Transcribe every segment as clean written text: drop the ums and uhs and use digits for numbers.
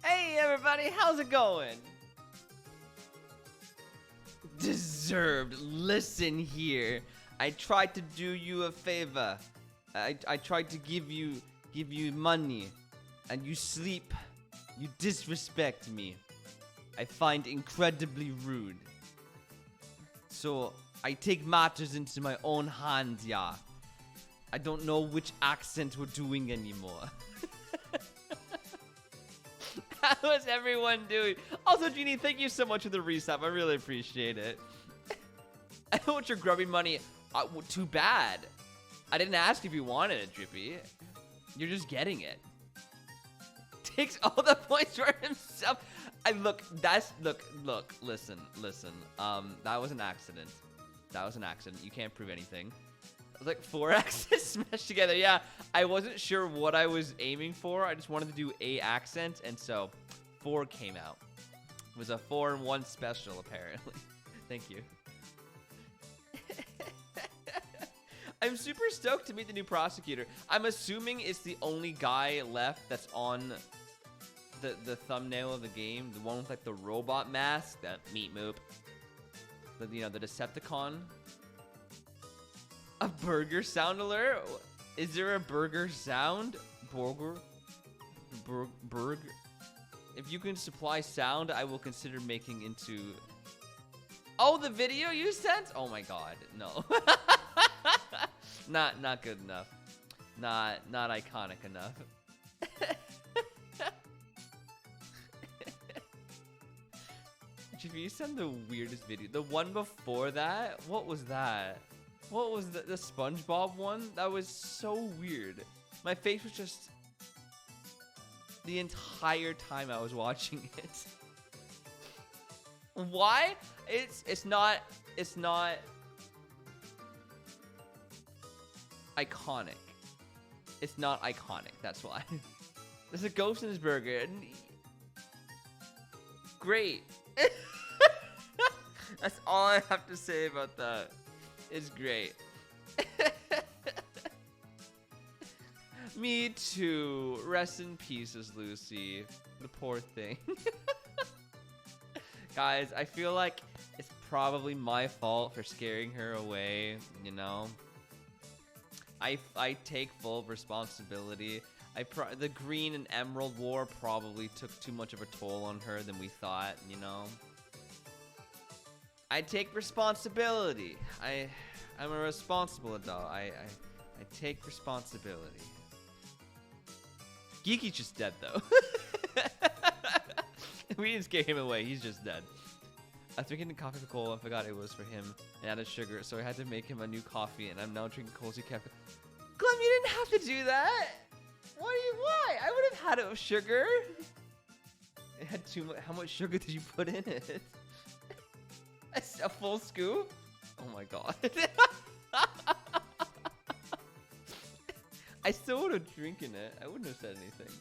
Hey everybody, how's it going? Deserved. Listen here. I tried to do you a favor. I tried to give you money, and you sleep. You disrespect me. I find incredibly rude. So I take matters into my own hands, yeah. I don't know which accent we're doing anymore. How is everyone doing? Also, Genie, thank you so much for the resub. I really appreciate it. I don't want your grubby money. Too bad. I didn't ask if you wanted it, Drippy. You're just getting it. Takes all the points for himself. Look, listen. That was an accident. You can't prove anything. It was like 4 accents smashed together. Yeah, I wasn't sure what I was aiming for. I just wanted to do a accent, and so 4 came out. It was a 4-in-1 special, apparently. Thank you. I'm super stoked to meet the new prosecutor. I'm assuming it's the only guy left that's on the thumbnail of the game. The one with like the robot mask, that meat moop. The Decepticon. A burger sound alert? Is there a burger sound? Burger? If you can supply sound, I will consider making into... Oh, the video you sent? Oh my god, no. Not good enough. Not iconic enough. If you send the weirdest video, the one before that, what was that? What was the SpongeBob one? That was so weird. My face was just the entire time I was watching it. Why? It's not iconic. It's not iconic. That's why. There's a ghost in his burger. And great. That's all I have to say about that. It's great. Me too. Rest in pieces, Lucy. The poor thing. Guys, I feel like it's probably my fault for scaring her away, you know? I take full responsibility. The Green and Emerald War probably took too much of a toll on her than we thought, you know? I take responsibility. I'm a responsible adult. I take responsibility. Geeky's just dead though. We didn't scare him away. He's just dead. I was drinking coffee for Cole. I forgot it was for him and added sugar, so I had to make him a new coffee, and I'm now drinking Cozy Cafe. Glum, you didn't have to do that. Why? I would have had it with sugar. It had too much. How much sugar did you put in it? A full scoop? Oh my god. I still would have drinking it. I wouldn't have said anything.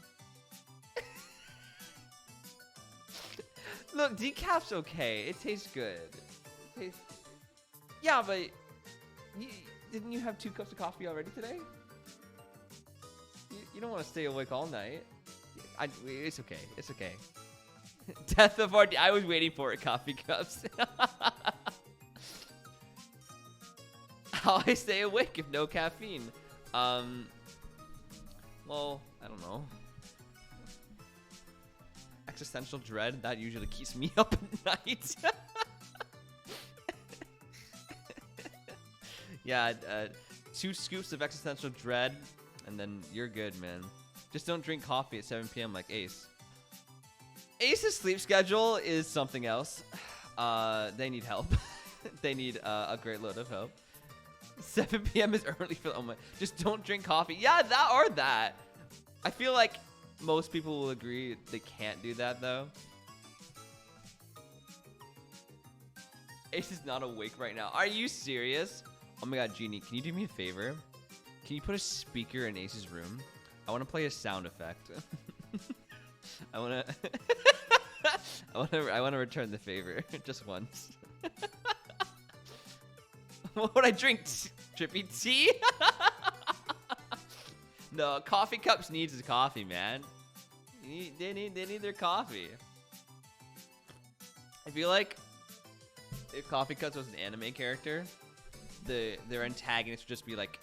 Look, decaf's okay. It tastes good. Yeah, but didn't you have 2 cups of coffee already today? You don't want to stay awake all night. It's okay. It's okay. Death of RD. I was waiting for it. Coffee cups. How I stay awake if no caffeine? Well, I don't know. Existential dread, that usually keeps me up at night. Yeah, 2 scoops of existential dread, and then you're good, man. Just don't drink coffee at 7 p.m. like Ace. Ace's sleep schedule is something else. They need help. They need a great load of help. 7 p.m. is early for... Oh my... Just don't drink coffee. Yeah, that or that. I feel like most people will agree they can't do that, though. Ace is not awake right now. Are you serious? Oh my god, Genie, can you do me a favor? Can you put a speaker in Ace's room? I want to play a sound effect. I want to return the favor just once. What would I drink? Trippy tea? No, coffee cups needs a coffee, man. They need their coffee. I feel like if Coffee Cuts was an anime character, their antagonist would just be like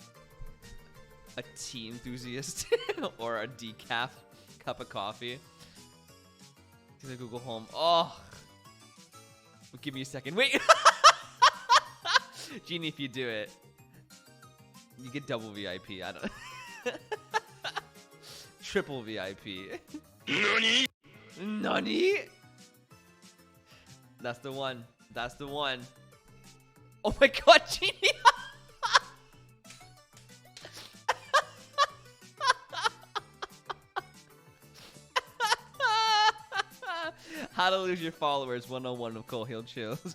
a tea enthusiast or a decaf cup of coffee. To the Google Home. Oh, give me a second. Wait, Genie, if you do it, you get double VIP. I don't. Triple VIP. Nani? Nani? That's the one. That's the one. Oh my god, Genie! How to lose your followers 101 of ColeHillChills.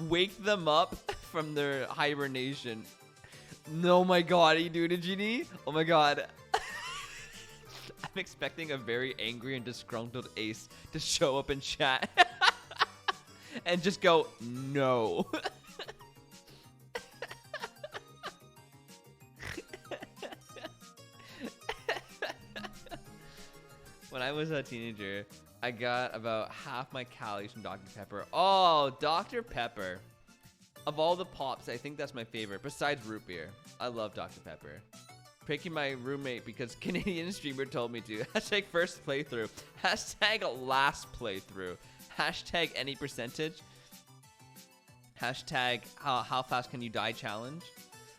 Wake them up from their hibernation. No, my god, are you doing it, Genie? Oh my god. I'm expecting a very angry and disgruntled Ace to show up in chat and just go, no. When I was a teenager, I got about half my calories from Dr. Pepper. Oh, Dr. Pepper. Of all the pops, I think that's my favorite, besides root beer. I love Dr. Pepper. Picking my roommate because Canadian streamer told me to. Hashtag first playthrough. Hashtag last playthrough. Hashtag any percentage. Hashtag how fast can you die challenge.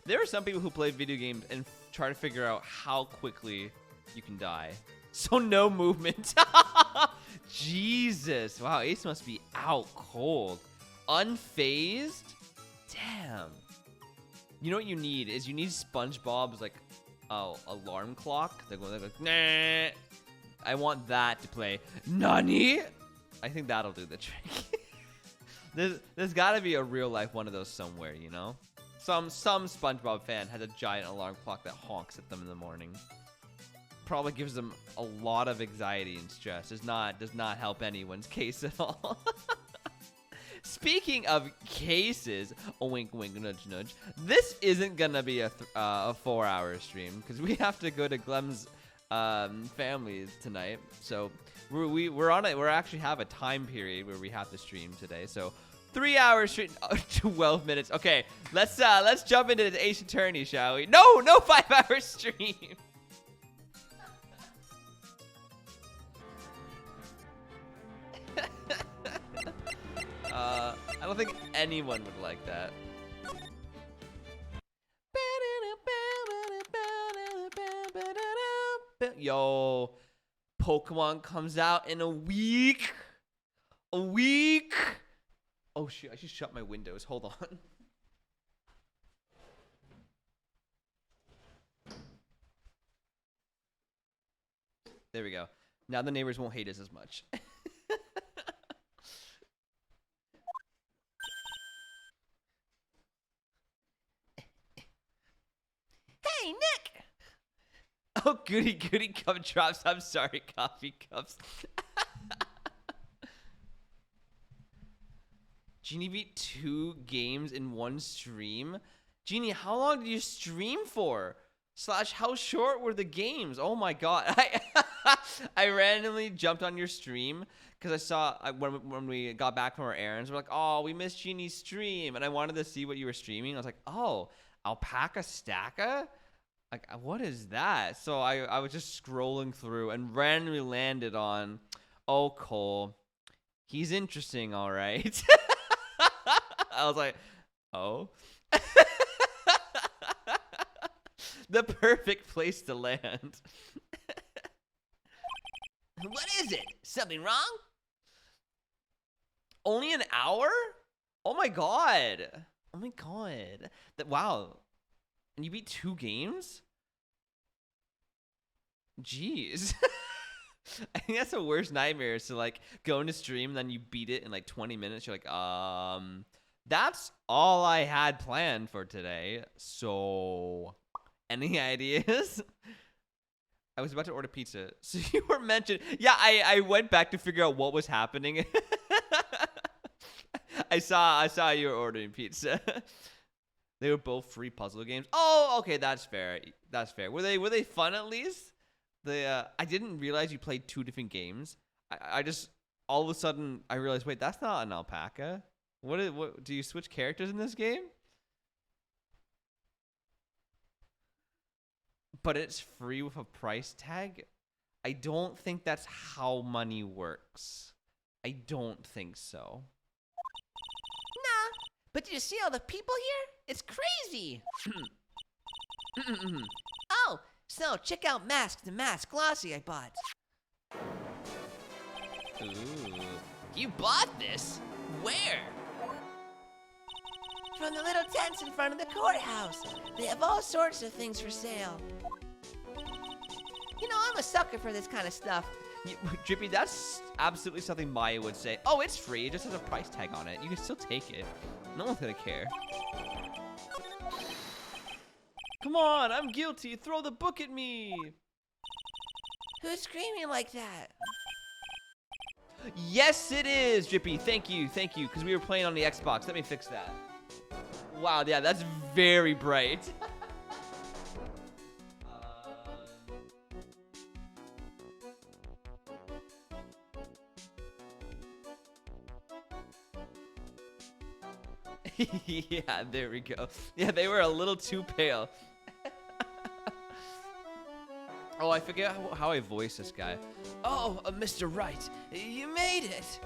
There are some people who play video games and try to figure out how quickly you can die. So no movement. Jesus. Wow, Ace must be out cold. Unfazed? Damn. You know what you need is you need SpongeBob's like alarm clock. They're like, nah. I want that to play. Nani? I think that'll do the trick. There's gotta be a real life one of those somewhere, you know? Some SpongeBob fan has a giant alarm clock that honks at them in the morning. Probably gives them a lot of anxiety and stress. Does not help anyone's case at all. Speaking of cases, a wink, wink, nudge, nudge. This isn't gonna be a 4-hour stream because we have to go to Glem's family tonight. So we're on it. We actually have a time period where we have to stream today. So 3 hours stream, 12 minutes. Okay, let's jump into the Ace Attorney, shall we? No 5-hour stream. I don't think anyone would like that. Yo, Pokemon comes out in a week. A week. Oh shit, I should shut my windows. Hold on. There we go. Now the neighbors won't hate us as much. Hey, Nick! Oh, goody cup drops. I'm sorry, coffee cups. Genie beat 2 games in one stream? Genie, how long did you stream for? / how short were the games? Oh my god. I randomly jumped on your stream because I saw when we got back from our errands, we're like, oh, we missed Genie's stream. And I wanted to see what you were streaming. I was like, oh, Alpaca Stacka? Like, what is that? So I was just scrolling through and randomly landed on, oh, Cole. He's interesting, all right. I was like, oh. The perfect place to land. What is it? Something wrong? Only an hour? Oh my god. Oh my god. Wow. And you beat 2 games? Jeez. I think that's the worst nightmare is to like go into stream and then you beat it in like 20 minutes. You're like, that's all I had planned for today. So, any ideas? I was about to order pizza. So you were mentioned. Yeah, I went back to figure out what was happening. I saw you were ordering pizza. They were both free puzzle games. Oh, okay, that's fair. That's fair. Were they fun at least? I didn't realize you played 2 different games. I just all of a sudden I realized, wait, that's not an alpaca. What do you switch characters in this game? But it's free with a price tag? I don't think that's how money works. I don't think so. Nah, but do you see all the people here? It's crazy. Oh, so check out Mask, the Mask Glossy I bought. Ooh. You bought this? Where? From the little tents in front of the courthouse. They have all sorts of things for sale. You know, I'm a sucker for this kind of stuff. Drippy, that's absolutely something Maya would say. Oh, it's free. It just has a price tag on it. You can still take it. No one's gonna care. Come on, I'm guilty. Throw the book at me. Who's screaming like that? Yes, it is, Drippy. Thank you, because we were playing on the Xbox. Let me fix that. Wow, yeah, that's very bright. Yeah, there we go. Yeah, they were a little too pale. Oh, I forget how I voice this guy. Oh, Mr. Wright, you made it.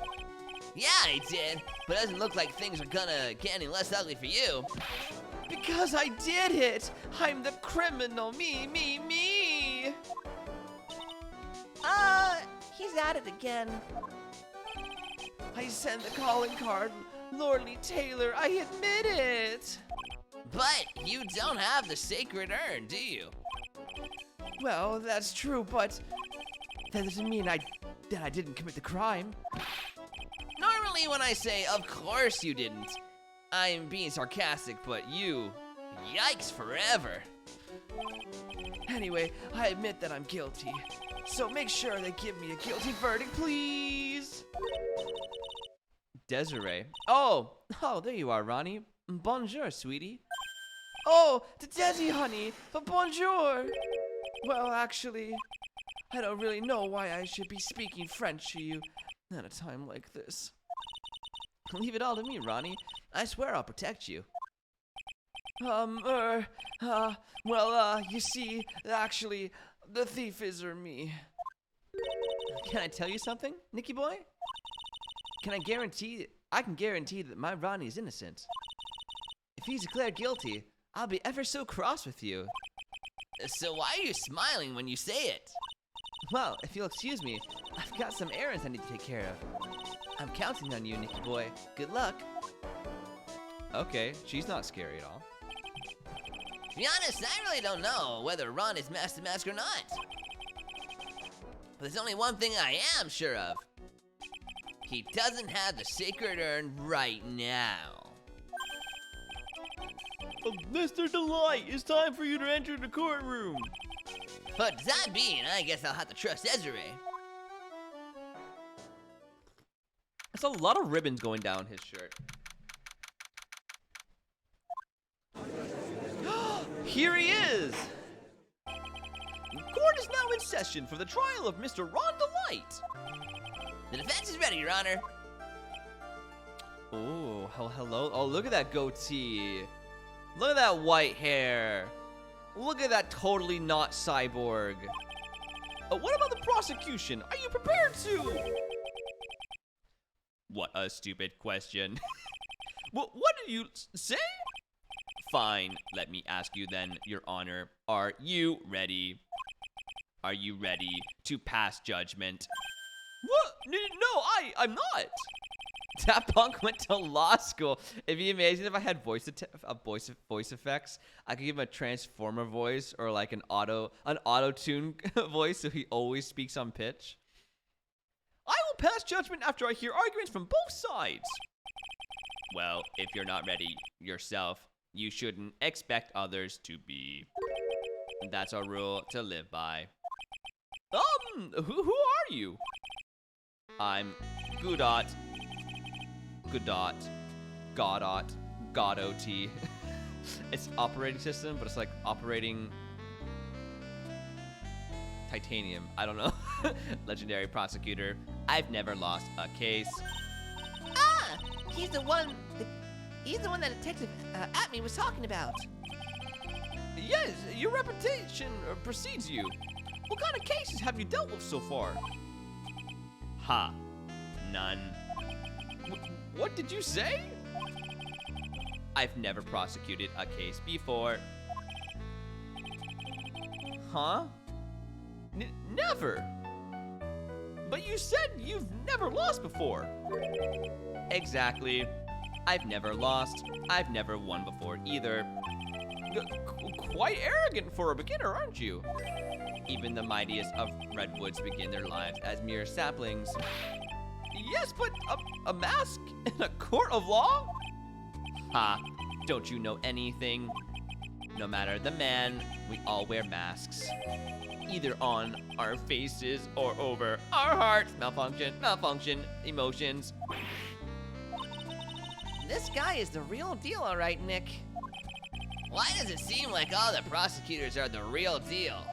Yeah, I did, but it doesn't look like things are gonna get any less ugly for you. Because I did it! I'm the criminal, me! He's at it again. I sent the calling card, Lordly Taylor, I admit it! But you don't have the sacred urn, do you? Well, that's true, but that doesn't mean that I didn't commit the crime. Normally when I say, of course you didn't, I'm being sarcastic, but you, yikes forever. Anyway, I admit that I'm guilty. So make sure they give me a guilty verdict, please. Desiree. Oh, there you are, Ronnie. Bonjour, sweetie. Oh, the Desi, honey. Bonjour. Well, actually, I don't really know why I should be speaking French to you at a time like this. Leave it all to me, Ronnie. I swear I'll protect you. You see, actually, the thief is me. Can I tell you something, Nicky boy? I can guarantee that my Ronnie is innocent. If he's declared guilty, I'll be ever so cross with you. So why are you smiling when you say it? Well, if you'll excuse me, I've got some errands I need to take care of. I'm counting on you, Nicky boy. Good luck. Okay, she's not scary at all. To be honest, I really don't know whether Ron is masked to mask or not. But there's only one thing I am sure of. He doesn't have the sacred urn right now. Mr. Delight, it's time for you to enter the courtroom. But that being, I guess I'll have to trust Desiree. There's a lot of ribbons going down his shirt. Here he is! Court is now in session for the trial of Mr. Ron Delight. The defense is ready, Your Honor. Oh, hello. Oh, look at that goatee. Look at that white hair. Look at that totally not cyborg. What about the prosecution? Are you prepared to? What a stupid question. What did you say? Fine, let me ask you then, Your Honor. Are you ready? Are you ready to pass judgment? What? No, I'm not. That punk went to law school. It'd be amazing if I had voice effects. I could give him a transformer voice or like an auto-tune voice so he always speaks on pitch. I will pass judgment after I hear arguments from both sides. Well, if you're not ready yourself, you shouldn't expect others to be. That's our rule to live by. Who are you? I'm Godot. It's operating system, but it's like operating. titanium. I don't know. Legendary prosecutor. I've never lost a case. Ah, he's the one that Detective Atme was talking about. Yes, your reputation precedes you. What kind of cases have you dealt with so far? Ha, none. What did you say? I've never prosecuted a case before. Huh? Never. But you said you've never lost before. Exactly. I've never lost. I've never won before either. Quite arrogant for a beginner, aren't you? Even the mightiest of redwoods begin their lives as mere saplings. Yes, but a mask in a court of law? Ha, don't you know anything? No matter the man, we all wear masks. Either on our faces or over our hearts. Malfunction, emotions. This guy is the real deal, all right, Nick. Why does it seem like all the prosecutors are the real deal?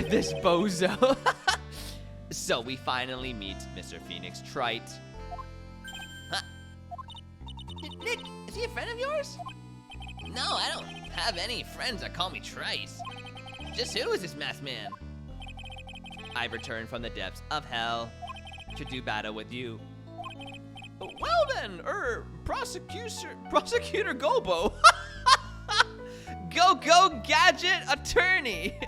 This bozo. So we finally meet Mr. Phoenix Trite. Huh? Nick, is he a friend of yours? No, I don't have any friends that call me Trice. Just who is this masked man? I've returned from the depths of hell to do battle with you. Well then, Prosecutor Gobo. Go gadget attorney.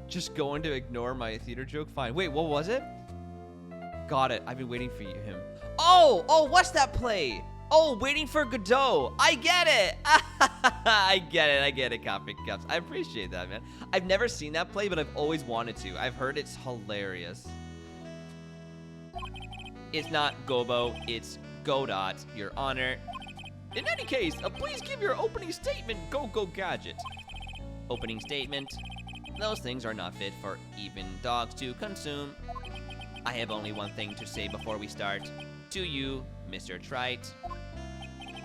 Just going to ignore my theater joke? Fine. Wait, what was it? Got it. I've been waiting for him. Oh, what's that play? Oh, Waiting for Godot. I get it. I get it, Coffee Cups. I appreciate that, man. I've never seen that play, but I've always wanted to. I've heard it's hilarious. It's not Gobo, it's Godot, Your Honor. In any case, please give your opening statement, Go Gadget. Opening statement. Those things are not fit for even dogs to consume. I have only one thing to say before we start. To you, Mr. Trite.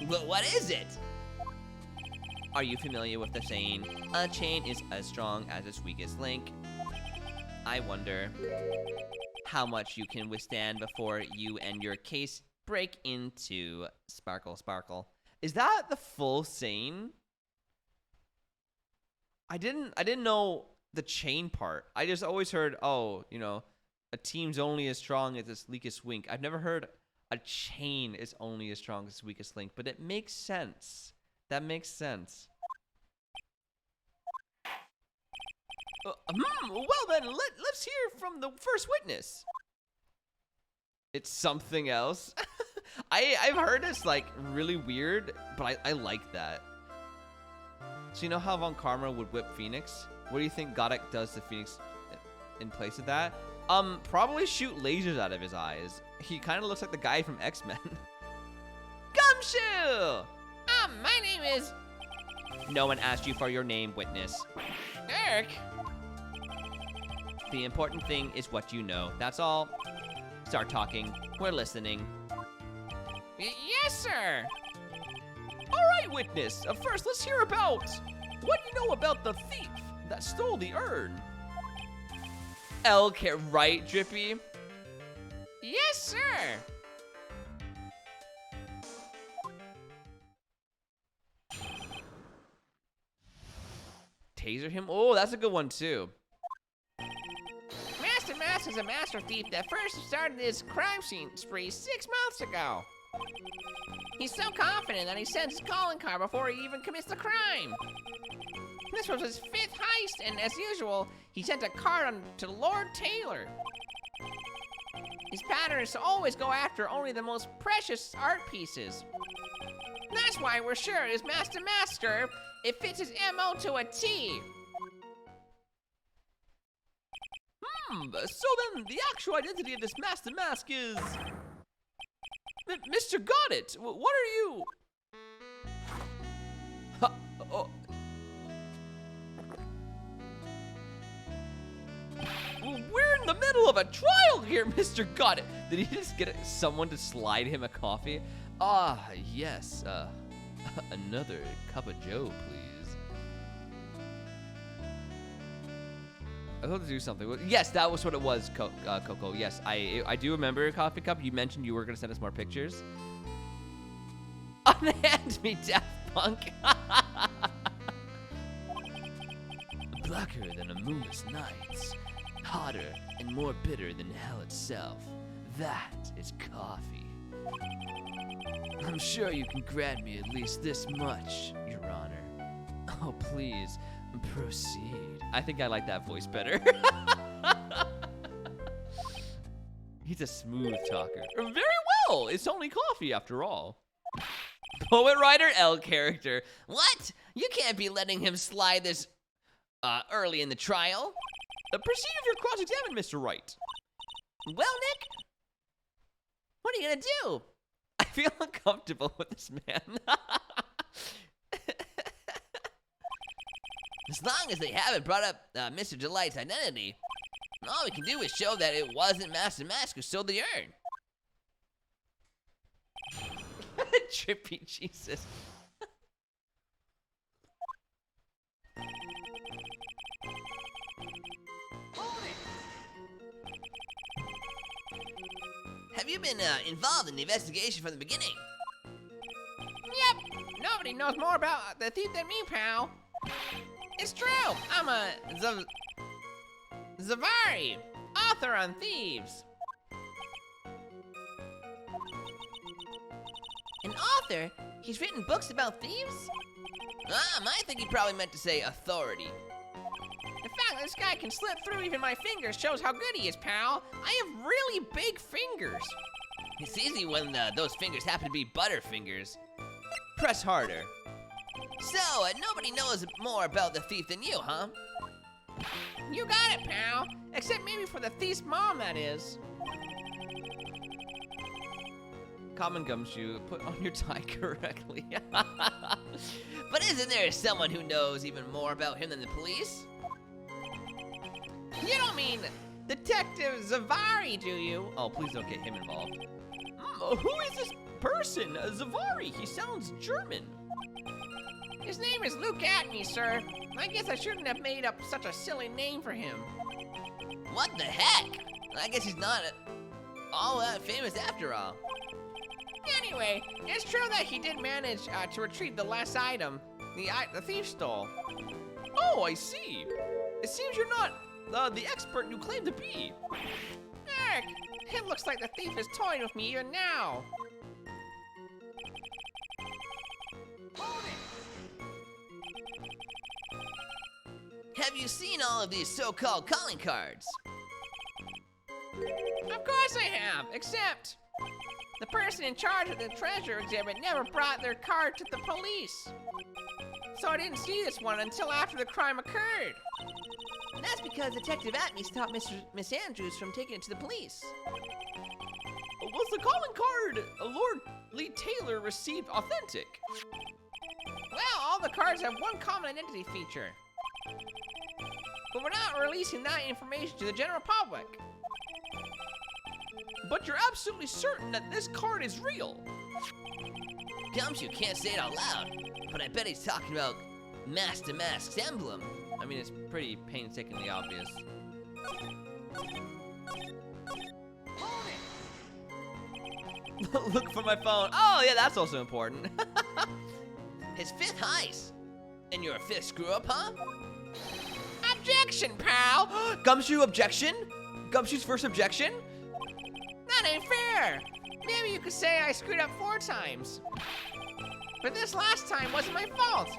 But what is it? Are you familiar with the saying, a chain is as strong as its weakest link? I wonder how much you can withstand before you and your case break into sparkle. Is that the full saying? I didn't know the chain part. I just always heard, oh, you know, a team's only as strong as its weakest link. I've never heard a chain is only as strong as its weakest link, but it makes sense. That makes sense. Well then, let's hear from the first witness. It's something else. I've heard it's like really weird, but I like that. So you know how Von Karma would whip Phoenix? What do you think Godek does to Phoenix in place of that? Probably shoot lasers out of his eyes. He kind of looks like the guy from X-Men. Gumshoe! My name is... No one asked you for your name, witness. Eric. The important thing is what you know. That's all. Start talking. We're listening. Yes, sir. All right, witness. First, let's hear about what you know about the thief that stole the urn. Right, Drippy? Yes, sir. Taser him? Oh, that's a good one, too. Master Mask is a master thief that first started his crime scene spree 6 months ago. He's so confident that he sends his calling card before he even commits the crime. This was his 5th heist, and as usual, he sent a card on to Lord Taylor. His pattern is to always go after only the most precious art pieces. That's why we're sure it is Master Masker. It fits his MO to a T. So then the actual identity of this Master Mask is... Mr. Got It, what are you... Oh. We're in the middle of a trial here, Mr. Got It. Did he just get someone to slide him a coffee? Ah, yes, Another cup of joe, please. I thought to do something. Yes, that was what it was, Coco. Yes, I do remember Coffee Cup. You mentioned you were going to send us more pictures. Unhand me, Daft Punk. Blacker than a moonless night, hotter and more bitter than hell itself. That is coffee. I'm sure you can grant me at least this much, Your Honor. Oh, please, proceed. I think I like that voice better. He's a smooth talker. Very well. It's only coffee after all. Poet Writer L character. What? You can't be letting him slide this early in the trial. Proceed if you're cross-examined, Mr. Wright. Well, Nick, what are you gonna do? I feel uncomfortable with this man. As long as they haven't brought up Mr. Delight's identity, all we can do is show that it wasn't Master Mask who stole the urn. Trippy Jesus. Have you been involved in the investigation from the beginning? Yep, nobody knows more about the thief than me, pal. It's true, I'm a Zavari, author on thieves. An author? He's written books about thieves? I think he probably meant to say authority. The fact that this guy can slip through even my fingers shows how good he is, pal. I have really big fingers. It's easy when those fingers happen to be butterfingers. Press harder. So, nobody knows more about the thief than you, huh? You got it, pal. Except maybe for the thief's mom, that is. Common Gumshoe, put on your tie correctly. But isn't there someone who knows even more about him than the police? You don't mean Detective Zavari, do you? Oh, please don't get him involved. Who is this person? Zavari, he sounds German. His name is Luke Atney, sir. I guess I shouldn't have made up such a silly name for him. What the heck? I guess he's not all that famous after all. Anyway, it's true that he did manage to retrieve the last item the thief stole. Oh, I see. It seems you're not the expert you claim to be. Heck, it looks like the thief is toying with me even now. Have you seen all of these so-called calling cards? Of course I have, except the person in charge of the treasure exhibit never brought their card to the police. So I didn't see this one until after the crime occurred. And that's because Detective Atney stopped Miss Andrews from taking it to the police. Was the calling card Lord Lee Taylor received authentic? Well, all the cards have one common identity feature. But we're not releasing that information to the general public. But you're absolutely certain that this card is real? Gumshoe can't say it out loud, but I bet he's talking about Master Mask's emblem. I mean, it's pretty painstakingly obvious. Look for my phone. Oh, yeah, that's also important. His fifth heist. And you're a fifth screw-up, huh? Objection, pal! Gumshoe objection? Gumshoe's first objection? That ain't fair. Maybe you could say I screwed up 4 times. But this last time wasn't my fault.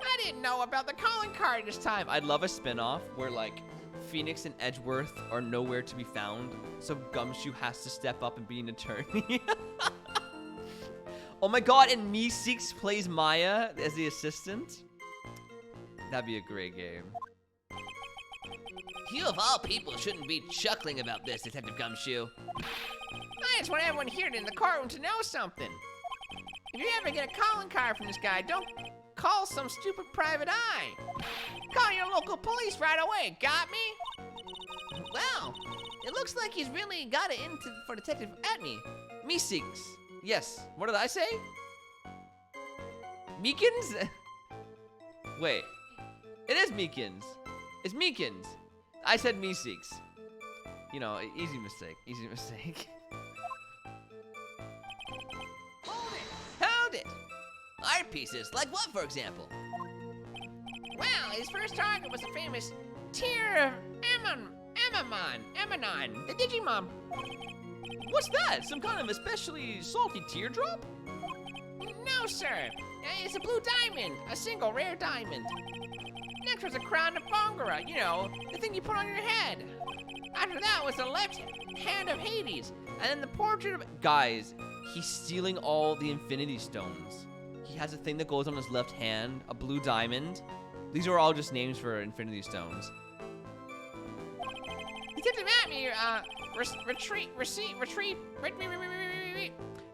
I didn't know about the calling card this time. I'd love a spin-off where, like, Phoenix and Edgeworth are nowhere to be found, so Gumshoe has to step up and be an attorney. Oh my god, and Meeseeks plays Maya as the assistant? That'd be a great game. You of all people shouldn't be chuckling about this, Detective Gumshoe. I just want everyone here in the courtroom to know something. If you ever get a calling card from this guy, don't call some stupid private eye. Call your local police right away, got me? Wow, it looks like he's really got it in for Detective Atney. Meeseeks. Yes. What did I say? Meekins? Wait. It is Meekins. It's Meekins. I said Meeseeks. You know, easy mistake. Easy mistake. Hold it! Art pieces, like what, for example? Well, his first target was the famous Tier Emanon, the Digimon. What's that? Some kind of especially salty teardrop? No, sir. It's a blue diamond, a single rare diamond. Next was a crown of Bongara, you know, the thing you put on your head. After that was the left hand of Hades, and then the portrait of... Guys, he's stealing all the Infinity Stones. He has a thing that goes on his left hand, a blue diamond. These are all just names for Infinity Stones. He tipped him at me,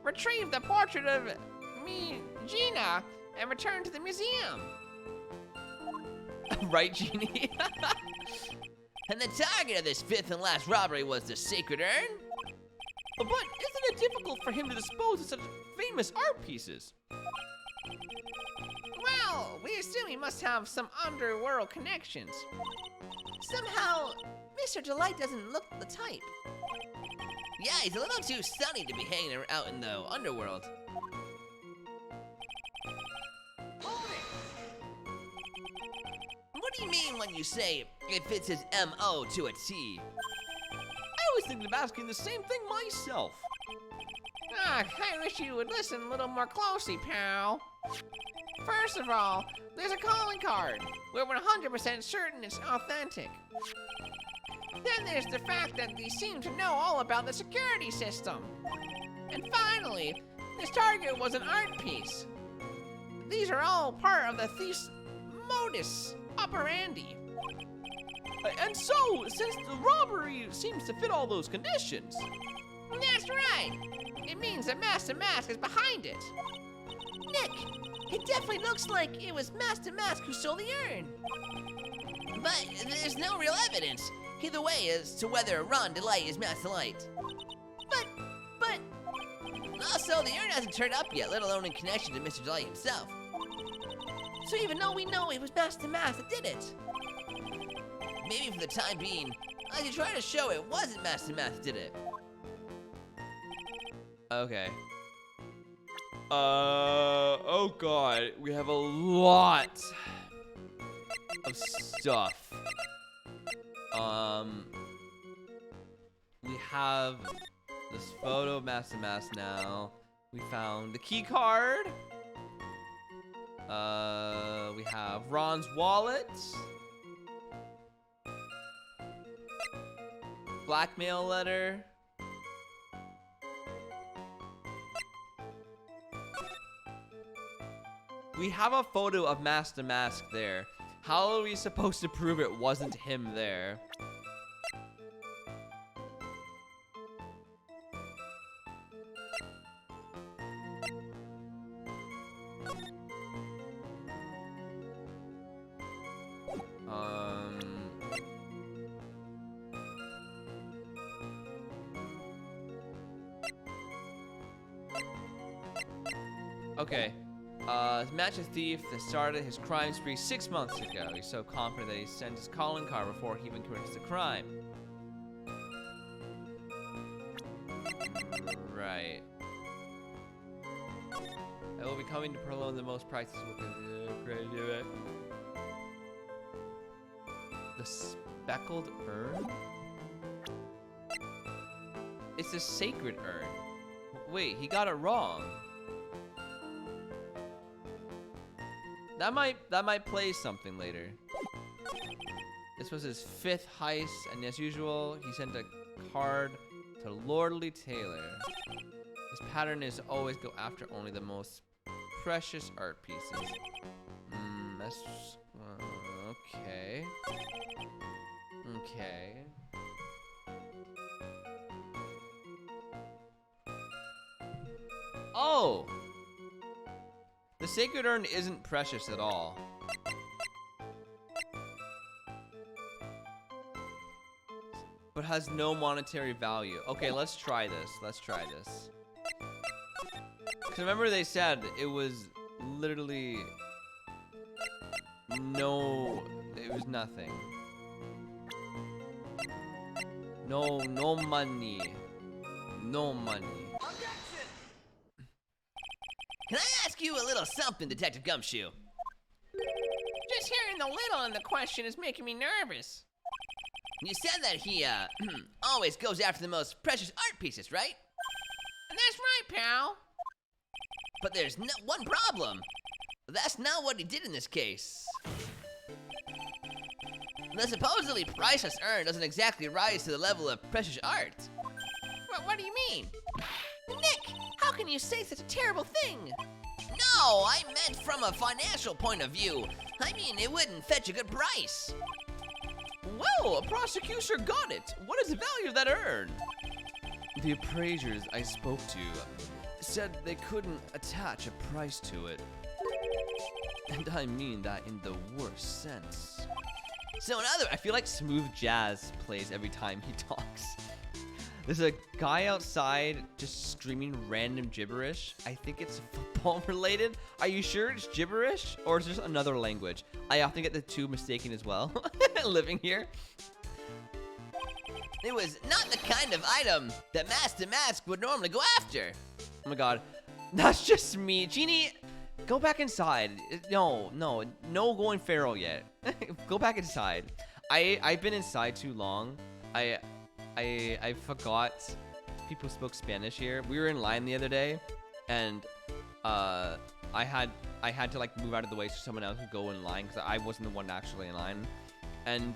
retrieve the portrait of me, Gina, and return to the museum. Right, Genie? And the target of this fifth and last robbery was the Sacred Urn? But isn't it difficult for him to dispose of such famous art pieces? Well, we assume he must have some underworld connections. Somehow, Mr. Delight doesn't look the type. Yeah, he's a little too sunny to be hanging out in the underworld. What do you mean when you say it fits his M.O. to a T? I was thinking of asking the same thing myself. I wish you would listen a little more closely, pal. First of all, there's a calling card. We're 100% certain it's authentic. Then there's the fact that they seem to know all about the security system. And finally, this target was an art piece. These are all part of the thief's modus operandi. And so, since the robbery seems to fit all those conditions... That's right. It means that Master Mask is behind it. Nick, it definitely looks like it was Master Mask who stole the urn. But there's no real evidence either way as to whether Ron Delight is Master Light. But also the urn hasn't turned up yet, let alone in connection to Mr. Delight himself. So even though we know it was Master Mask that did it, maybe for the time being, I should try to show it wasn't Master Mask that did it. Okay. Oh god, we have a lot of stuff. We have this photo of Master Mask now. We found the key card. We have Ron's wallet. Blackmail letter. We have a photo of Master Mask there. How are we supposed to prove it wasn't him there? Okay. Match a thief that started his crime spree 6 months ago. He's so confident that he sent his calling card before he even commits the crime. Right. I will be coming to Perloan the most prices will do it. The speckled urn? It's a sacred urn. Wait, he got it wrong. That might play something later. This was his 5th heist, and as usual, he sent a card to Lordly Taylor. His pattern is always go after only the most precious art pieces. That's okay. Okay. Oh! The sacred urn isn't precious at all. But has no monetary value. Okay, let's try this. Let's try this. Because remember they said it was literally no, it was nothing. No money. No money. Can I ask you a little something, Detective Gumshoe? Just hearing the little in the question is making me nervous. You said that he, always goes after the most precious art pieces, right? That's right, pal. But there's one problem. That's not what he did in this case. The supposedly priceless urn doesn't exactly rise to the level of precious art. What do you mean? Nick, how can you say such a terrible thing? No, I meant from a financial point of view. I mean, it wouldn't fetch a good price. Whoa, a prosecutor got it. What is the value of that urn? The appraisers I spoke to said they couldn't attach a price to it. And I mean that in the worst sense. So I feel like smooth jazz plays every time he talks. There's a guy outside just screaming random gibberish. I think it's football related. Are you sure it's gibberish or is it just another language? I often get the two mistaken as well, living here. it was not the kind of item that Master Mask would normally go after. Oh my god, that's just me. Genie, go back inside. No going feral yet. Go back inside. I've been inside too long. I forgot people spoke Spanish here. We were in line the other day, and I had to like move out of the way so someone else could go in line because I wasn't the one actually in line. And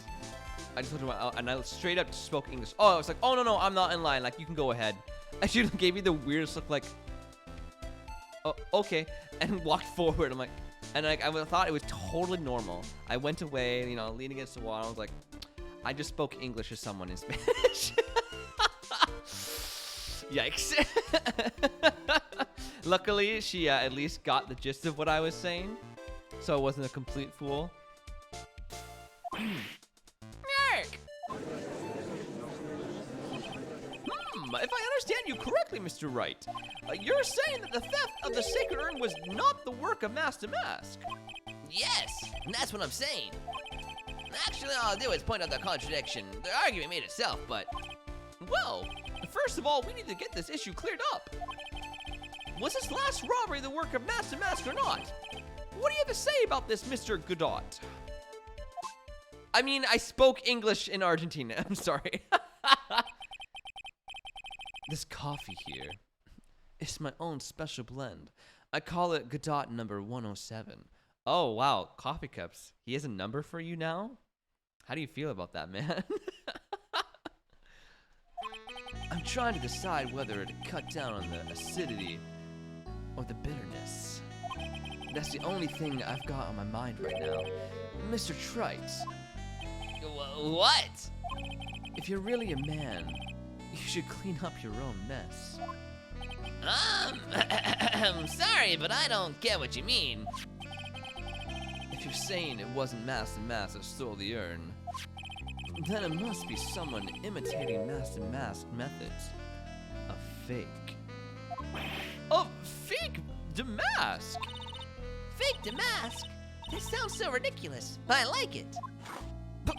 I just looked around, and I straight up spoke English. Oh, I was like, oh no, I'm not in line. Like you can go ahead. And she gave me the weirdest look, like, oh, okay, and walked forward. I'm like, and like I thought it was totally normal. I went away, you know, leaning against the wall. I was like, I just spoke English to someone in Spanish. Yikes. Luckily, she at least got the gist of what I was saying, so I wasn't a complete fool. Nick! If I understand you correctly, Mr. Wright, you're saying that the theft of the sacred urn was not the work of Master Mask. Yes, and that's what I'm saying. Actually, all I'll do is point out the contradiction. The argument made itself, but... Well, first of all, we need to get this issue cleared up. Was this last robbery the work of Master Mask or not? What do you have to say about this, Mr. Godot? I mean, I spoke English in Argentina. I'm sorry. This coffee here is my own special blend. I call it Godot number 107. Oh, wow. Coffee cups. He has a number for you now? How do you feel about that, man? I'm trying to decide whether to cut down on the acidity or the bitterness. That's the only thing I've got on my mind right now. Mr. Trite. What? If you're really a man, you should clean up your own mess. I'm sorry, but I don't get what you mean. If you're saying it wasn't Master Mask that stole the urn, then it must be someone imitating Master Mask methods. A fake. A fake Damask! Fake Damask? That sounds so ridiculous, but I like it.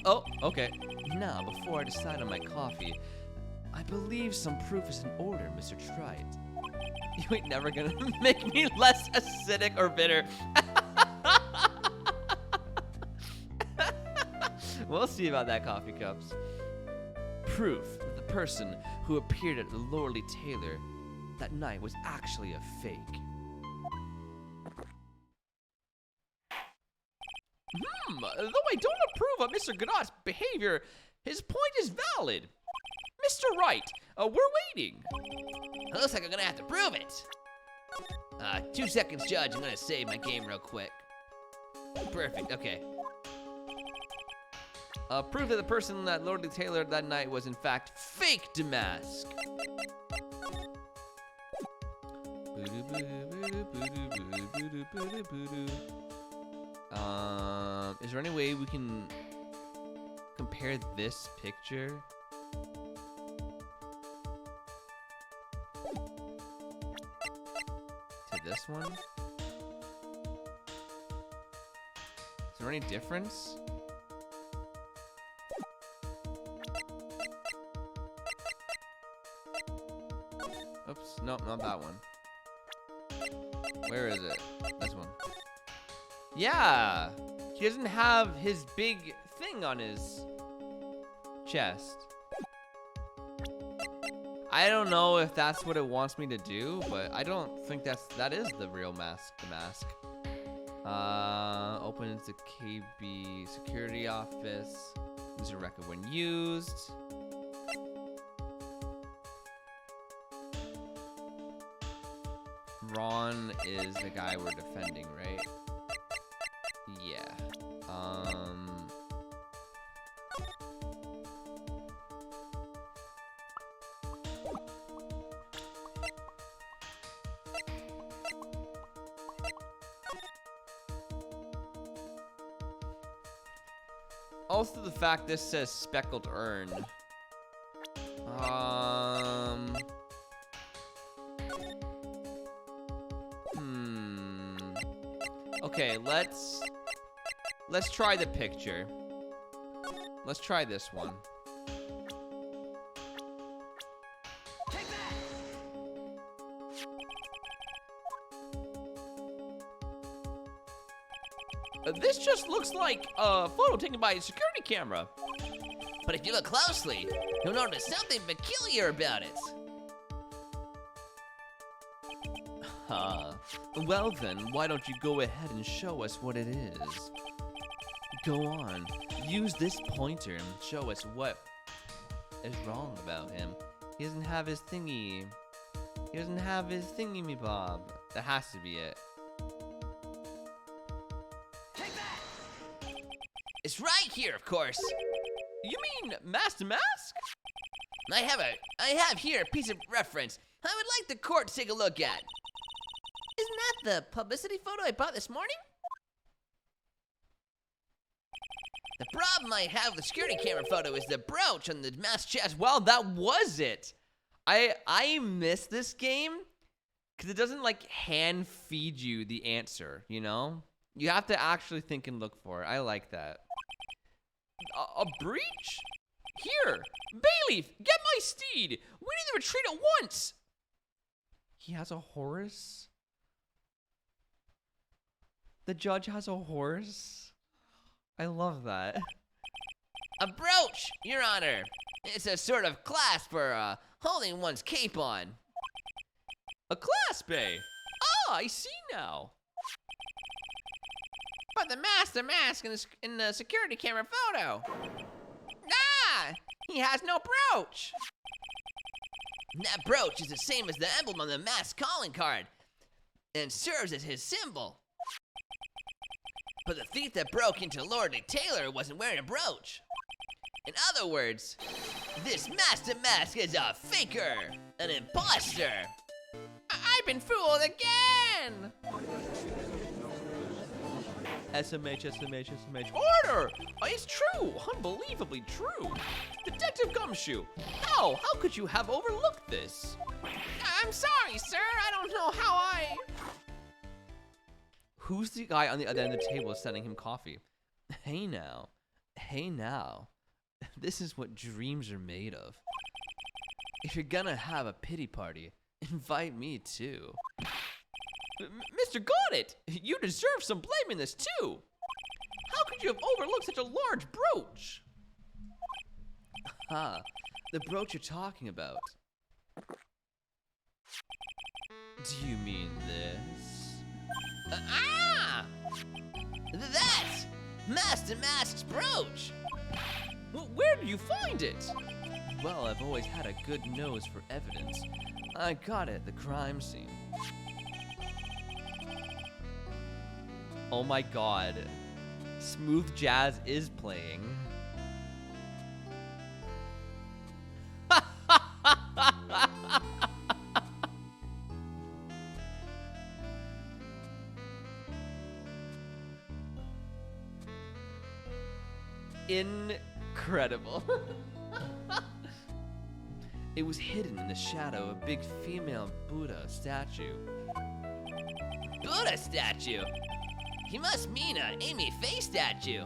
Oh, okay. Now, before I decide on my coffee, I believe some proof is in order, Mr. Trite. You ain't never gonna make me less acidic or bitter. We'll see about that, coffee cups. Proof that the person who appeared at the Lordly Taylor that night was actually a fake. Though I don't approve of Mr. Godot's behavior, his point is valid. Mr. Wright, we're waiting. It looks like I'm gonna have to prove it. 2 seconds, Judge. I'm gonna save my game real quick. Perfect, okay. Prove that the person that Lordly Taylor that night was in fact fake Damask. Is there any way we can compare this picture to this one? there any difference? Oops, nope, not that one. Where is it? This one. Yeah! He doesn't have his big thing on his chest. I don't know if that's what it wants me to do, but I don't think that is the real mask, the mask. Opens the KB security office. Use a record when used. Ron is the guy we're defending, right? Yeah. Also the fact this says speckled urn. Okay, let's try the picture. Let's try this one. This just looks like a photo taken by a security camera. But if you look closely, you'll notice something peculiar about it. Well then, why don't you go ahead and show us what it is? Go on, use this pointer and show us what is wrong about him. He doesn't have his thingy. He doesn't have his thingy-me-bob. That has to be it. It's right here, of course. You mean mask to mask? I have here a piece of reference I would like the court to take a look at. Isn't that the publicity photo I bought this morning? The problem I have with the security camera photo is the brooch on the mask chest. Well, that was it. I miss this game because it doesn't like hand feed you the answer, you know? You have to actually think and look for it. I like that. A breach? Here, Bayleaf, get my steed. We need to retreat at once. He has a horse? The judge has a horse? I love that. A brooch, Your Honor. It's a sort of clasp for holding one's cape on. A clasp, eh? Ah, I see now. But the mask in the security camera photo. Ah! He has no brooch. That brooch is the same as the emblem on the mask calling card and serves as his symbol. But the thief that broke into Lord Taylor wasn't wearing a brooch. In other words, this master mask is a faker, an imposter. I've been fooled again. SMH. Order! It's true! Unbelievably true! Detective Gumshoe, how could you have overlooked this? I'm sorry, sir. I don't know how I... Who's the guy on the other end of the table sending him coffee? Hey now. This is what dreams are made of. If you're gonna have a pity party, invite me too. Mr. Goddard, you deserve some blame in this too. How could you have overlooked such a large brooch? Ah, the brooch you're talking about. Do you mean this? That's Master Mask's brooch. Where do you find it? Well, I've always had a good nose for evidence. I got it at the crime scene. Oh my god. Smooth jazz is playing. Incredible. It was hidden in the shadow of a big female Buddha statue. Buddha statue? He must mean Amy face statue.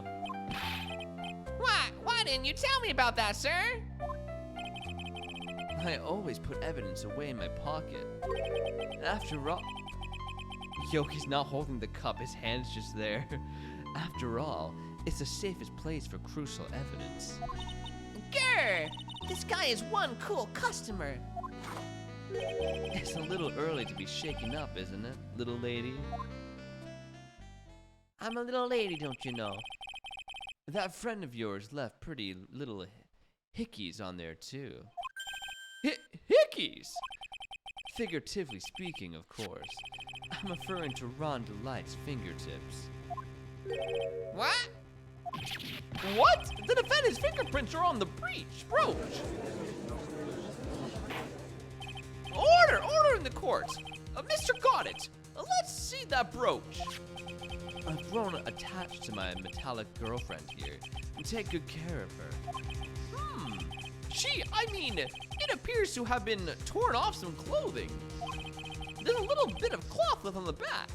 What? Why didn't you tell me about that, sir? I always put evidence away in my pocket. After all... Yo, he's not holding the cup, his hand's just there. After all, it's the safest place for crucial evidence. Grr! This guy is one cool customer. It's a little early to be shaken up, isn't it, little lady? I'm a little lady, don't you know? That friend of yours left pretty little hickeys on there, too. Hickeys? Figuratively speaking, of course. I'm referring to Ron Delight's fingertips. What? What? The defendant's fingerprints are on the brooch. Order in the court. Mr. Goddard, let's see that brooch. I've grown attached to my metallic girlfriend here and take good care of her. It appears to have been torn off some clothing. There's a little bit of cloth left on the back.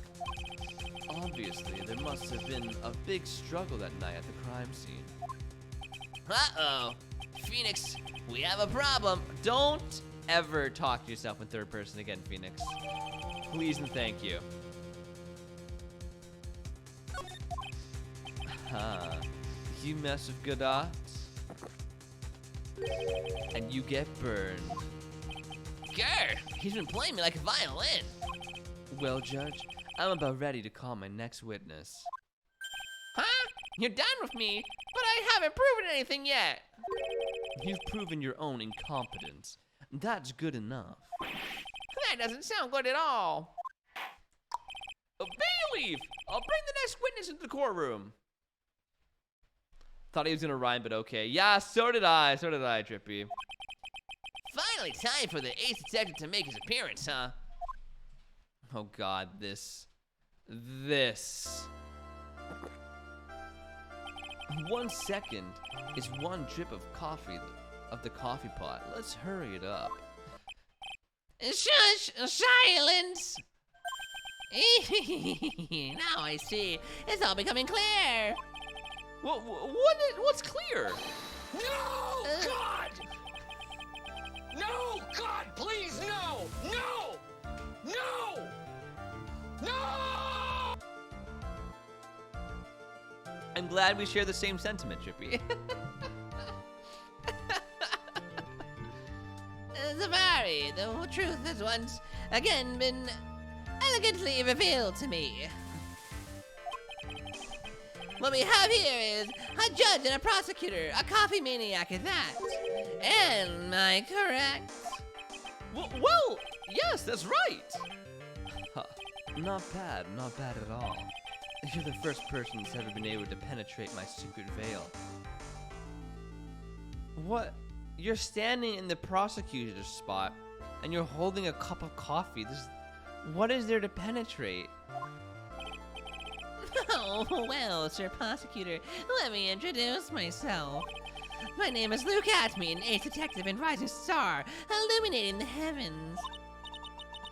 Obviously, there must have been a big struggle that night at the crime scene. Uh-oh. Phoenix, we have a problem. Don't ever talk to yourself in third person again, Phoenix. Please and thank you. You mess with good arts, and you get burned. Grr, he's been playing me like a violin. Well, Judge, I'm about ready to call my next witness. Huh? You're done with me, but I haven't proven anything yet. You've proven your own incompetence. That's good enough. That doesn't sound good at all. Bailiff! I'll bring the next witness into the courtroom. Thought he was gonna rhyme, but okay. Yeah, so did I, Trippy. Finally time for the ace detective to make his appearance, huh? Oh God, this. 1 second is one drip of coffee of the coffee pot. Let's hurry it up. Shush! Silence! Now I see. It's all becoming clear. What's clear? No, God! No, God, please, no! No! No! No! I'm glad we share the same sentiment, Trippy. Safari, the truth has once again been elegantly revealed to me. What we have here is a judge and a prosecutor, a coffee maniac at that. Am I correct? Well, yes, that's right. Not bad at all. You're the first person that's ever been able to penetrate my secret veil. What? You're standing in the prosecutor's spot, and you're holding a cup of coffee. What is there to penetrate? Oh, well, Sir Prosecutor, let me introduce myself. My name is Luke Atme, an ace detective and rising star, illuminating the heavens.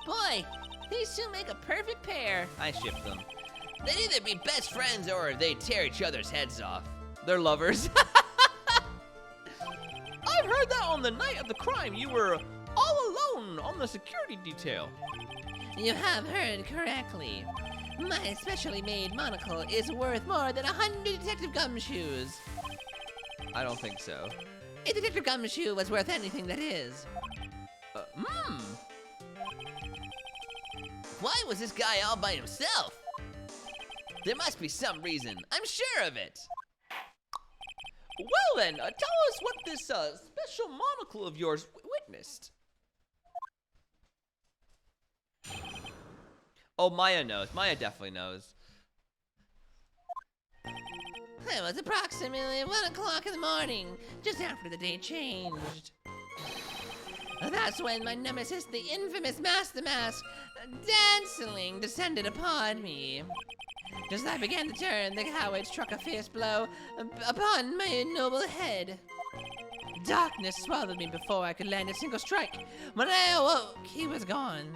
Boy, these two make a perfect pair. I ship them. They'd either be best friends or they'd tear each other's heads off. They're lovers. I've heard that on the night of the crime you were all alone on the security detail. You have heard correctly. My specially made monocle is worth more than 100 detective gumshoes. I don't think so. A detective gumshoe was worth anything that is. Why was this guy all by himself? There must be some reason. I'm sure of it. Well then, tell us what this special monocle of yours witnessed. Oh, Maya knows. Maya definitely knows. It was approximately 1 o'clock in the morning, just after the day changed. That's when my nemesis, the infamous Master Mask, dancing descended upon me. Just as I began to turn, the coward struck a fierce blow upon my noble head. Darkness swallowed me before I could land a single strike. When I awoke, he was gone.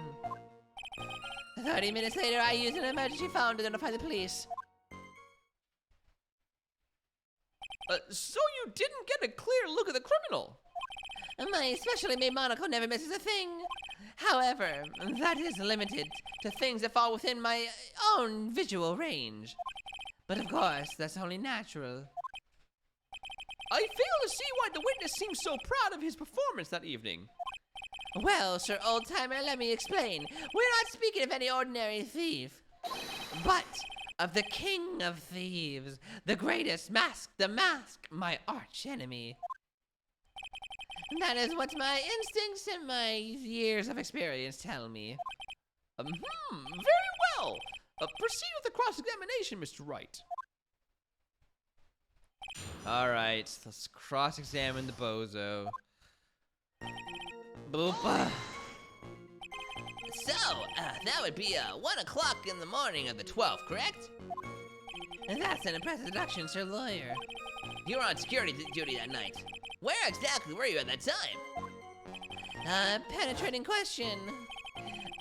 30 minutes later, I used an emergency phone to notify the police. So you didn't get a clear look at the criminal? My specially made monocle never misses a thing. However, that is limited to things that fall within my own visual range. But of course, that's only natural. I fail to see why the witness seems so proud of his performance that evening. Well, Sir Old-Timer, let me explain. We're not speaking of any ordinary thief, but of the king of thieves, the greatest mask, the mask, my arch enemy. That is what my instincts and my years of experience tell me. Very well. Proceed with the cross-examination, Mr. Wright. All right, let's cross-examine the bozo. Boop. So, that would be 1 o'clock in the morning of the 12th, correct? That's an impressive deduction, Sir Lawyer. You were on security duty that night. Where exactly were you at that time? Penetrating question.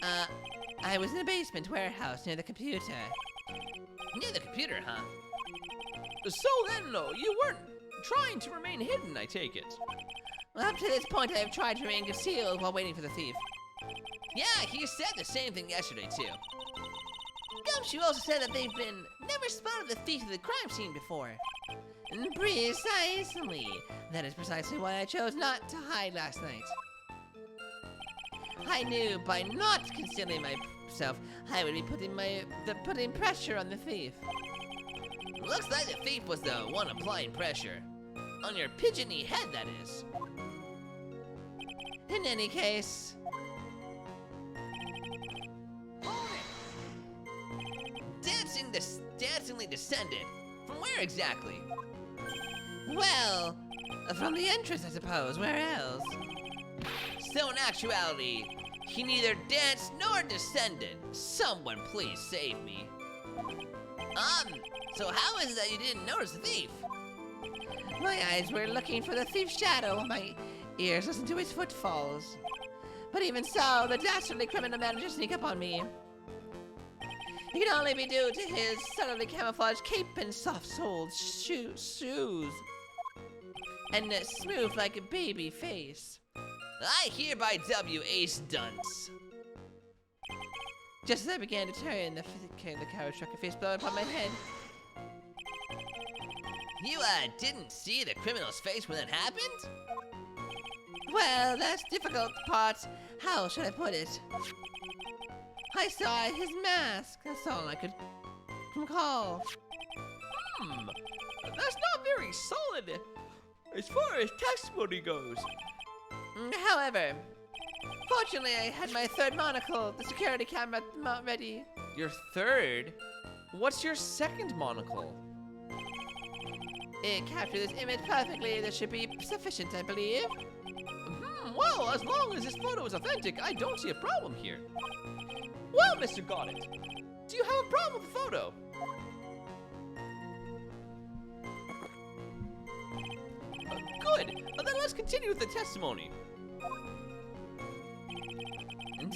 I was in a basement warehouse near the computer. Near the computer, huh? So then, you weren't trying to remain hidden, I take it. Up to this point, I have tried to remain concealed while waiting for the thief. Yeah, he said the same thing yesterday, too. Gumshoe also said that they've never spotted the thief at the crime scene before. Precisely. That is precisely why I chose not to hide last night. I knew by not concealing myself, I would be putting pressure on the thief. Looks like the thief was the one applying pressure. On your pigeony head, that is. In any case... Dancingly descended. From where exactly? Well, from the entrance, I suppose. Where else? So in actuality, he neither danced nor descended. Someone please save me. So how is it that you didn't notice the thief? My eyes were looking for the thief's shadow. My ears listened to his footfalls. But even so, the dastardly criminal managed to sneak up on me. It can only be due to his subtly camouflaged cape and soft-soled shoes. And a smooth like a baby face. I hereby W Ace Dunce. Just as I began to turn, the carriage struck a face blow upon my head. You, didn't see the criminal's face when that happened? Well, that's difficult part. How should I put it? I saw his mask. That's all I could recall. That's not very solid as far as testimony goes. However, fortunately, I had my third monocle, the security camera, ready. Your third? What's your second monocle? It captured this image perfectly. This should be sufficient, I believe. Well, as long as this photo is authentic, I don't see a problem here. Well, Mr. Goddard, do you have a problem with the photo? Good. Then let's continue with the testimony.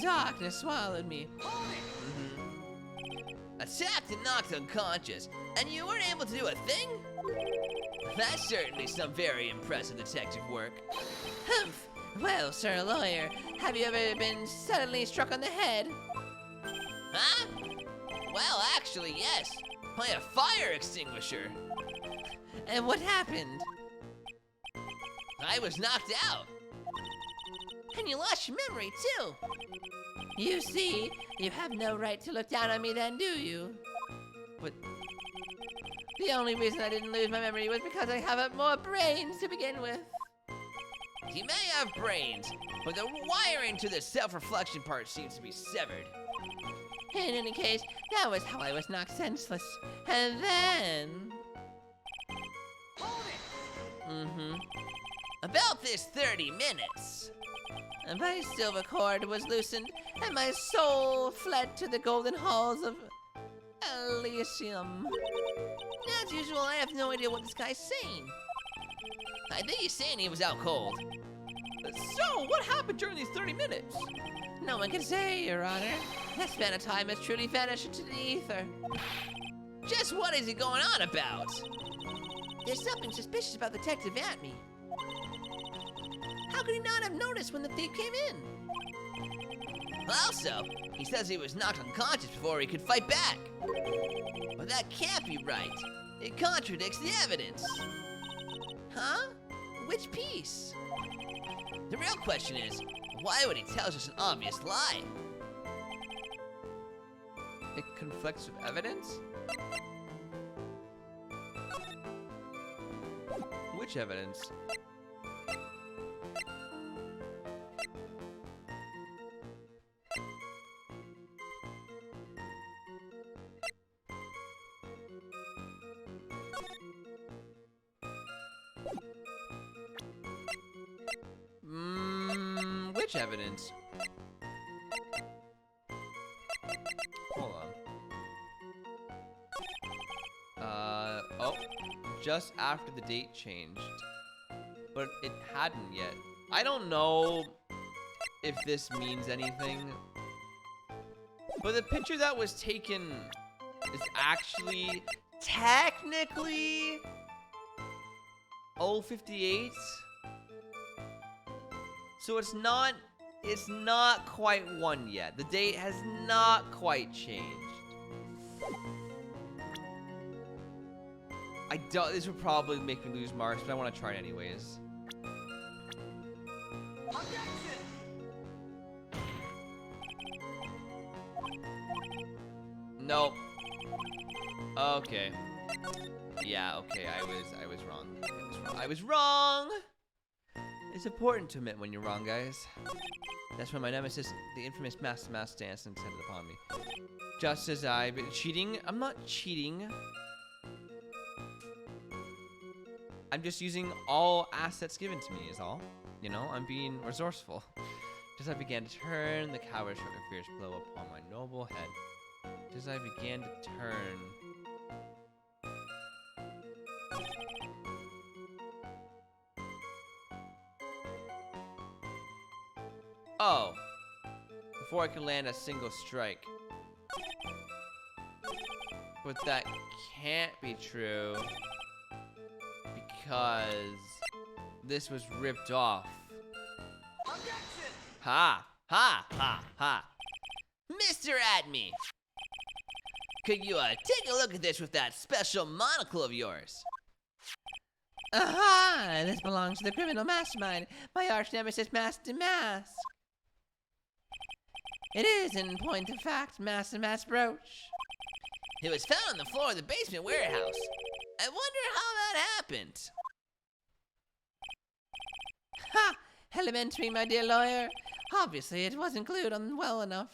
Darkness swallowed me. Attacked and knocked unconscious, and you weren't able to do a thing? That's certainly some very impressive detective work. Humph. Well, Sir Lawyer, have you ever been suddenly struck on the head? Huh? Well, actually, yes. By a fire extinguisher. And what happened? I was knocked out. And you lost your memory, too. You see, you have no right to look down on me then, do you? But the only reason I didn't lose my memory was because I have more brains to begin with. You may have brains, but the wiring to the self-reflection part seems to be severed. In any case, that was how I was knocked senseless. And then... About this 30 minutes. And my silver cord was loosened, and my soul fled to the golden halls of Elysium. As usual, I have no idea what this guy's saying. I think he's saying he was out cold. So, what happened during these 30 minutes? No one can say, Your Honor. That span of time has truly vanished into the ether. Just what is he going on about? There's something suspicious about Detective Atme. How could he not have noticed when the thief came in? Also, he says he was knocked unconscious before he could fight back. But that can't be right. It contradicts the evidence. Huh? Which piece? The real question is, why would he tell us an obvious lie? It conflicts with evidence? Which evidence? Which evidence? Hold on. Oh, just after the date changed. But it hadn't yet. I don't know if this means anything. But the picture that was taken is actually technically 058. So it's not quite 1 yet. The date has not quite changed. This would probably make me lose marks, but I want to try it anyways. Nope. Okay. Yeah, okay, I was wrong. I was wrong! It's important to admit when you're wrong, guys. That's when my nemesis, the infamous Master Mass Dance, intended upon me. Just as I've been cheating. I'm not cheating. I'm just using all assets given to me is all. You know, I'm being resourceful. Just as I began to turn, the coward struck a fierce blow upon my noble head. Just as I began to turn... Oh, before I can land a single strike. But that can't be true because this was ripped off. Ha, ha, ha, ha. Mr. Atme, could you take a look at this with that special monocle of yours? Aha! This belongs to the criminal mastermind, my arch nemesis, Master Mask. It is, in point of fact, Master Mask brooch. It was found on the floor of the basement warehouse. I wonder how that happened. Ha! Elementary, my dear lawyer. Obviously, it wasn't glued on well enough.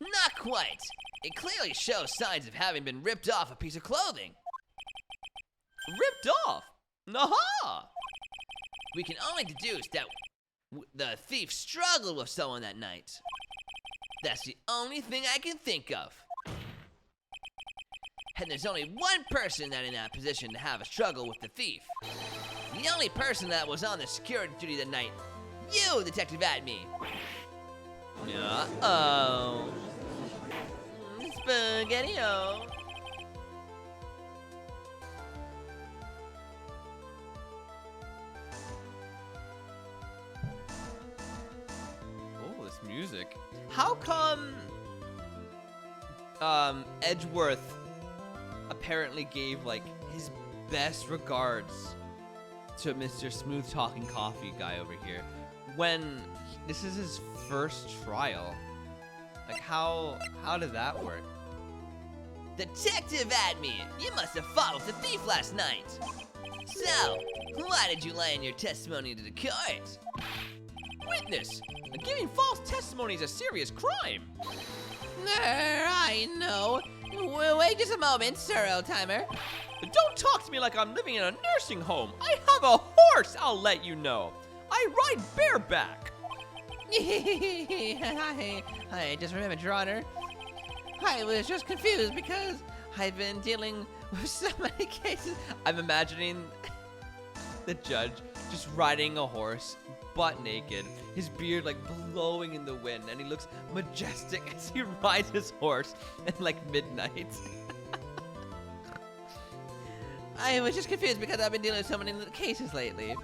Not quite. It clearly shows signs of having been ripped off a piece of clothing. Ripped off? Aha! We can only deduce that the thief struggled with someone that night. That's the only thing I can think of. And there's only one person that in that position to have a struggle with the thief. The only person that was on the security duty that night. You, Detective Atme. Uh-oh. Spaghetti-o. Oh, this music. How come Edgeworth apparently gave like his best regards to Mr. Smooth Talking Coffee guy over here when this is his first trial? Like how did that work? Detective Atme, you must have fought with the thief last night. So, why did you lie in your testimony to the court? Witness, giving false testimony is a serious crime. I know. Wait just a moment, Sir Old-Timer. Don't talk to me like I'm living in a nursing home. I have a horse, I'll let you know. I ride bareback. I just remembered, Your Honor. I was just confused because I've been dealing with so many cases. I'm imagining the judge just riding a horse, butt naked, his beard like blowing in the wind, and he looks majestic as he rides his horse at like midnight. I was just confused because I've been dealing with so many little cases lately.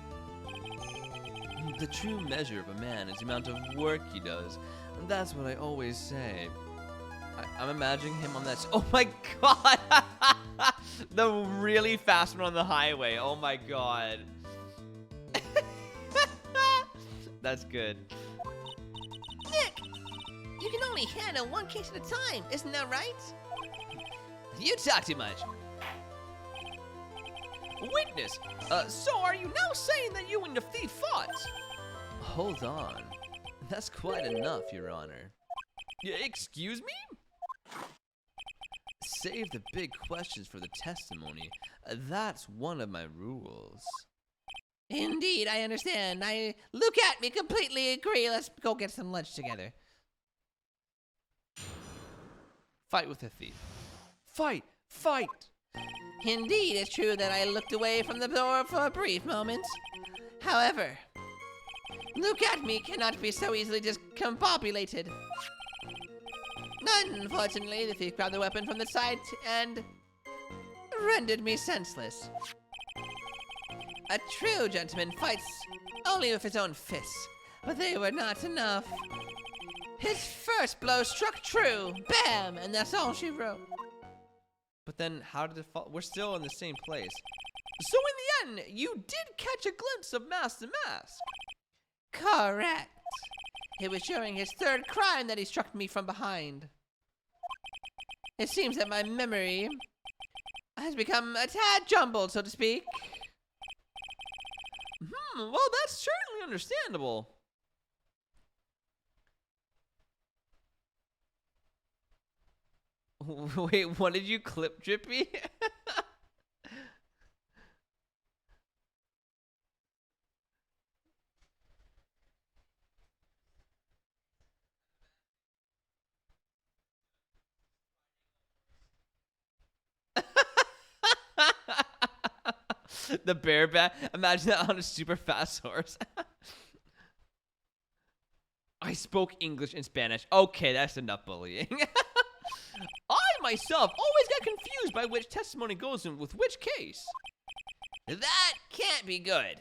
The true measure of a man is the amount of work he does. And that's what I always say. I'm imagining him on that. Oh my god! The really fast one on the highway. Oh my god. That's good. Nick, you can only handle one case at a time, isn't that right? You talk too much. Witness! So are you now saying that you and the thief fought? Hold on. That's quite enough, Your Honor. Excuse me? Save the big questions for the testimony. That's one of my rules. Indeed, I understand. Look at me, completely agree. Let's go get some lunch together. Fight with the thief. Fight! Fight! Indeed, it's true that I looked away from the door for a brief moment. However, look at me cannot be so easily discombobulated. Unfortunately, the thief grabbed the weapon from the side and rendered me senseless. A true gentleman fights only with his own fists, but they were not enough. His first blow struck true, bam, and that's all she wrote. But then how did it fall? We're still in the same place. So in the end, you did catch a glimpse of Mask to Mask. Correct. It was during his third crime that he struck me from behind. It seems that my memory has become a tad jumbled, so to speak. Well, that's certainly understandable. Wait, what did you clip, Drippy? The bareback. Imagine that on a super fast horse. I spoke English and Spanish. Okay, that's enough bullying. I myself always get confused by which testimony goes in with which case. That can't be good.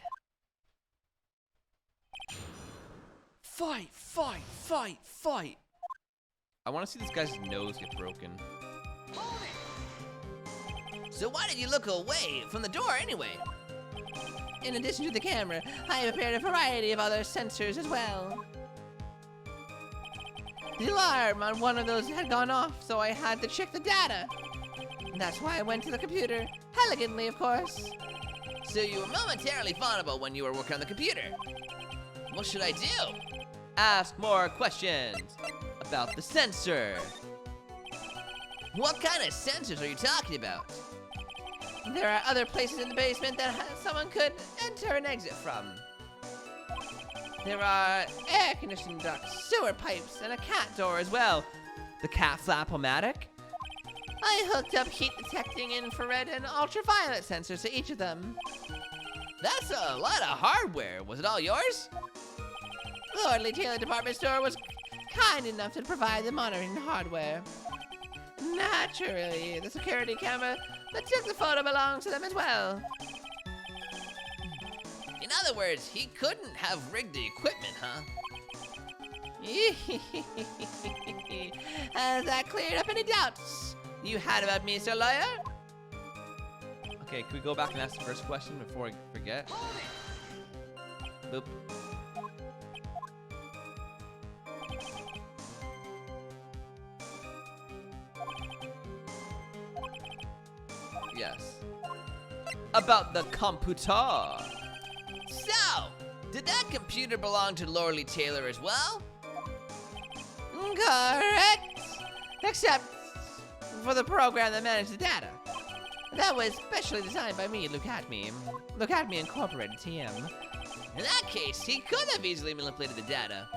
Fight, fight, fight, fight. I want to see this guy's nose get broken. So why did you look away from the door anyway? In addition to the camera, I have prepared a variety of other sensors as well. The alarm on one of those had gone off, so I had to check the data. That's why I went to the computer, elegantly of course. So you were momentarily vulnerable when you were working on the computer. What should I do? Ask more questions about the sensor. What kind of sensors are you talking about? There are other places in the basement that someone could enter and exit from. There are air conditioning ducts, sewer pipes, and a cat door as well. The cat flap-o-matic? I hooked up heat detecting infrared and ultraviolet sensors to each of them. That's a lot of hardware. Was it all yours? Lordly Taylor Department Store was kind enough to provide the monitoring hardware. Naturally, the security camera that took the photo belongs to them as well. In other words, he couldn't have rigged the equipment, huh? Has that cleared up any doubts you had about me, Sir Lawyer? Okay, can we go back and ask the first question before I forget? Boop. Yes. About the computer. So, did that computer belong to Lordly Taylor as well? Correct. Except for the program that managed the data. That was specially designed by me, Look At Me Incorporated, TM. In that case, he could have easily manipulated the data.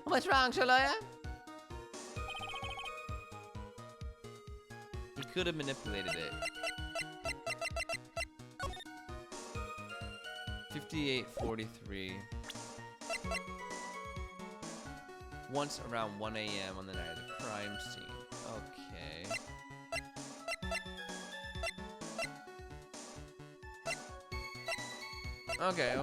What's wrong, Sir Lawyer? He could have manipulated it. 58:43. Once around 1 a.m. on the night of the crime scene. Okay. Okay.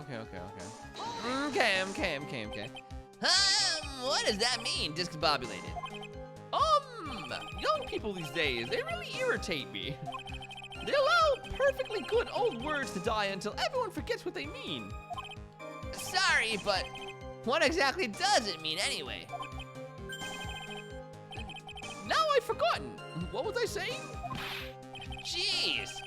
What does that mean, discombobulated? Young people these days, they really irritate me. They allow perfectly good old words to die until everyone forgets what they mean. Sorry, but what exactly does it mean anyway? Now I've forgotten. What was I saying? Jeez.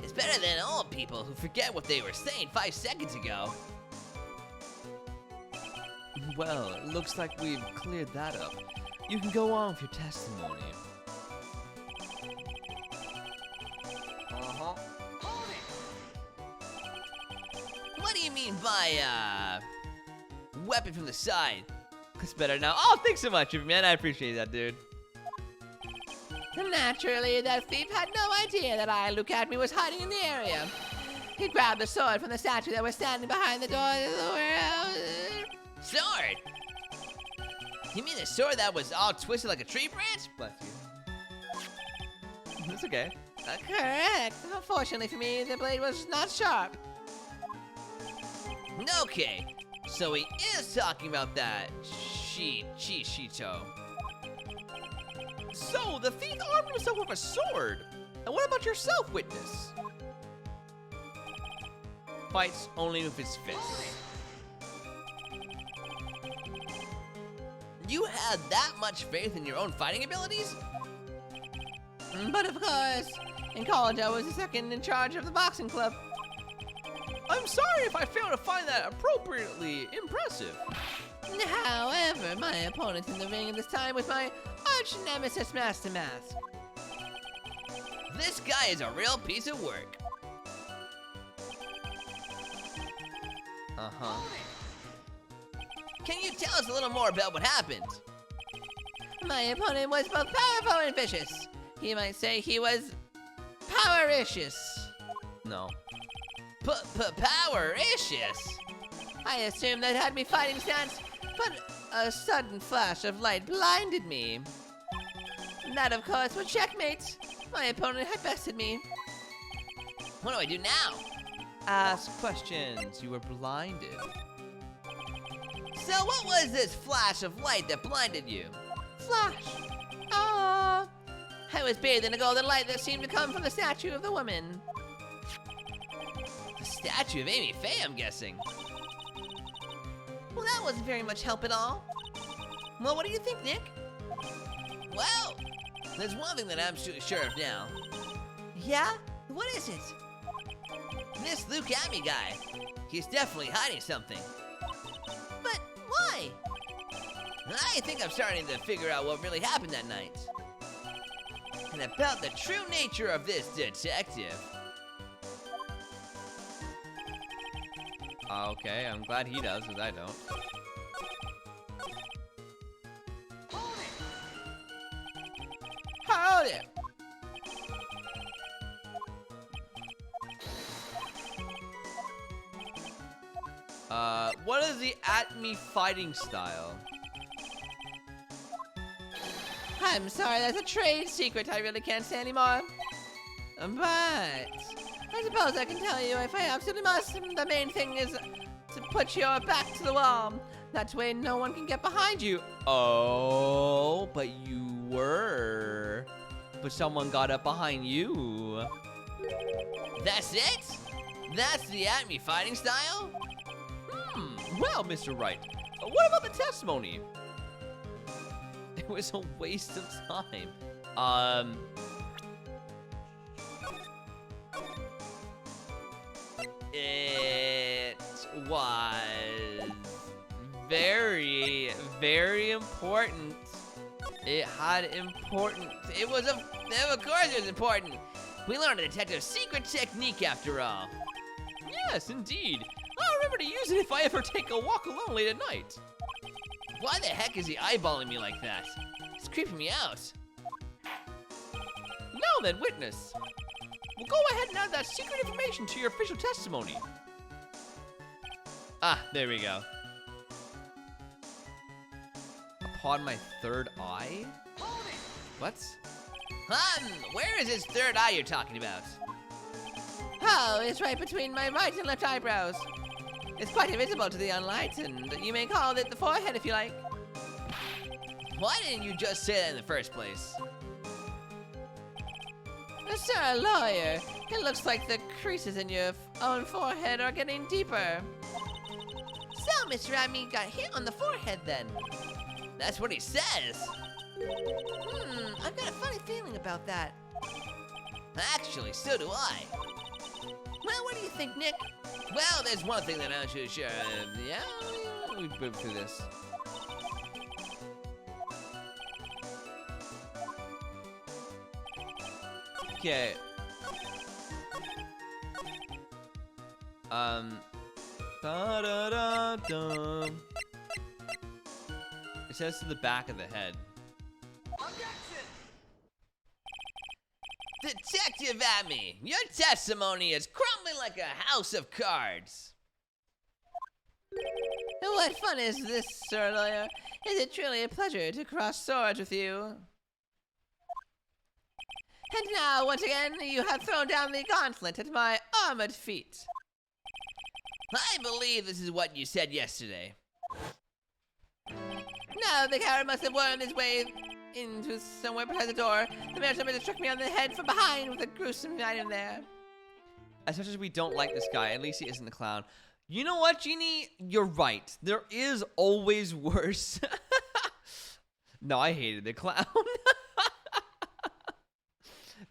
It's better than old people who forget what they were saying 5 seconds ago. Well, it looks like we've cleared that up. You can go on with your testimony. What do you mean by, weapon from the side? It's better now. Oh, thanks so much, man. I appreciate that, dude. Naturally, that thief had no idea that I, Luke Acme, was hiding in the area. He grabbed the sword from the statue that was standing behind the door of the warehouse. Sword? You mean the sword that was all twisted like a tree branch? Bless you. It's okay. Correct. Unfortunately for me, the blade was not sharp. Okay, so he is talking about that Shito. So, the thief armed himself with a sword. And what about yourself, witness? Fights only with his fists. You had that much faith in your own fighting abilities? But of course, in college I was the second in charge of the boxing club. I'm sorry if I fail to find that appropriately impressive. However, my opponent in the ring at this time was my arch nemesis, Master Mask. This guy is a real piece of work. Uh-huh. Can you tell us a little more about what happened? My opponent was both powerful and vicious. You might say he was powericious. No. Powericious? I assumed that had me fighting stance, but a sudden flash of light blinded me. That, of course, was checkmate. My opponent had bested me. What do I do now? Ask questions. You were blinded. So what was this flash of light that blinded you? Flash. Ah. I was bathed in a golden light that seemed to come from the statue of the woman. The statue of Amy Faye, I'm guessing. Well, that wasn't very much help at all. Well, what do you think, Nick? Well, there's one thing that I'm sure of now. Yeah? What is it? This Luke Acme guy, he's definitely hiding something. But why? I think I'm starting to figure out what really happened that night. And about the true nature of this detective. Okay, I'm glad he does, because I don't. Hold it. What is the Acme fighting style? I'm sorry, that's a trade secret I really can't say anymore. But I suppose I can tell you if I absolutely must. The main thing is to put your back to the wall. That way no one can get behind you. Oh, but you were. But someone got up behind you. That's it? That's the Acme fighting style? Well, Mr. Wright, what about the testimony? It was a waste of time. It was very, very important. It had important. It was of course it was important. We learned a detective's secret technique after all. Yes, indeed. I'll remember to use it if I ever take a walk alone late at night. Why the heck is he eyeballing me like that? It's creeping me out. Now then, witness. We'll go ahead and add that secret information to your official testimony. Ah, there we go. Upon my third eye? What? Where is his third eye you're talking about? Oh, it's right between my right and left eyebrows. It's quite invisible to the unenlightened. You may call it the forehead if you like. Why didn't you just say that in the first place? Sir, lawyer, it looks like the creases in your own forehead are getting deeper. So, Mr. Adney got hit on the forehead then? That's what he says. I've got a funny feeling about that. Actually, so do I. Well, what do you think, Nick? Well, there's one thing that I'm not too sure of. Yeah, we moved through this. Okay. Da-da-da-dum. It says to the back of the head. Detective Adney, your testimony is crumbling like a house of cards. What fun is this, Sir Lawyer? Is it truly a pleasure to cross swords with you? And now, once again, you have thrown down the gauntlet at my armored feet. I believe this is what you said yesterday. No, the coward must have wormed his way into somewhere behind the door. The mayor somebody struck me on the head from behind with a gruesome item there. As much as we don't like this guy, at least he isn't a clown. You know what, Genie? You're right. There is always worse. No, I hated the clown.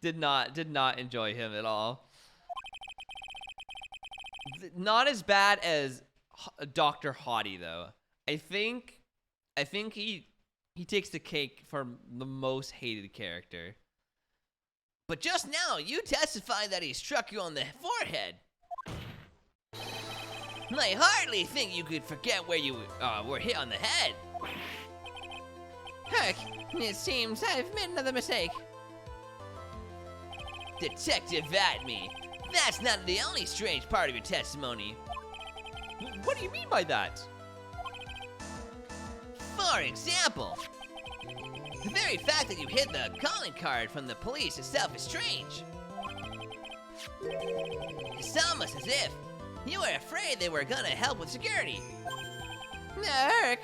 Did not enjoy him at all. Not as bad as Dr. Hottie though. I think he takes the cake for the most hated character. But just now, you testified that he struck you on the forehead. I hardly think you could forget where you were hit on the head. Herc, it seems I've made another mistake. Detective Adney, that's not the only strange part of your testimony. What do you mean by that? For example, the very fact that you hid the calling card from the police itself is strange. It's almost as if you were afraid they were gonna help with security. Herc.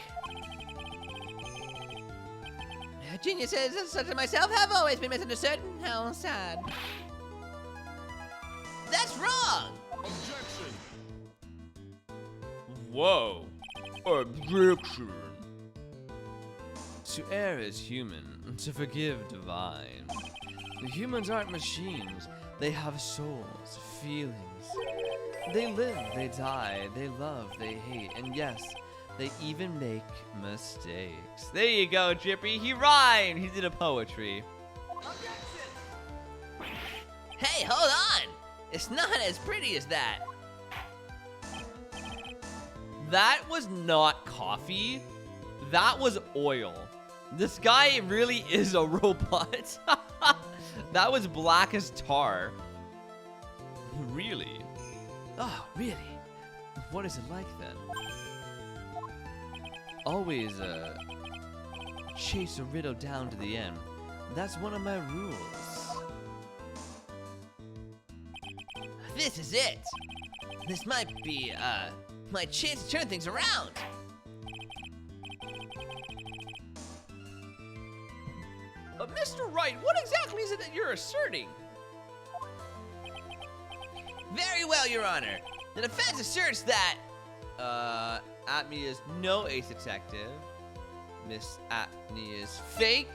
Geniuses such as myself have always been misunderstood. How sad. That's wrong! Objection! Whoa. Objection. To err is human, to forgive divine. The humans aren't machines. They have souls, feelings. They live, they die, they love, they hate, and yes, they even make mistakes. There you go, Drippy. He rhymed. He did a poetry. Hey, hold on! It's not as pretty as that. That was not coffee. That was oil. This guy really is a robot. That was black as tar. Really? Oh, really? What is it like then? Always, chase a riddle down to the end. That's one of my rules. This is it. This might be, my chance to turn things around. Mr. Wright, what exactly is it that you're asserting? Very well, Your Honor. The defense asserts that, Atney is no ace detective. Miss Atney is fake.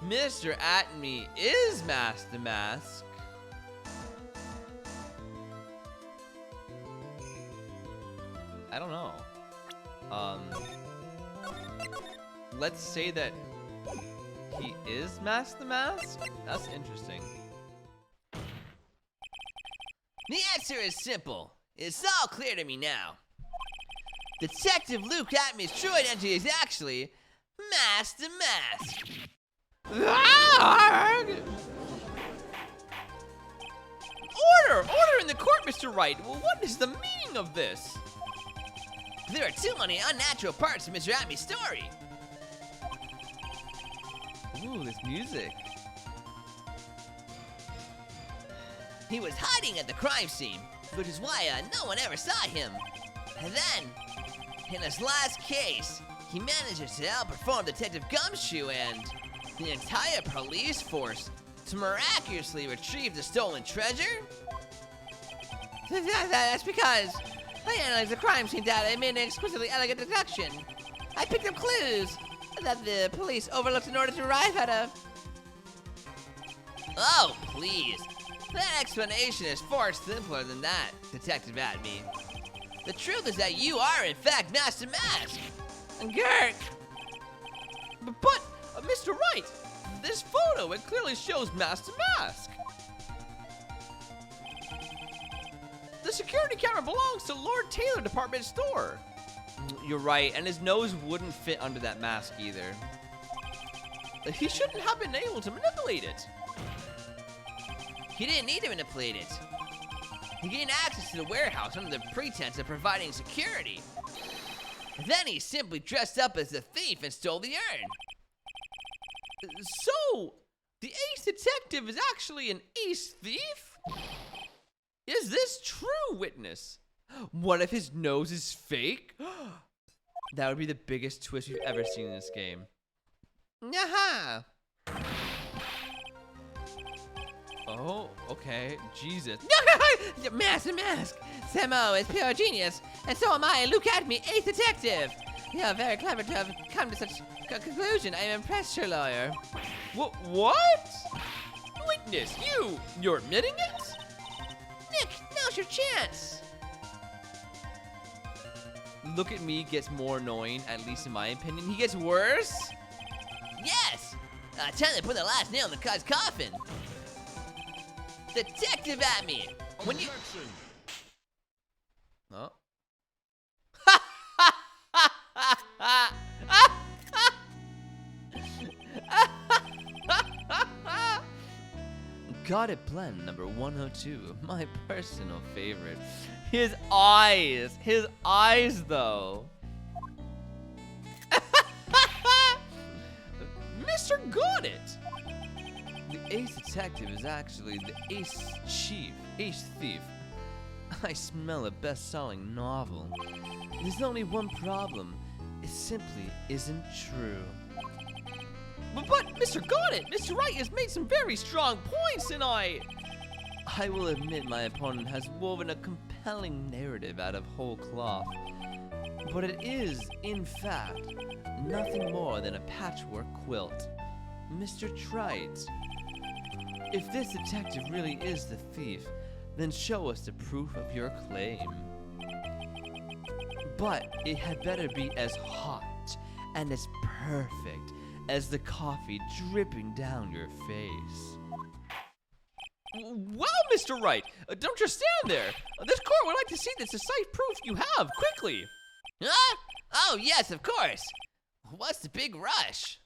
Mr. Atney is Mask the Mask. I don't know. Let's say that he is Mask the Mask? That's interesting. the answer is simple. It's all clear to me now. Detective Luke Atney's true identity is actually Mask the Mask. Order in the court, Mr. Wright. Well, what is the meaning of this? There are too many unnatural parts of Mr. Atney's story. Ooh, this music. He was hiding at the crime scene, which is why no one ever saw him. And then, in his last case, he manages to outperform Detective Gumshoe and the entire police force to miraculously retrieve the stolen treasure? That's because I analyzed the crime scene data and made an exquisitely elegant deduction. I picked up clues that the police overlooked in order to arrive at a... Oh, please. That explanation is far simpler than that, Detective Atme. The truth is that you are, in fact, Master Mask. Gert! But Mr. Wright, this photo, it clearly shows Master Mask. The security camera belongs to Lord Taylor Department Store. You're right, and his nose wouldn't fit under that mask either. He shouldn't have been able to manipulate it. He didn't need to manipulate it. He gained access to the warehouse under the pretense of providing security. Then he simply dressed up as a thief and stole the urn. So, the ace detective is actually an ace thief? Is this true, witness? What if his nose is fake? That would be the biggest twist we've ever seen in this game. Aha! Oh, okay. Jesus. Master Mask! Samo is pure genius, and so am I, Luke Atme, ace detective! You're very clever to have come to such a conclusion. I am impressed, Sir Lawyer. What? Witness, you're admitting it? Nick, now's your chance! Look at me gets more annoying, at least in my opinion. He gets worse? Yes! Time to put the last nail in the guy's coffin. Detective Atme, when you... Oh. Got it blend number 102, my personal favorite. His eyes though. Mr. Got It. The ace detective is actually the ace thief. I smell a best-selling novel. There's only one problem. It simply isn't true. But Mr. Got It, Mr. Wright has made some very strong points, and I will admit my opponent has woven a compelling narrative out of whole cloth. But it is, in fact, nothing more than a patchwork quilt. Mr. Trite, if this detective really is the thief, then show us the proof of your claim. But it had better be as hot and as perfect as the coffee dripping down your face. Wow, Mr. Wright! Don't just stand there! This court would like to see the decisive proof you have, quickly! Huh? Oh, yes, of course. What's the big rush?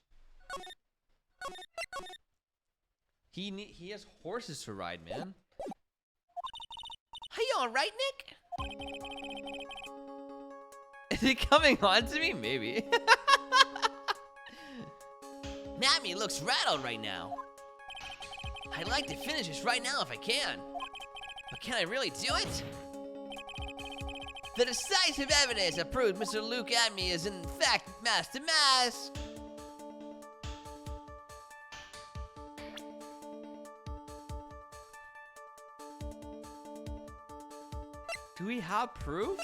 He has horses to ride, man. Are you alright, Nick? Is he coming on to me? Maybe. Atme looks rattled right now. I'd like to finish this right now if I can. But can I really do it? The decisive evidence that proves Mr. Luke Atme is in fact Master Mask. Do we have proof?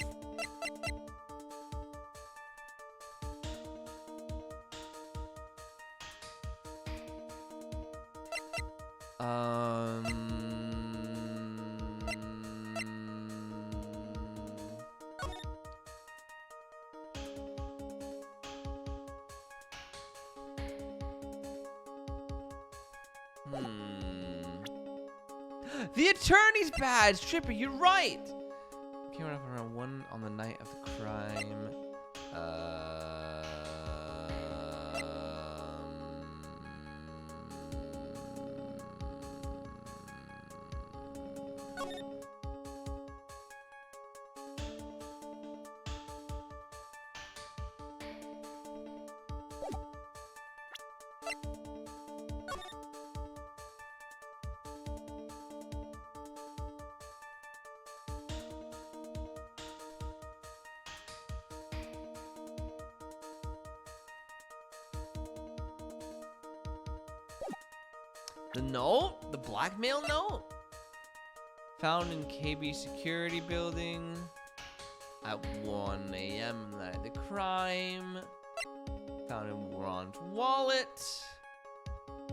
The attorney's badge, Tripper, you're right. Came up around 1 on the night of the crime. The note? The blackmail note? Found in KB security building at 1 a.m. the night of the crime. Found in Ron's wallet.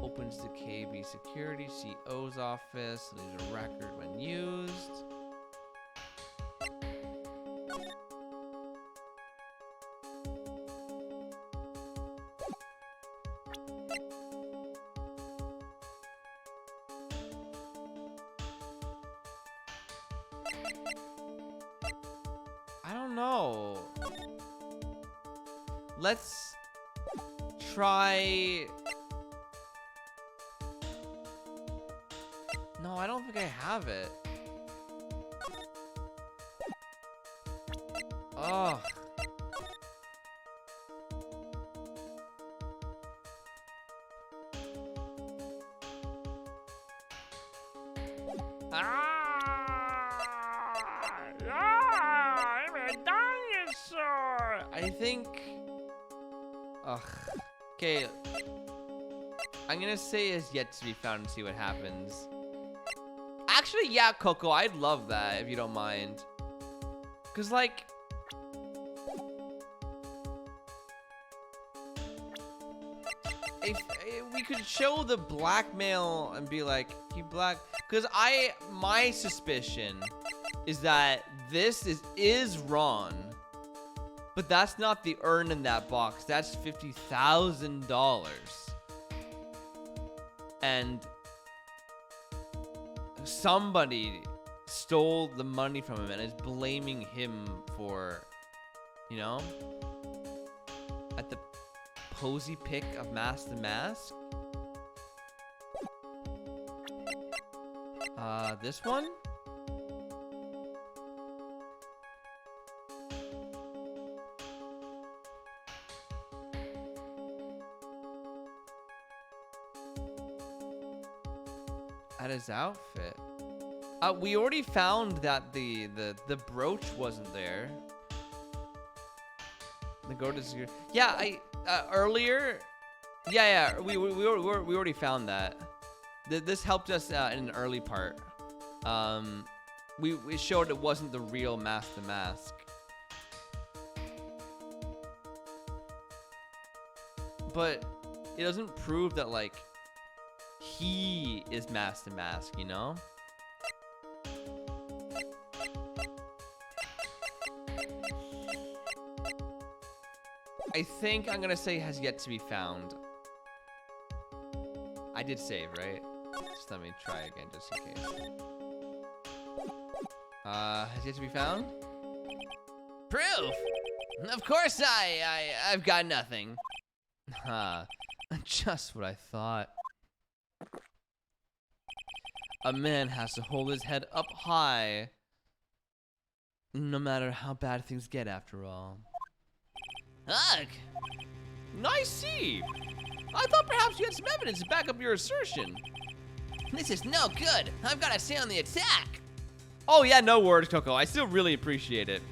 Opens the KB security CO's office. Leaves a record when used. I don't know. Let's try. No, I don't think I have it. Oh. I'm a dinosaur. I think. Ugh. Okay. I'm gonna say is yet to be found and see what happens. Actually, yeah, Coco, I'd love that if you don't mind. Cause like, if we could show the blackmail and be like, he black. Cause my suspicion is that this is Ron, but that's not the urn in that box. That's $50,000, and somebody stole the money from him and is blaming him for, you know, at the posy pick of Mask the Mask. This one? At his outfit. We already found that the brooch wasn't there. The go to security. Yeah, earlier. Yeah, we already found that. This helped us in an early part. We showed it wasn't the real Mask the Mask. But it doesn't prove that like he is Mask the Mask, you know? I think I'm gonna say has yet to be found. I did save, right? Just let me try again just in case. Has yet to be found? Proof? Of course I've got nothing. Just what I thought. A man has to hold his head up high, no matter how bad things get after all. Ugh! Nice see! I thought perhaps you had some evidence to back up your assertion. This is no good. I've got to stay on the attack. Oh yeah, no worries, Coco. I still really appreciate it.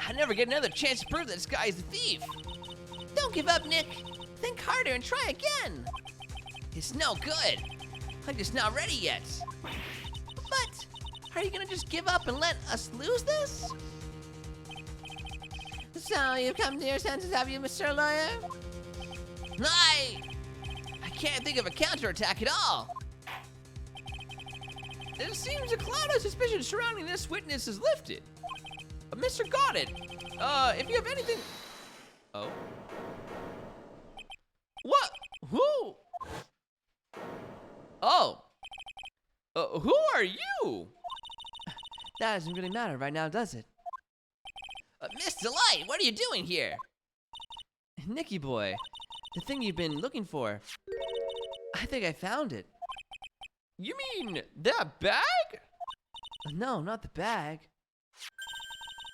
I never get another chance to prove that this guy is a thief. Don't give up, Nick. Think harder and try again. It's no good. I'm just not ready yet. But are you gonna just give up and let us lose this? So you've come to your senses, have you, Mr. Lawyer? I can't think of a counterattack at all. It seems a cloud of suspicion surrounding this witness is lifted. Mr. Goddard, if you have anything... Oh. What? Who? Oh. Who are you? That doesn't really matter right now, does it? Miss Delight, what are you doing here? Nicky boy, the thing you've been looking for. I think I found it. You mean that bag? No, not the bag.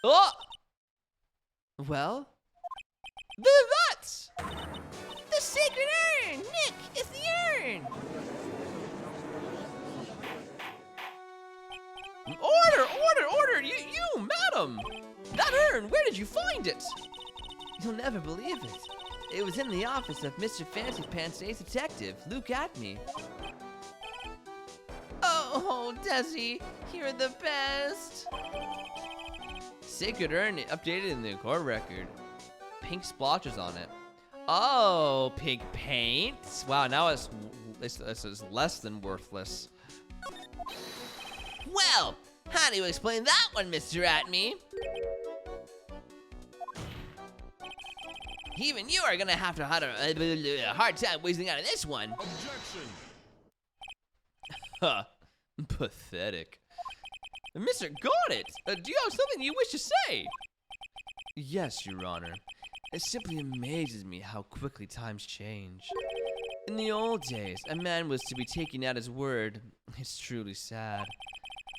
Oh! Well? That's! The sacred urn! Nick, it's the urn! Order! You, madam! That urn, where did you find it? You'll never believe it. It was in the office of Mr. Fancy Pants Ace Detective, Luke Atme. Oh, Desi, you're the best. Sacred urn updated in the court record. Pink splotches on it. Oh, pink paint? Wow, now it's less than worthless. Well, how do you explain that one, Mr. Atme? Even you are gonna have to have a hard time whizzing out of this one. Objection! Huh. Pathetic. Mr. Got it! Do you have something you wish to say? Yes, Your Honor. It simply amazes me how quickly times change. In the old days, a man was to be taken at his word. It's truly sad.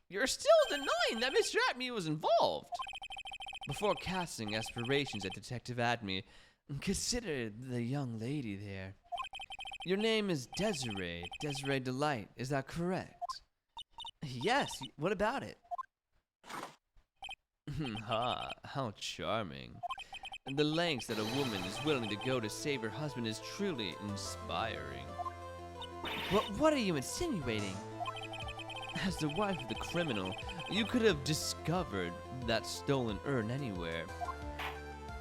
You're still denying that Mr. Atme was involved. Before casting aspirations at Detective Atme, consider the young lady there. Your name is Desiree Delight, is that correct? Yes, what about it? Ha, how charming. The lengths that a woman is willing to go to save her husband is truly inspiring. What are you insinuating? As the wife of the criminal, you could have discovered that stolen urn anywhere.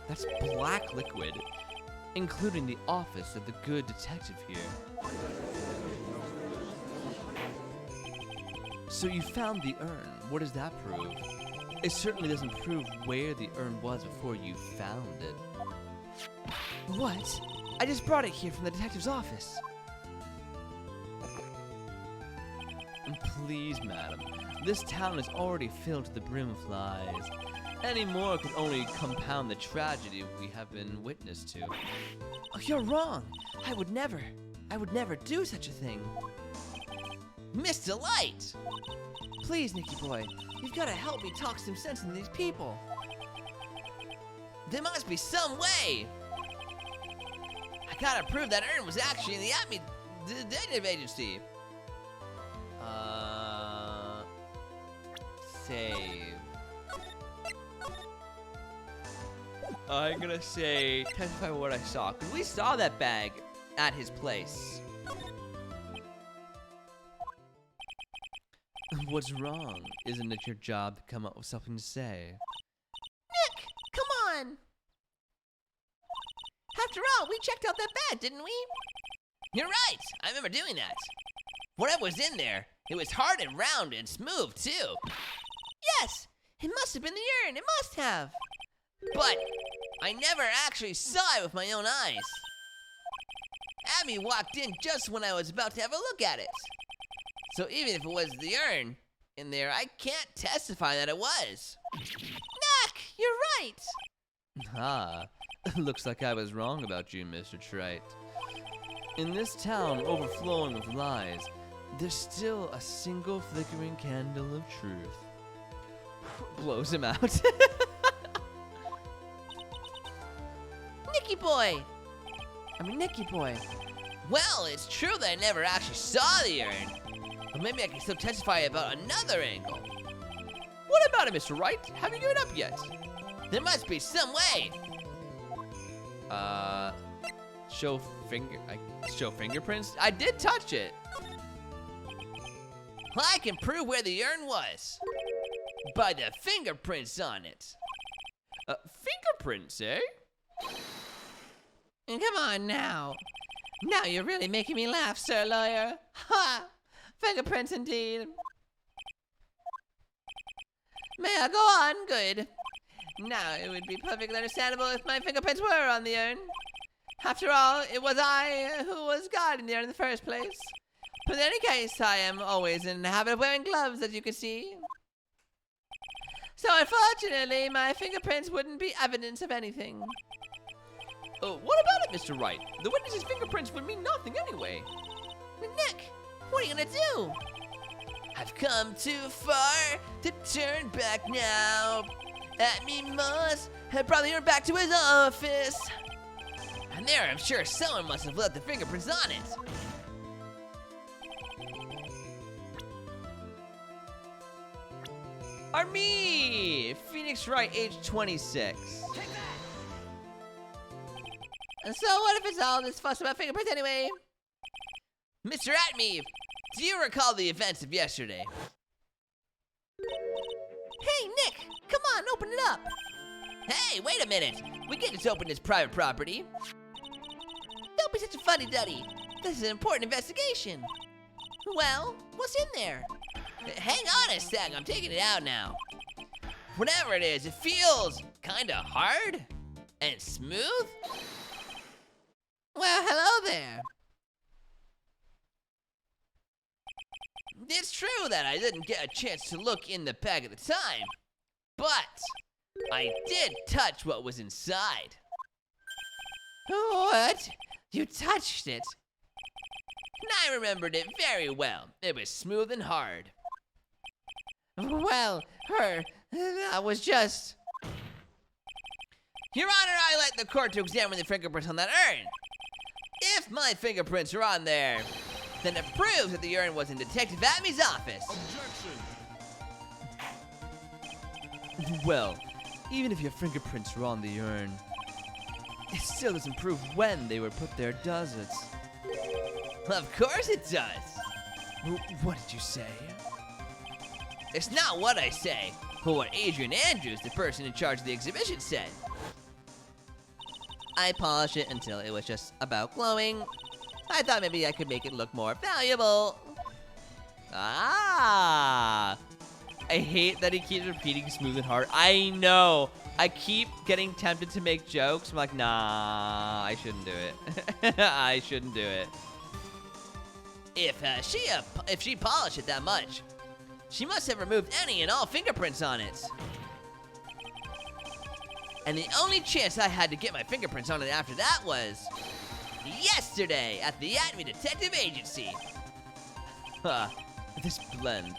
That's black liquid, including the office of the good detective here. So you found the urn. What does that prove? It certainly doesn't prove where the urn was before you found it. What? I just brought it here from the detective's office. Please, madam. This town is already filled to the brim with lies. Any more could only compound the tragedy we have been witness to. Oh, you're wrong. I would never do such a thing. Miss Delight! Please, Nicky boy, you've got to help me talk some sense into these people. There must be some way! I gotta prove that urn was actually in the Atme Detective Agency. Save. I'm gonna say, testify what I saw. Cause we saw that bag at his place. What's wrong? Isn't it your job to come up with something to say? Nick, come on. After all, we checked out that bag, didn't we? You're right! I remember doing that. Whatever was in there, it was hard and round and smooth, too. Yes, it must have been the urn. It must have. But I never actually saw it with my own eyes. Abby walked in just when I was about to have a look at it. So even if it was the urn in there, I can't testify that it was. Nick, you're right. Ah, looks like I was wrong about you, Mr. Trite. In this town overflowing with lies, there's still a single flickering candle of truth. Blows him out. Nicky boy. Well, it's true that I never actually saw the urn. But maybe I can still testify about another angle. What about it, Mr. Wright? Have you given up yet? There must be some way. Show fingerprints? I did touch it. I can prove where the urn was. By the fingerprints on it. Fingerprints, eh? Come on now. Now you're really making me laugh, sir lawyer. Ha! Fingerprints indeed. May I go on? Good. Now, it would be perfectly understandable if my fingerprints were on the urn. After all, it was I who was guarding the urn in the first place. But in any case, I am always in the habit of wearing gloves, as you can see. So unfortunately, my fingerprints wouldn't be evidence of anything. What about it, Mr. Wright? The witness's fingerprints would mean nothing anyway. Nick, what are you gonna do? I've come too far to turn back now. Atme must have brought the urn back to his office. And there, I'm sure someone must have left the fingerprints on it. Are me, Phoenix Wright, age 26. And so what if it's all this fuss about fingerprints anyway? Mr. Atme, do you recall the events of yesterday? Hey, Nick, come on, open it up. Hey, wait a minute. We can't just open this private property. Don't be such a fuddy-duddy. This is an important investigation. Well, what's in there? Hang on a sec, I'm taking it out now. Whatever it is, it feels kinda hard and smooth. Well, hello there. It's true that I didn't get a chance to look in the bag at the time, but I did touch what was inside. What? You touched it? And I remembered it very well. It was smooth and hard. Well, that was just... Your Honor, I like the court to examine the fingerprints on that urn. If my fingerprints are on there, then it proves that the urn was in Detective Atme's office. Objection. Well, even if your fingerprints were on the urn, it still doesn't prove when they were put there, does it? Of course it does. What did you say? It's not what I say, but what Adrian Andrews, the person in charge of the exhibition, said. I polished it until it was just about glowing. I thought maybe I could make it look more valuable. Ah! I hate that he keeps repeating smooth and hard. I know. I keep getting tempted to make jokes. I'm like, nah, I shouldn't do it. I shouldn't do it. If she polished it that much, she must have removed any and all fingerprints on it. And the only chance I had to get my fingerprints on it after that was yesterday at the Atme Detective Agency. This blend.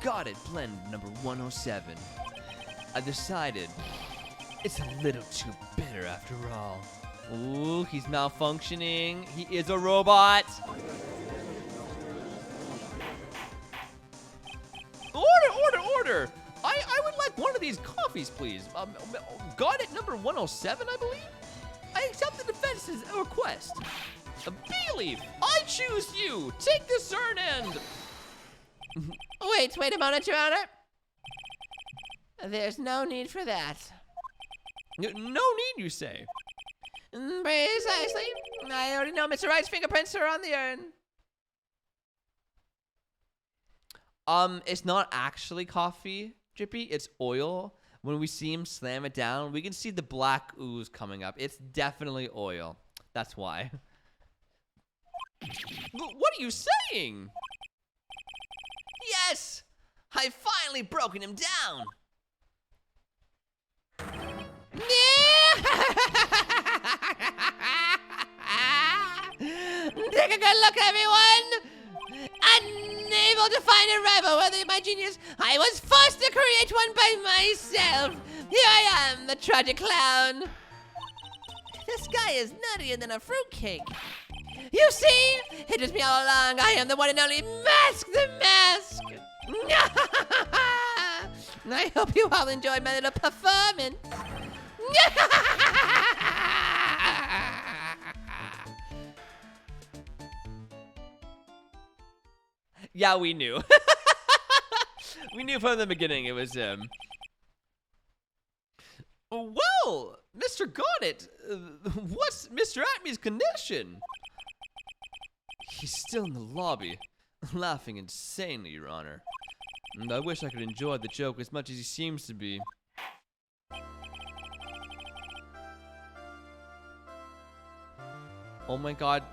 Got it, blend number 107. I decided it's a little too bitter after all. Ooh, he's malfunctioning. He is a robot. Order! I would like one of these coffees, please. Got it, number 107, I believe? I accept the defense's request. Bee-leaf, I choose you. Take this urn and... Wait a moment, Your Honor. There's no need for that. No need, you say? Precisely. I already know Mr. Wright's fingerprints are on the urn. It's not actually coffee, Drippy. It's oil. When we see him slam it down, we can see the black ooze coming up. It's definitely oil. That's why. What are you saying? Yes! I've finally broken him down! Take a good look, everyone! Unable to find a rival worthy of my genius, I was forced to create one by myself. Here I am, the tragic clown. This guy is nuttier than a fruitcake. You see? It was me all along. I am the one and only Mask the Mask. I hope you all enjoyed my little performance. Yeah, we knew. We knew from the beginning it was him. Well, Mr. Goddett, what's Mr. Atme's condition? He's still in the lobby, laughing insanely, Your Honor. And I wish I could enjoy the joke as much as he seems to be. Oh my god,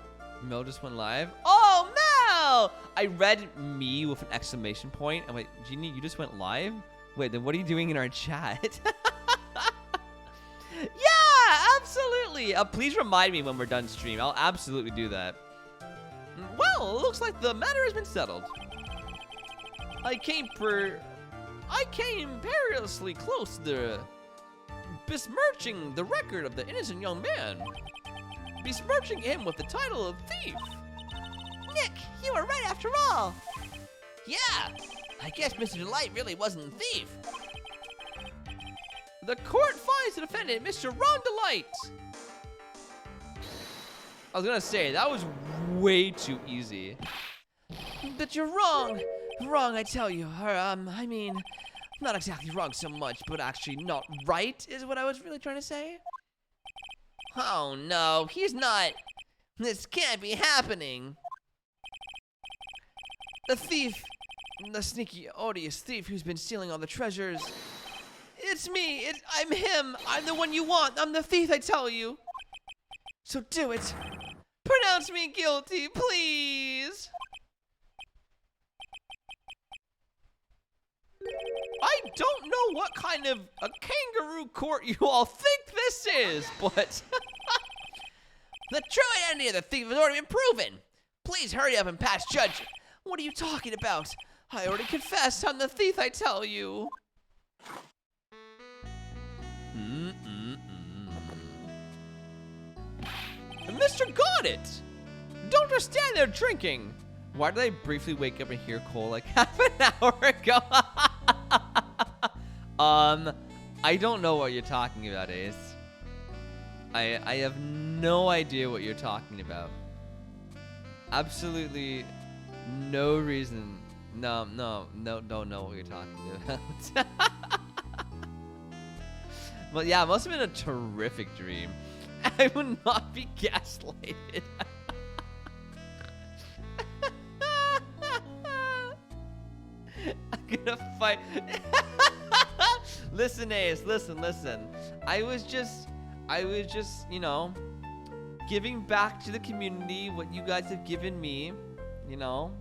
Mel just went live? Oh, Mel! I read me with an exclamation point. I'm like, Jeannie, you just went live? Wait, then what are you doing in our chat? Yeah, absolutely. Please remind me when we're done stream. I'll absolutely do that. Well, it looks like the matter has been settled. I came perilously close to besmirching the record of the innocent young man. Besmirching him with the title of thief. Nick, you were right after all. Yeah, I guess Mr. Delight really wasn't a thief. The court finds the defendant, Mr. Ron Delight. was gonna say, that was way too easy. But you're wrong. Wrong, I tell you. Or, I mean, not exactly wrong so much, but actually not right is what I was really trying to say. Oh no, he's not. This can't be happening. The thief, the sneaky, odious thief who's been stealing all the treasures. It's me. I'm him. I'm the one you want. I'm the thief, I tell you. So do it. Pronounce me guilty, please. I don't know what kind of a kangaroo court you all think this is, but The true identity of the thief has already been proven. Please hurry up and pass judgment. what are you talking about? I already confessed. I'm the thief, I tell you. Mr. Got It! Don't just stand there drinking. Why did I briefly wake up and hear Cole like half an hour ago? I don't know what you're talking about, Ace. I have no idea what you're talking about. Absolutely no reason. No, don't know what you're talking about. But yeah, it must have been a terrific dream. I would not be gaslighted. I'm gonna fight. Listen, Ace, listen. I was just, you know, giving back to the community what you guys have given me, you know.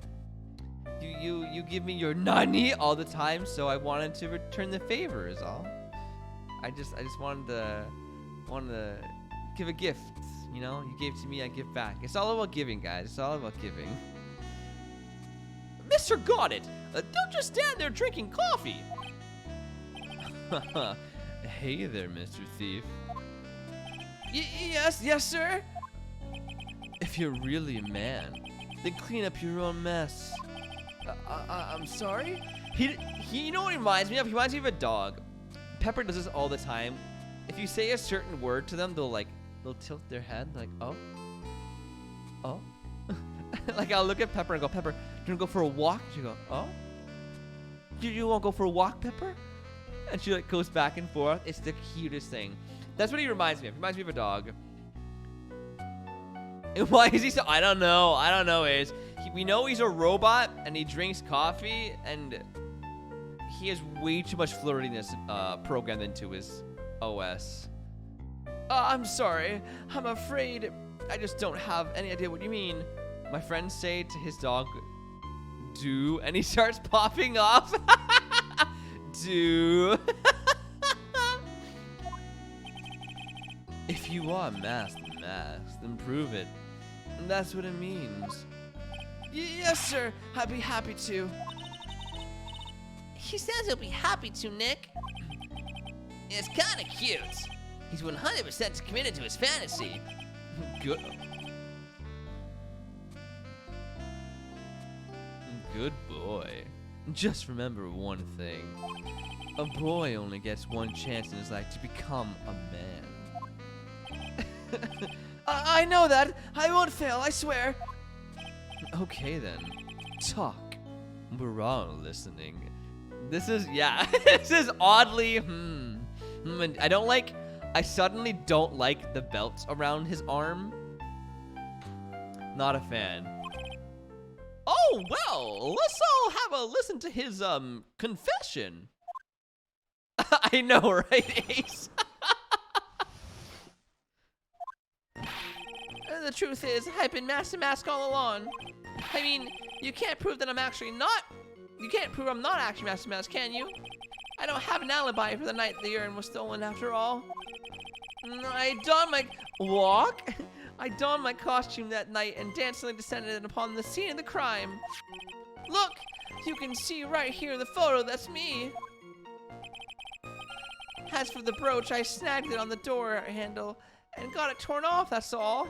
You give me your nani all the time, so I wanted to return the favor is all. I just wanted to give a gift, you know? You gave to me, I give back. It's all about giving, guys. It's all about giving. Mr. Got It! Don't just stand there drinking coffee! Hey there, Mr. Thief. Yes, sir? If you're really a man, then clean up your own mess. I'm sorry? He, you know what he reminds me of? He reminds me of a dog. Pepper does this all the time. If you say a certain word to them, they'll tilt their head like, oh. Like I'll look at Pepper and go, Pepper, do you wanna go for a walk? She go, oh. You wanna go for a walk, Pepper? And she like goes back and forth. It's the cutest thing. That's what he reminds me of. He reminds me of a dog. And why is he so? I don't know, Ace. We know he's a robot and he drinks coffee and he has way too much flirtiness programmed into his OS. I'm sorry. I'm afraid I just don't have any idea what you mean. My friends say to his dog, do, and he starts popping off. Do. If you are masked, then prove it. And that's what it means. Yes, sir. I'd be happy to. He says he'll be happy to, Nick. It's kinda cute. He's 100% committed to his fantasy. Good. Good boy. Just remember one thing. A boy only gets one chance in his life to become a man. I know that. I won't fail, I swear. Okay then. Talk. We're all listening. This is, yeah. This is oddly, I suddenly don't like the belt around his arm. Not a fan. Oh, well, let's all have a listen to his, confession. I know, right, Ace? The truth is, I've been mask to mask all along. I mean, you can't prove that I'm actually not. You can't prove I'm not actually mask to mask, can you? I don't have an alibi for the night the urn was stolen after all. I donned my walk. I donned my costume that night and dancingly descended upon the scene of the crime. Look, you can see right here the photo, that's me. As for the brooch, I snagged it on the door handle and got it torn off, that's all.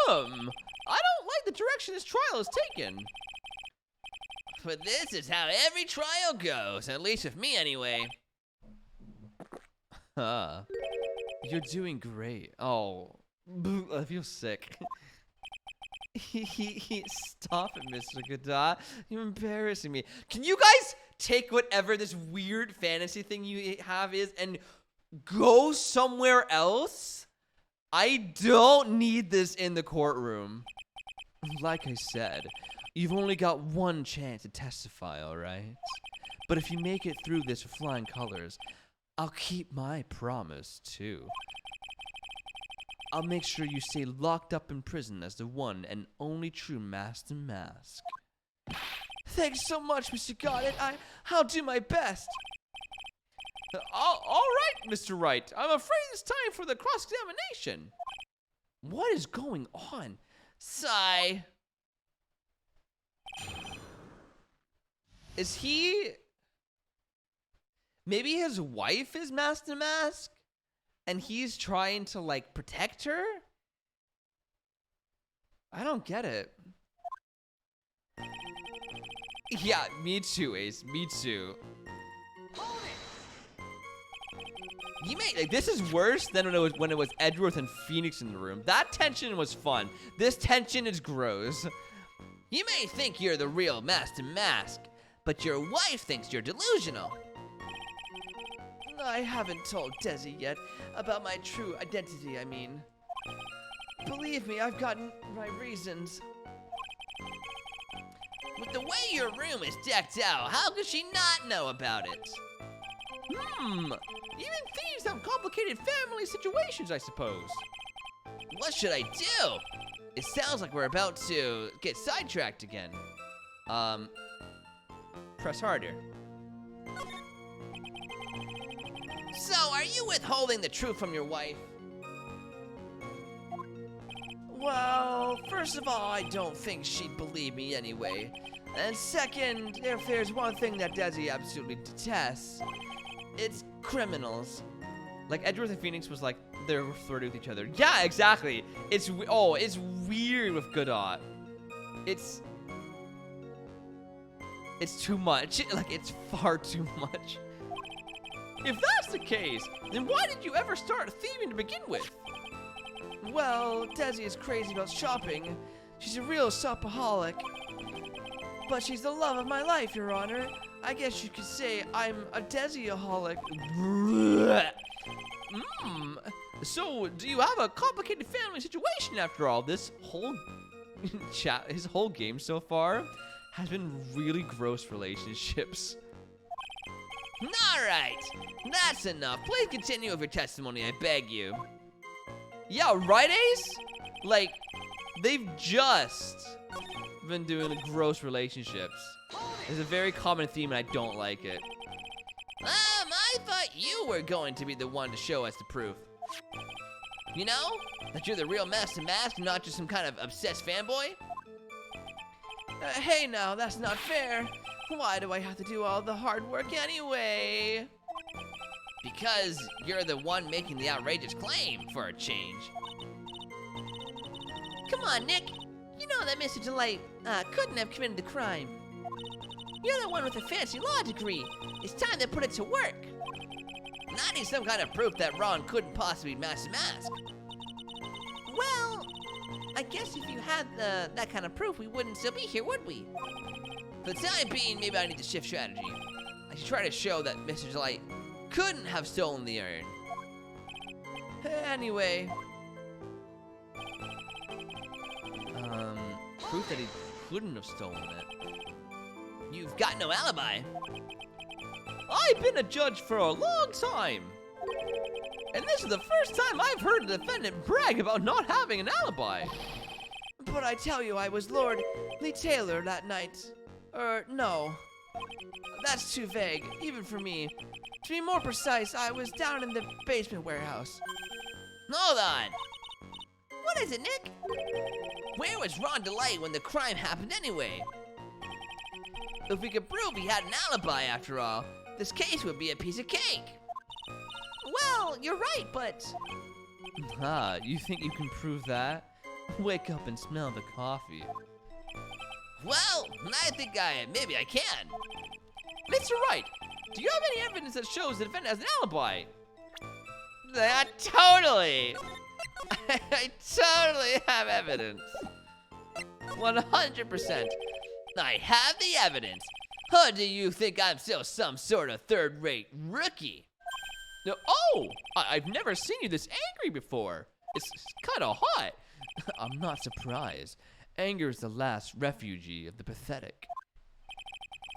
I don't like the direction this trial is taken. But this is how every trial goes, at least with me anyway. You're doing great. Oh, I feel sick. Stop it, Mr. Godot. You're embarrassing me. Can you guys take whatever this weird fantasy thing you have is and go somewhere else? I don't need this in the courtroom. Like I said, you've only got one chance to testify, all right? But if you make it through this with flying colors, I'll keep my promise, too. I'll make sure you stay locked up in prison as the one and only true Master Mask. Thanks so much, Mr. Goddard. I'll do my best. All right, Mr. Wright. I'm afraid it's time for the cross-examination. What is going on? Sigh. Is he... Maybe his wife is Master Mask? And he's trying to, like, protect her? I don't get it. Yeah, me too, Ace. Me too. You may, like, this is worse than when it was Edgeworth and Phoenix in the room. That tension was fun. This tension is gross. You may think you're the real Master Mask, but your wife thinks you're delusional. I haven't told Desi yet about my true identity, I mean. Believe me, I've gotten my reasons. With the way your room is decked out, how could she not know about it? Even thieves have complicated family situations, I suppose. What should I do? It sounds like we're about to get sidetracked again. Press harder. So, are you withholding the truth from your wife? Well, first of all, I don't think she'd believe me anyway. And second, if there's one thing that Desi absolutely detests, it's criminals. Like Edgeworth and Phoenix was like, they're flirting with each other. Yeah, exactly. It's weird with Godot. It's too much. Like, it's far too much. If that's the case, then why did you ever start thieving to begin with? Well, Desi is crazy about shopping. She's a real shopaholic. But she's the love of my life, Your Honor. I guess you could say I'm a Desi-aholic. So, do you have a complicated family situation after all? This whole his whole game so far has been really gross relationships. Alright, that's enough. Please continue with your testimony, I beg you. Yeah, right, Ace? Like, they've just been doing gross relationships. It's a very common theme and I don't like it. I thought you were going to be the one to show us the proof. You know? That you're the real Master Mask, not just some kind of obsessed fanboy? Hey now, that's not fair. Why do I have to do all the hard work anyway? Because you're the one making the outrageous claim for a change. Come on, Nick. You know that Mr. Delight couldn't have committed the crime. You're the one with a fancy law degree. It's time to put it to work. I need some kind of proof that Ron couldn't possibly be Master Mask. Well, I guess if you had that kind of proof, we wouldn't still be here, would we? For the time being, maybe I need to shift strategy. I should try to show that Mr. Delight couldn't have stolen the urn. Anyway. Proof that he couldn't have stolen it. You've got no alibi. I've been a judge for a long time. And this is the first time I've heard a defendant brag about not having an alibi. But I tell you, I was Lord Lee Taylor that night. No. That's too vague, even for me. To be more precise, I was down in the basement warehouse. Hold on. What is it, Nick? Where was Ron Delight when the crime happened anyway? If we could prove he had an alibi after all, this case would be a piece of cake. Well, you're right, but... Ah, you think you can prove that? Wake up and smell the coffee. Well, I think maybe I can. Mr. Wright, do you have any evidence that shows the defendant has an alibi? Totally. I totally have evidence. 100%. I have the evidence. Or do you think I'm still some sort of third-rate rookie? Oh, I've never seen you this angry before. It's kind of hot. I'm not surprised. Anger is the last refugee of the pathetic.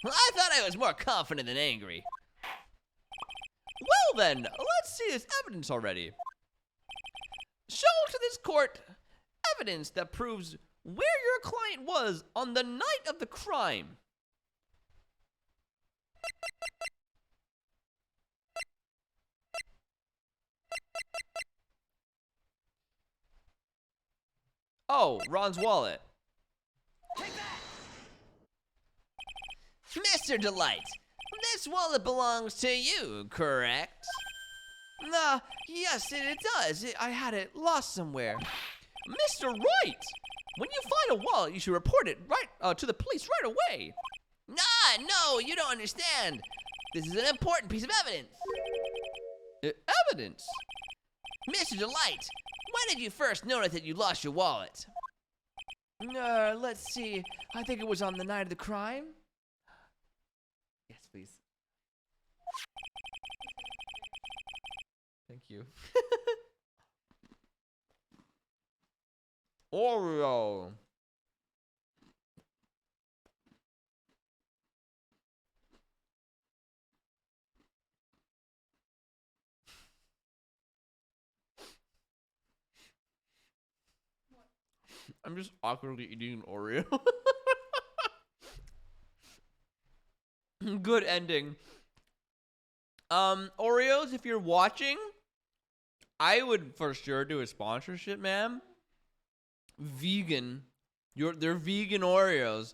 Well, I thought I was more confident than angry. Well then, let's see this evidence already. Show to this court evidence that proves where your client was on the night of the crime. Oh, Ron's wallet. Mr. Delight, this wallet belongs to you, correct? Yes, it does. I had it lost somewhere. Mr. Wright, when you find a wallet, you should report it right to the police right away. No, you don't understand. This is an important piece of evidence. Evidence? Mr. Delight, when did you first notice that you lost your wallet? Let's see. I think it was on the night of the crime. Yes, please. Thank you. Oreo. I'm just awkwardly eating an Oreo. Good ending. Oreos, if you're watching, I would for sure do a sponsorship, man. Vegan. They're vegan Oreos.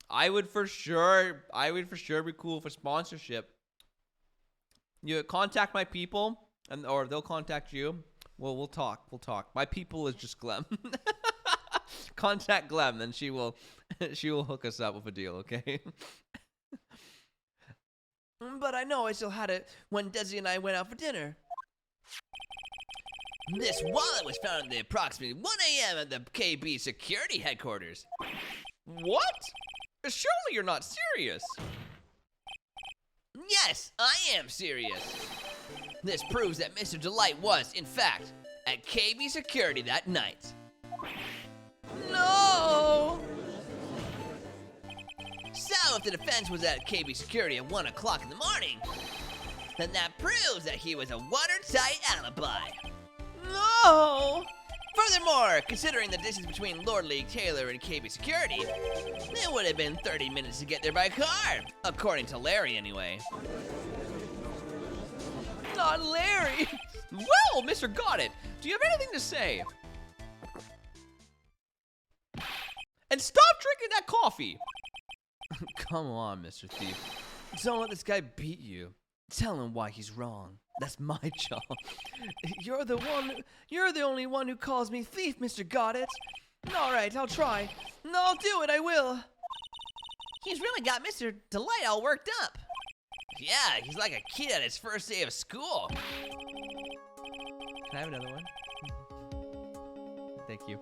I would for sure be cool for sponsorship. You contact my people or they'll contact you. Well, we'll talk. My people is just Glem. Contact Glem, then she will hook us up with a deal, okay? But I know I still had it when Desi and I went out for dinner. This wallet was found at approximately 1 a.m. at the KB security headquarters. What? Surely you're not serious. Yes, I am serious. This proves that Mr. Delight was, in fact, at KB security that night. No! So if the defense was at KB security at 1 o'clock in the morning, then that proves that he was a watertight alibi. No! Furthermore, considering the distance between Lord League Taylor and KB security, it would have been 30 minutes to get there by car, according to Larry anyway. Not Larry! Well, Mr. Got It, do you have anything to say? And stop drinking that coffee! Come on, Mr. Thief. Don't let this guy beat you. Tell him why he's wrong. That's my job. You're the only one who calls me thief, Mr. Got It. All right, I'll try. No, I'll do it, I will. He's really got Mr. Delight all worked up. Yeah, he's like a kid at his first day of school. Can I have another one? Thank you.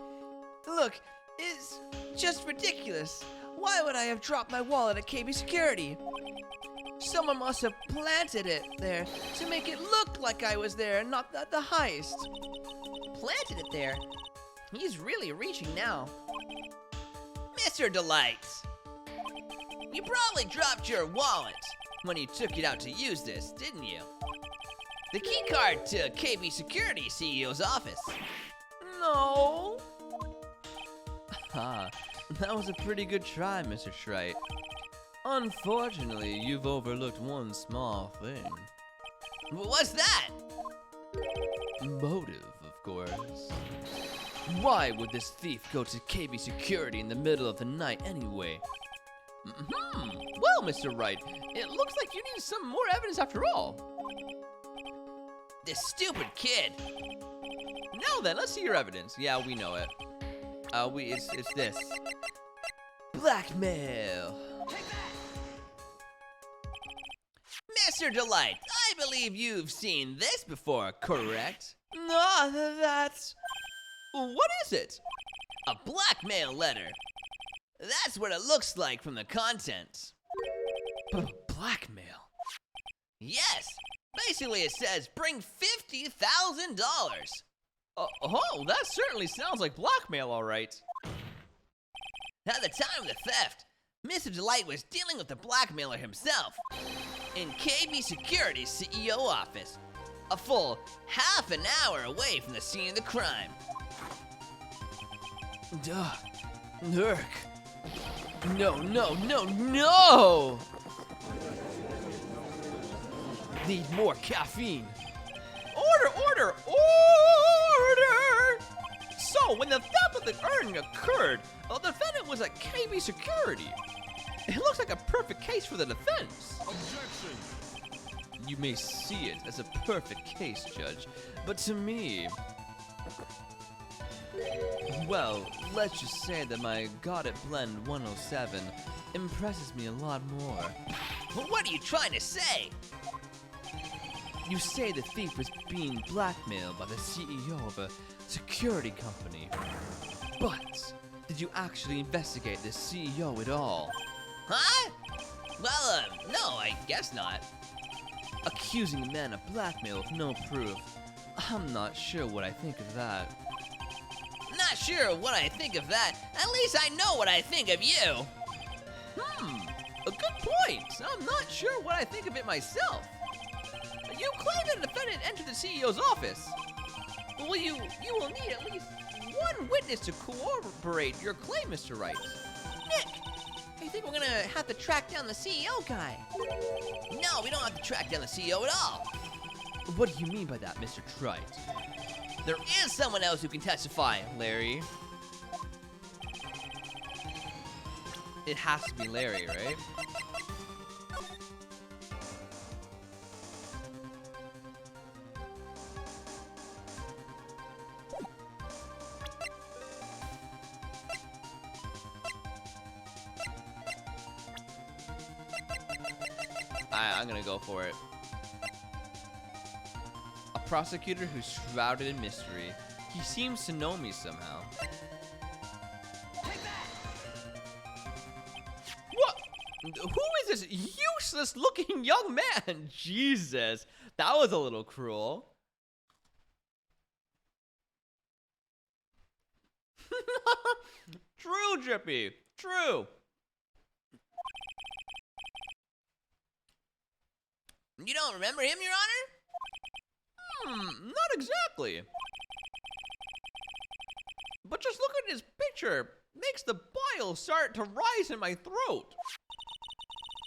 Look, it's just ridiculous. Why would I have dropped my wallet at KB security? Someone must have planted it there to make it look like I was there and not at the heist. Planted it there. He's really reaching now. Mr. Delight, you probably dropped your wallet when you took it out to use this, didn't you? The key card to KB Security CEO's office. No. Ha, that was a pretty good try, Mr. Shrite. Unfortunately, you've overlooked one small thing. What's that? Motive, of course. Why would this thief go to KB Security in the middle of the night anyway? Well, Mr. Wright, it looks like you need some more evidence after all. This stupid kid. Now then, let's see your evidence. Yeah, we know it. It's this. Blackmail. Mr. Delight, I believe you've seen this before, correct? No, that's... What is it? A blackmail letter. That's what it looks like from the contents. Blackmail? Yes. Basically, it says bring $50,000. Oh, that certainly sounds like blackmail, all right. At the time of the theft, Mr. Delight was dealing with the blackmailer himself in KB Security's CEO office, a full half an hour away from the scene of the crime. Duh. Nurk. No! Need more caffeine. Order! So, when the theft of the urn occurred, the defendant was at KB Security. It looks like a perfect case for the defense. Objection. You may see it as a perfect case, Judge, but to me... Well, let's just say that my Got It Blend 107 impresses me a lot more. Well, what are you trying to say? You say the thief was being blackmailed by the CEO of a security company. But did you actually investigate the CEO at all? Huh? Well, no, I guess not. Accusing a man of blackmail with no proof. I'm not sure what I think of that. Not sure what I think of that. At least I know what I think of you. A good point. I'm not sure what I think of it myself. You claim that the defendant entered the CEO's office. Well, you will need at least one witness to corroborate your claim, Mr. Wright. Nick, I think we're gonna have to track down the CEO guy. No, we don't have to track down the CEO at all. What do you mean by that, Mr. Trite? There is someone else who can testify. Larry? It has to be Larry, right? I'm gonna go for it. A prosecutor who's shrouded in mystery. He seems to know me somehow. What? Who is this useless looking young man? Jesus, that was a little cruel. True, Drippy, true. You don't remember him, Your Honor? Not exactly. But just look at his picture. Makes the bile start to rise in my throat.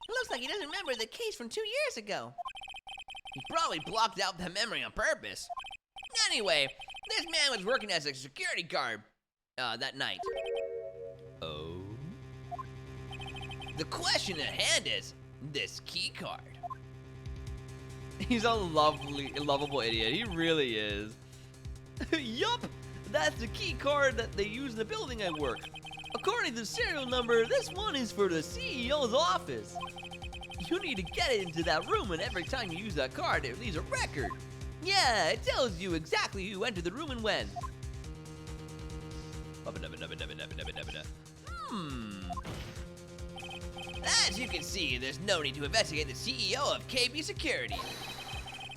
It looks like he doesn't remember the case from 2 years ago. He probably blocked out that memory on purpose. Anyway, this man was working as a security guard that night. Oh? The question at hand is this key card. He's a lovable idiot. He really is. Yup, that's the key card that they use in the building I work. According to the serial number, this one is for the CEO's office. You need to get it into that room, and every time you use that card, it leaves a record. Yeah, it tells you exactly who entered the room and when. As you can see, there's no need to investigate the CEO of KB Security.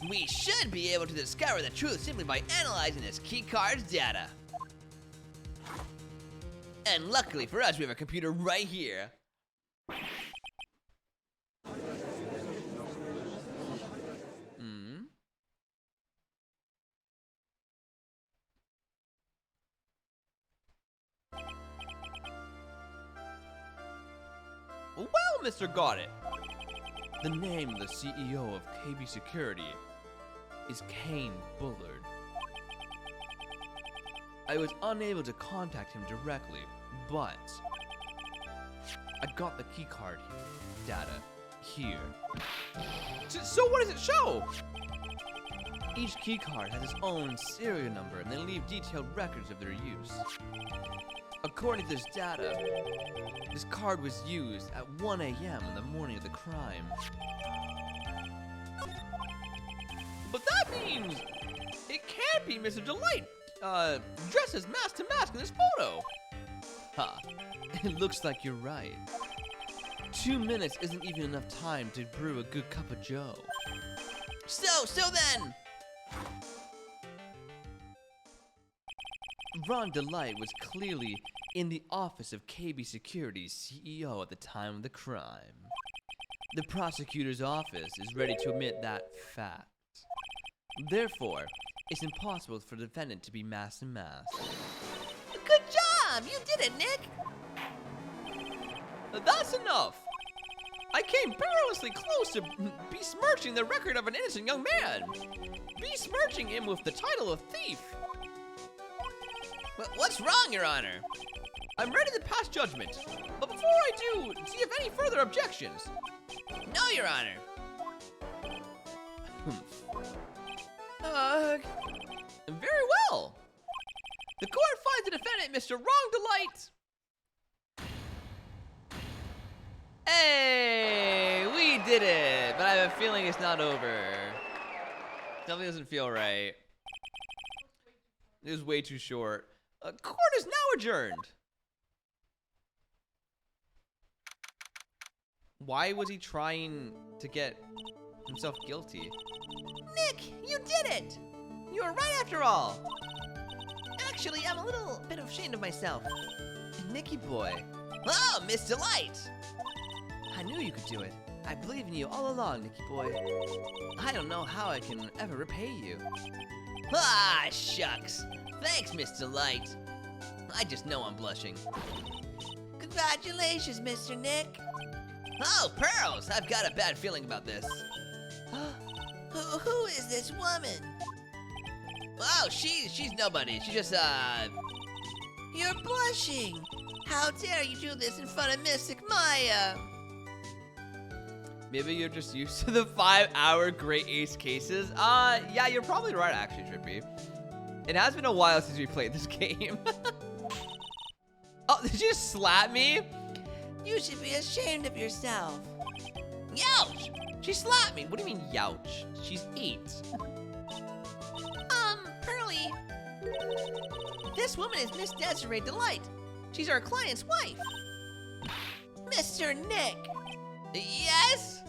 We should be able to discover the truth simply by analyzing this keycard's data. And luckily for us, we have a computer right here. Well, Mr. Got It. The name of the CEO of KB Security is Kane Bullard. I was unable to contact him directly, but I got the keycard data here. So what does it show? Each keycard has its own serial number, and they leave detailed records of their use. According to this data, this card was used at 1 a.m. on the morning of the crime. seems it can't be Mr. Delight, dressed as mask to mask in this photo. Huh, it looks like you're right. 2 minutes isn't even enough time to brew a good cup of joe. So then, Ron Delight was clearly in the office of KB Security's CEO at the time of the crime. The prosecutor's office is ready to admit that fact. Therefore, it's impossible for the defendant to be masked and masked. good job! You did it, Nick! That's enough! I came perilously close to besmirching the record of an innocent young man! Besmirching him with the title of thief! What's wrong, Your Honor? I'm ready to pass judgment, but before I do, do you have any further objections? No, Your Honor. Very well! The court finds the defendant, Mr. Wrong Delight. Hey, we did it! But I have a feeling it's not over. Something doesn't feel right. It was way too short. Court is now adjourned. Why was he trying to get himself guilty? Nick, you did it! You were right after all. Actually, I'm a little bit ashamed of myself. Nicky boy. Oh, Miss Delight! I knew you could do it. I believed in you all along, Nicky boy. I don't know how I can ever repay you. Ah, shucks. Thanks, Miss Delight. I just know I'm blushing. Congratulations, Mr. Nick. Oh, Pearls! I've got a bad feeling about this. Who is this woman? Oh, she's nobody. She's just, You're blushing. How dare you do this in front of Mystic Maya? Maybe you're just used to the 5-hour Great Ace cases. Yeah, you're probably right, actually, Trippy. It has been a while since we played this game. Oh, did you just slap me? You should be ashamed of yourself. Youch! She slapped me. What do you mean, youch? She's 8. Pearly. This woman is Miss Desiree Delight. She's our client's wife. Mr. Nick. Yes?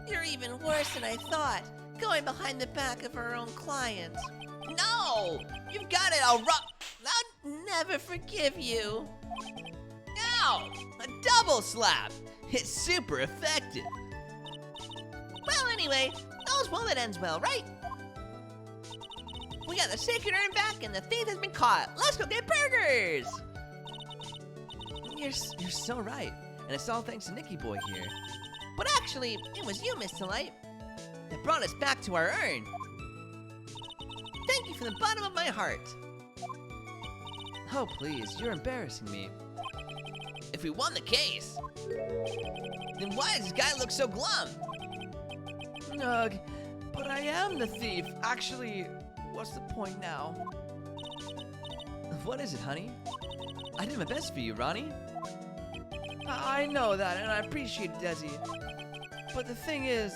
You're even worse than I thought, going behind the back of our own client. No! You've got it all wrong. I'll never forgive you. Ow! A double slap! It's super effective. Well, anyway, all's well that ends well, right? We got the sacred urn back and the thief has been caught. Let's go get burgers! You're so right. And it's all thanks to Nicky boy here. But actually, it was you, Miss Delight, that brought us back to our urn. Thank you from the bottom of my heart. Oh, please, you're embarrassing me. If we won the case, then why does this guy look so glum? Ugh, but I am the thief. Actually, what's the point now? What is it, honey? I did my best for you, Ronnie. I know that, and I appreciate it, Desi. But the thing is...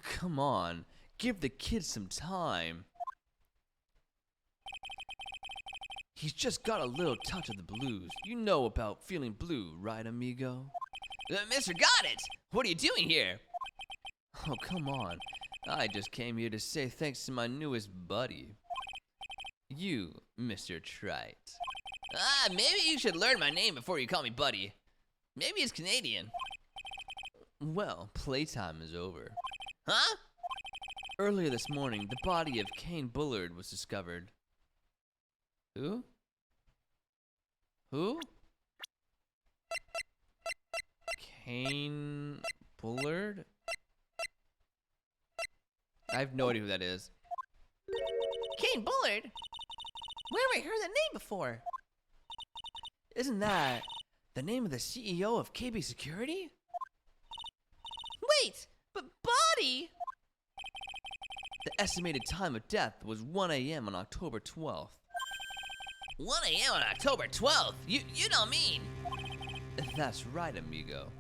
Come on, give the kid some time. He's just got a little touch of the blues. You know about feeling blue, right, amigo? Mr. Got It! What are you doing here? Oh, come on. I just came here to say thanks to my newest buddy. You, Mr. Trite. Maybe you should learn my name before you call me buddy. Maybe it's Canadian. Well, playtime is over. Huh? Earlier this morning, the body of Kane Bullard was discovered. Who? Who? Kane Bullard? I have no idea who that is. Kane Bullard? Where have I heard that name before? Isn't that the name of the CEO of KB Security? Wait, but Body? The estimated time of death was 1 a.m. on October 12th. 1 a.m. on October 12th? You don't mean? That's right, amigo.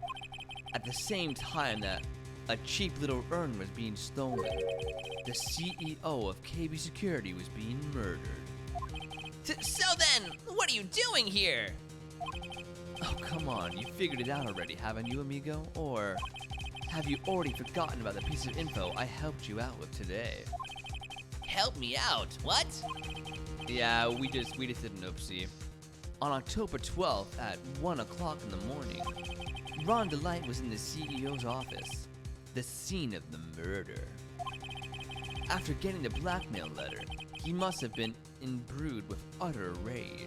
At the same time that A cheap little urn was being stolen. The CEO of KB Security was being murdered. So then, what are you doing here? Oh, come on. You figured it out already, haven't you, amigo? Or have you already forgotten about the piece of info I helped you out with today? Help me out. What? Yeah, we just did an oopsie. On October 12th at 1 o'clock in the morning, Ron DeLight was in the CEO's office, the scene of the murder. After getting the blackmail letter, he must have been imbrued with utter rage.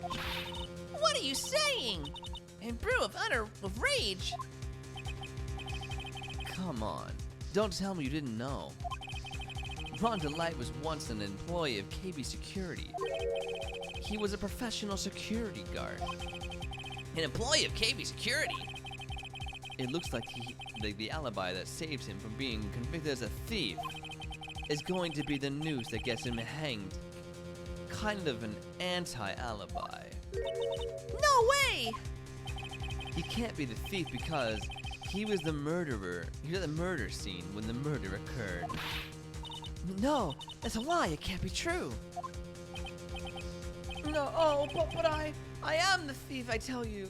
What are you saying? And brew of rage? Come on, don't tell me you didn't know. Ron DeLight was once an employee of KB Security. He was a professional security guard. An employee of KB Security? It looks like the alibi that saves him from being convicted as a thief is going to be the news that gets him hanged. Kind of an anti-alibi. No way! He can't be the thief because he was the murderer. He was at the murder scene when the murder occurred. No, that's a lie. It can't be true. No, but I am the thief, I tell you.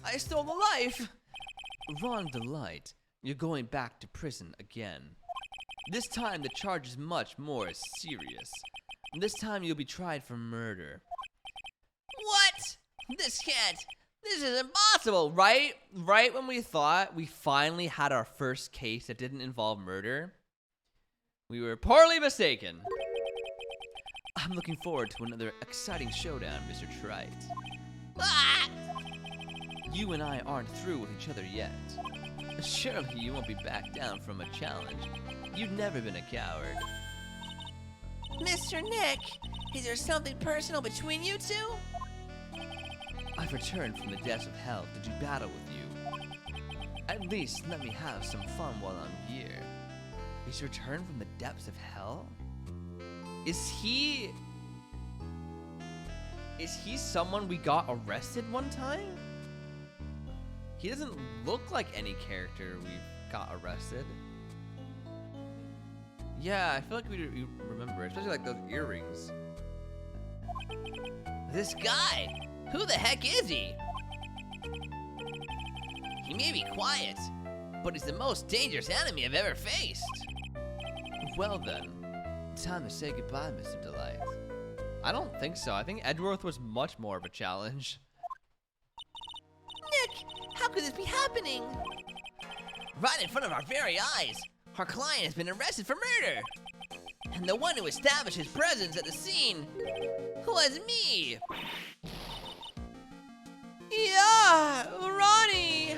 I stole the life. Ron DeLight, you're going back to prison again. This time the charge is much more serious. This time you'll be tried for murder. What? This is impossible. Right when we thought we finally had our first case that didn't involve murder, we were poorly mistaken. I'm looking forward to another exciting showdown, Mr. Trite. Ah! You and I aren't through with each other yet. Surely you won't be back down from a challenge. You've never been a coward. Mr. Nick, is there something personal between you two? I've returned from the depths of hell to do battle with you. At least let me have some fun while I'm here. He's returned from the depths of hell? Is he someone we got arrested one time? He doesn't look like any character we got arrested. Yeah, I feel like we remember, especially like those earrings. This guy, who the heck is he? He may be quiet, but he's the most dangerous enemy I've ever faced. Well then, time to say goodbye, Mr. DeLight. I don't think so. I think Edgeworth was much more of a challenge. Nick, how could this be happening? Right in front of our very eyes, our client has been arrested for murder. And the one who established his presence at the scene was me. Yeah, Ronnie.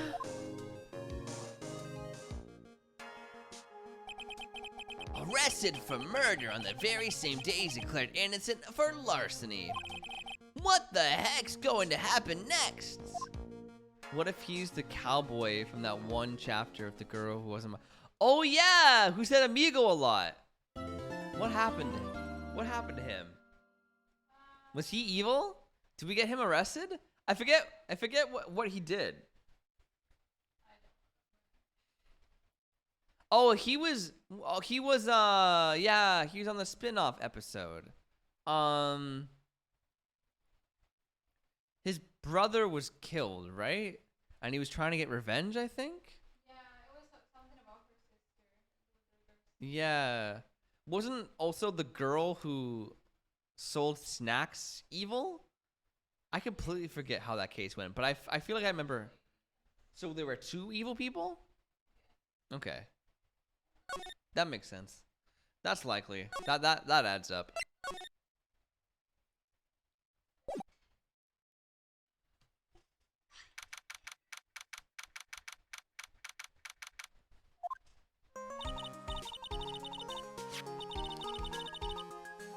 Arrested for murder on the very same day he's declared innocent for larceny. What the heck's going to happen next? What if he's the cowboy from that one chapter of the girl who wasn't? Oh yeah, who said amigo a lot? What happened? What happened to him? Was he evil? Did we get him arrested? I forget what he did. Oh, he was yeah, he was on the spin-off episode. His brother was killed, right? And he was trying to get revenge, I think? Yeah, it was something about her sister. Yeah. Wasn't also the girl who sold snacks evil? I completely forget how that case went, but I feel like I remember. So there were two evil people? Okay. That makes sense. That's likely. That adds up.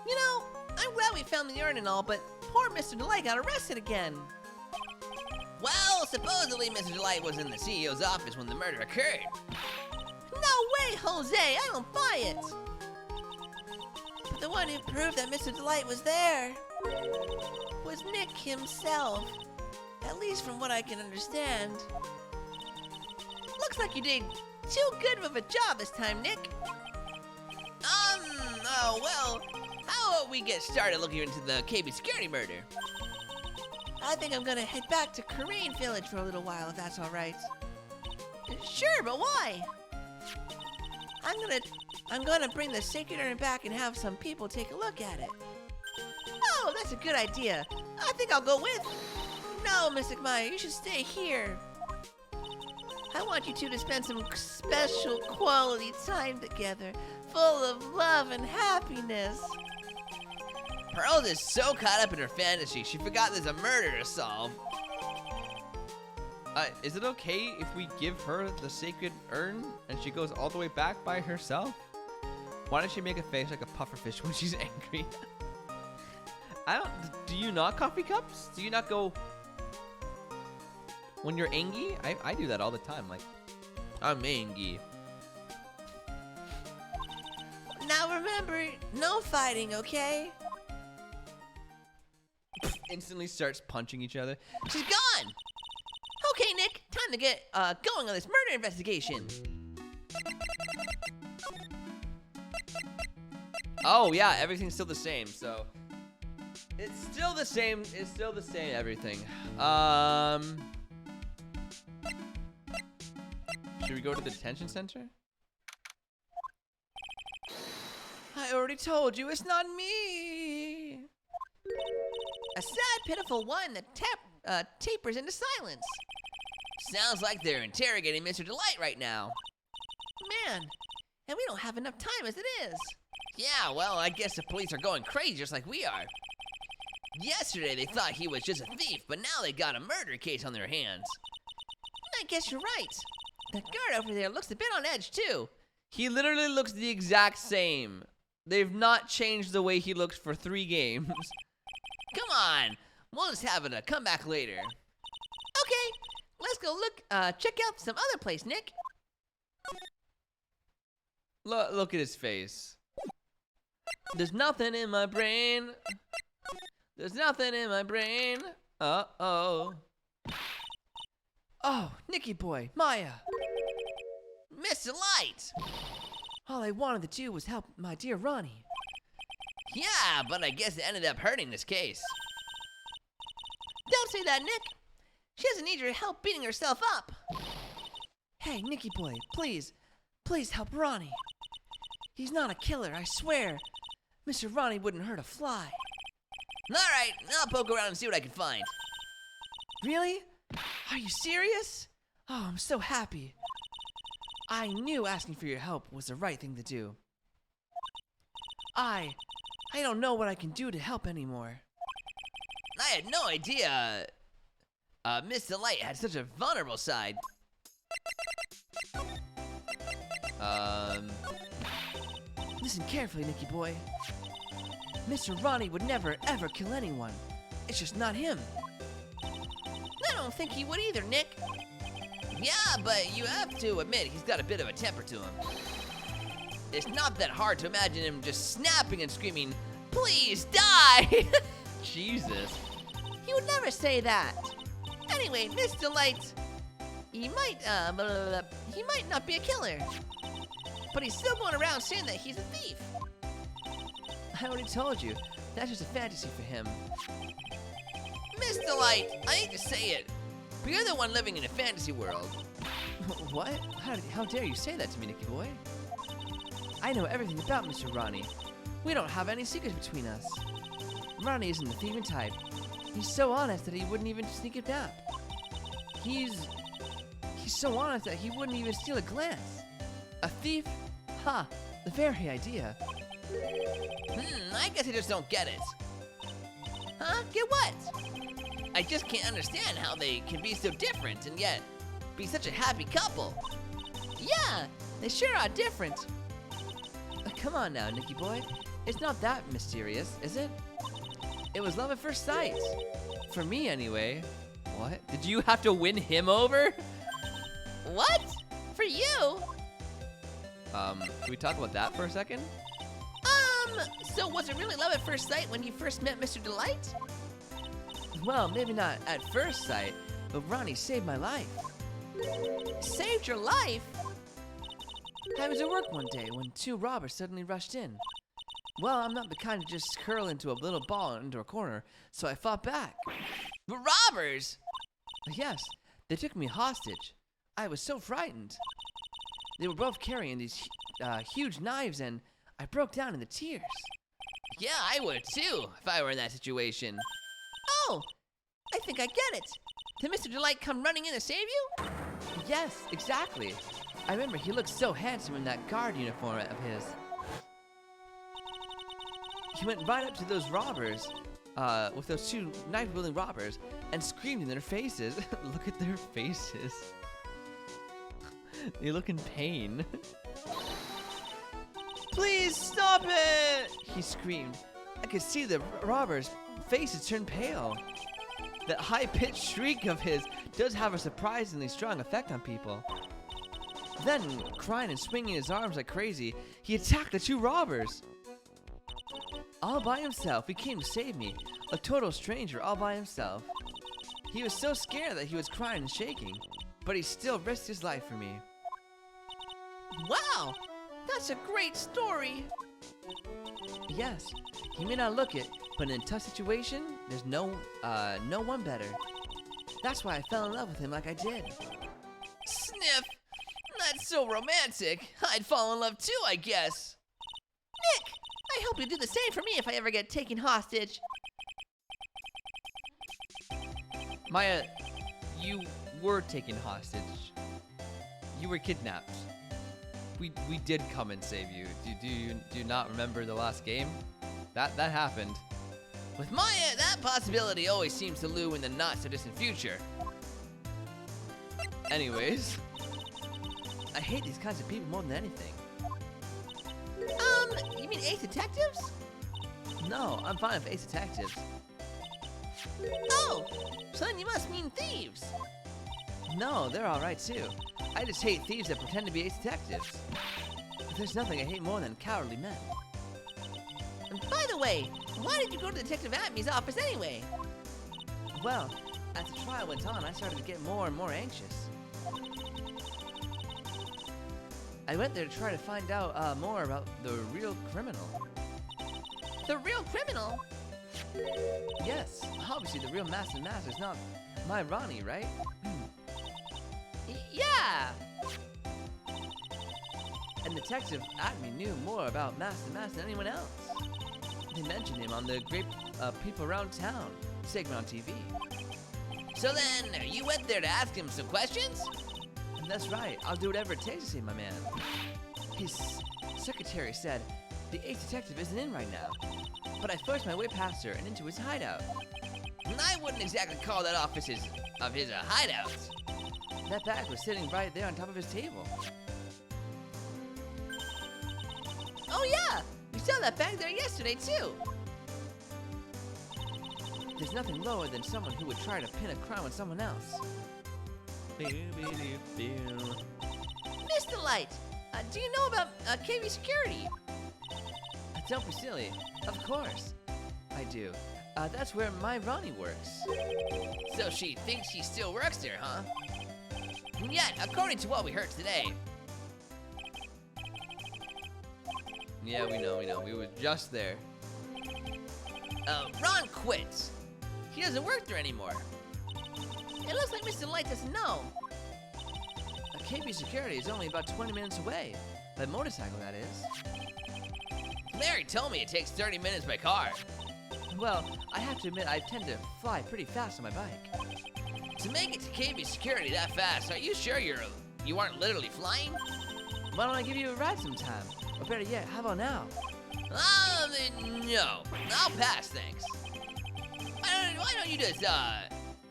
You know, I'm glad we found the urn and all, but poor Mr. DeLight got arrested again. Well, supposedly Mr. DeLight was in the CEO's office when the murder occurred. No way, Jose, I don't buy it. But the one who proved that Mr. DeLight was there was Nick himself. At least from what I can understand. Looks Looks like you did too good of a job this time, Nick. Oh, well, how about we get started looking into the KB security murder? I think I'm gonna head back to Korean Village for a little while, if that's all right. Sure, but why? I'm gonna bring the sacred urn back and have some people take a look at it. Oh, that's a good idea. I think I'll go with. No, Mystic Maya, you should stay here. I want you two to spend some special quality time together, full of love and happiness. Pearl is so caught up in her fantasy, she forgot there's a murder to solve. Is it okay if we give her the sacred urn and she goes all the way back by herself? Why does she make a face like a pufferfish when she's angry? Do you not coffee cups? Do you not go when you're angry? I do that all the time. Like, I'm angry. Now remember, no fighting, okay? Instantly starts punching each other. She's gone! Okay, Nick, time to get going on this murder investigation. Oh yeah, everything's still the same. So it's still the same. It's still the same. Everything. Should we go to the detention center? I already told you, it's not me. A sad, pitiful one that tapers into silence. Sounds like they're interrogating Mr. Delight right now. Man, and we don't have enough time as it is. Yeah, well, I guess the police are going crazy just like we are. Yesterday they thought he was just a thief, but now they got a murder case on their hands. I guess you're right. That guard over there looks a bit on edge, too. He literally looks the exact same. They've not changed the way he looks for 3 games. Come on, we'll just have it a comeback later. Okay, let's go check out some other place, Nick. Look at his face. There's nothing in my brain. There's nothing in my brain. Uh-oh. Oh, Nicky boy, Maya. Mr. Light. All I wanted to do was help my dear Ronnie. Yeah, but I guess it ended up hurting this case. Don't say that, Nick. She doesn't need your help beating herself up. Hey, Nicky boy, please help Ronnie. He's not a killer, I swear. Mr. Ronnie wouldn't hurt a fly. All right, I'll poke around and see what I can find. Really? Are you serious? Oh, I'm so happy. I knew asking for your help was the right thing to do. I don't know what I can do to help anymore. I had no idea Miss Delight had such a vulnerable side. Listen carefully, Nicky boy. Mr. Ronnie would never, ever kill anyone. It's just not him. I don't think he would either, Nick. Yeah, but you have to admit he's got a bit of a temper to him. It's not that hard to imagine him just snapping and screaming, "Please die!" Jesus. He would never say that. Anyway, Miss Delight, he might not be a killer, but he's still going around saying that he's a thief. I already told you, that's just a fantasy for him. Miss Delight, I hate to say it, but you're the one living in a fantasy world. What? How dare you say that to me, Nicky boy? I know everything about Mr. Ronnie. We don't have any secrets between us. Ronnie isn't the thieving type. He's so honest that he wouldn't even sneak it back. He's so honest that he wouldn't even steal a glance. A thief? Ha, the very idea. I guess I just don't get it. Huh? Get what? I just can't understand how they can be so different and yet be such a happy couple. Yeah, they sure are different. Come on now, Nicky boy. It's not that mysterious, is it? It was love at first sight. For me, anyway. What? Did you have to win him over? What? For you? Can we talk about that for a second? So was it really love at first sight when you first met Mr. Delight? Well, maybe not at first sight, but Ronnie saved my life. Saved your life? I was at work one day when 2 robbers suddenly rushed in. Well, I'm not the kind to just curl into a little ball into a corner, so I fought back. Robbers? Yes, they took me hostage. I was so frightened. They were both carrying these huge knives, and I broke down into tears. Yeah, I would too, if I were in that situation. Oh, I think I get it. Did Mr. Delight come running in to save you? Yes, exactly. I remember he looked so handsome in that guard uniform of his. He went right up to those robbers, with those 2 knife-wielding robbers, and screamed in their faces. Look at their faces. They look in pain. Please stop it! He screamed. I could see the robbers' faces turn pale. That high-pitched shriek of his does have a surprisingly strong effect on people. Then, crying and swinging his arms like crazy, he attacked the 2 robbers. All by himself, he came to save me. A total stranger all by himself. He was so scared that he was crying and shaking, but he still risked his life for me. Wow, that's a great story. Yes, he may not look it, but in a tough situation, there's no one better. That's why I fell in love with him like I did. Sniff! That's so romantic. I'd fall in love too, I guess. Nick, I hope you do the same for me if I ever get taken hostage. Maya, you were taken hostage. You were kidnapped. We did come and save you. Do you not remember the last game? That happened. With Maya, that possibility always seems to loom in the not-so-distant future. Anyways, I hate these kinds of people more than anything. You mean Ace Detectives? No, I'm fine with Ace Detectives. Oh, so then you must mean thieves. No, they're alright too. I just hate thieves that pretend to be Ace Detectives. There's nothing I hate more than cowardly men. And by the way, why did you go to Detective Atmy's office anyway? Well, as the trial went on, I started to get more and more anxious. I went there to try to find out more about the real criminal. The real criminal? Yes, obviously the real master is not my Ronnie, right? Yeah. And Detective Atmy knew more about Master than anyone else. They mentioned him on the Great People Around Town segment on TV. So then, you went there to ask him some questions? And that's right, I'll do whatever it takes to save my man. His secretary said the Ace Detective isn't in right now, but I forced my way past her and into his hideout. And I wouldn't exactly call that office of his a hideout. That bag was sitting right there on top of his table. Oh yeah, we saw that bag there yesterday too. There's nothing lower than someone who would try to pin a crime on someone else. Mr. Light, do you know about KV Security? Don't be silly. Of course. I do. That's where my Ronnie works. So she thinks she still works there, huh? And yet, according to what we heard today. Yeah, we know. We were just there. Ron quits. He doesn't work there anymore. It looks like Mr. Light doesn't know. KB Security is only about 20 minutes away. By motorcycle, that is. Larry told me it takes 30 minutes by car. Well, I have to admit I tend to fly pretty fast on my bike. To make it to KB Security that fast, are you sure you aren't literally flying? Why don't I give you a ride sometime? Or better yet, how about now? No. I'll pass, thanks. Why don't you just,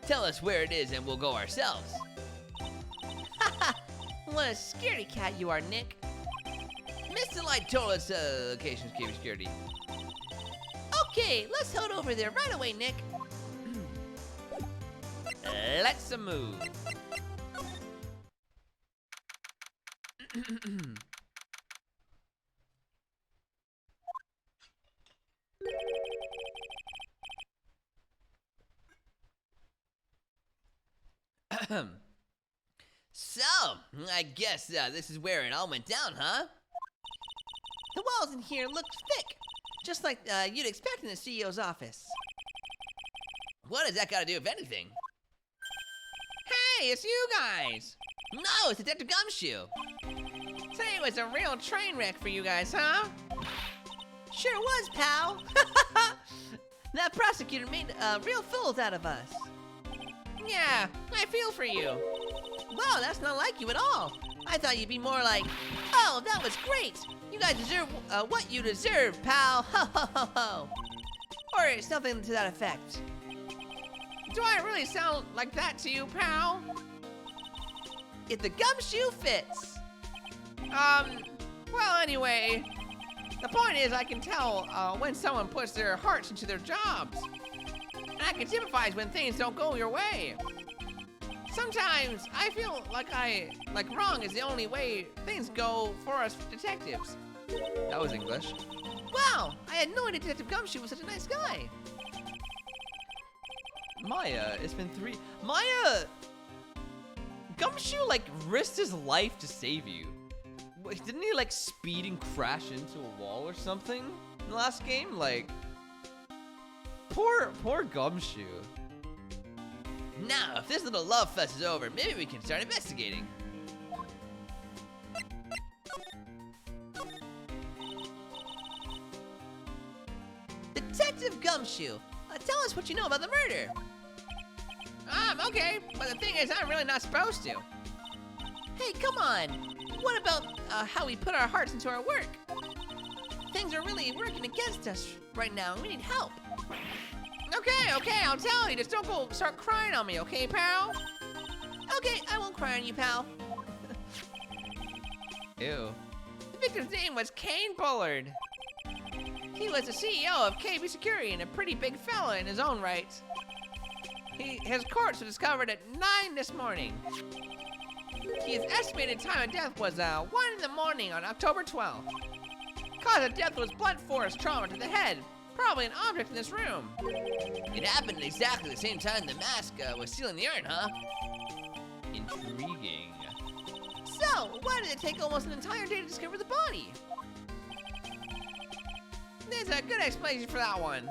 tell us where it is and we'll go ourselves? Haha, what a scaredy cat you are, Nick. Mr. Light told us, locations KB Security. Okay, let's head over there right away, Nick. Let's move. So, I guess this is where it all went down, huh? The walls in here look thick, just like you'd expect in the CEO's office. What does that got to do with anything? Hey, it's you guys! No, it's Detective Gumshoe. Today was a real train wreck for you guys, huh? Sure was, pal. That prosecutor made real fools out of us. Yeah, I feel for you. Wow, that's not like you at all. I thought you'd be more like, oh, that was great. You guys deserve what you deserve, pal. Ho, ho, ho, ho. Or something to that effect. Do I really sound like that to you, pal? If the gumshoe fits. Well, anyway, the point is I can tell when someone puts their hearts into their jobs. And I can sympathize when things don't go your way. Sometimes I feel like wrong is the only way things go for us detectives. That was English. Wow, I had no idea Detective Gumshoe was such a nice guy. Maya, it's been 3. Maya! Gumshoe, like, risked his life to save you. Wait, didn't he, like, speed and crash into a wall or something in the last game? Like, poor Gumshoe. Now, if this little love fest is over, maybe we can start investigating. Detective Gumshoe, tell us what you know about the murder. Okay, but the thing is I'm really not supposed to. Hey, come on. What about how we put our hearts into our work? Things are really working against us right now, and we need help. Okay, I'll tell you. Just don't go start crying on me, okay, pal? Okay, I won't cry on you, pal. Ew. The victim's name was Kane Bullard. He was the CEO of KB Security and a pretty big fella in his own right. His corpse was discovered at 9 this morning. His estimated time of death was 1 in the morning on October 12th. Cause of death was blunt force trauma to the head, probably an object in this room. It happened at exactly the same time the mask was sealing the urn, huh? Intriguing. So, why did it take almost an entire day to discover the body? There's a good explanation for that one.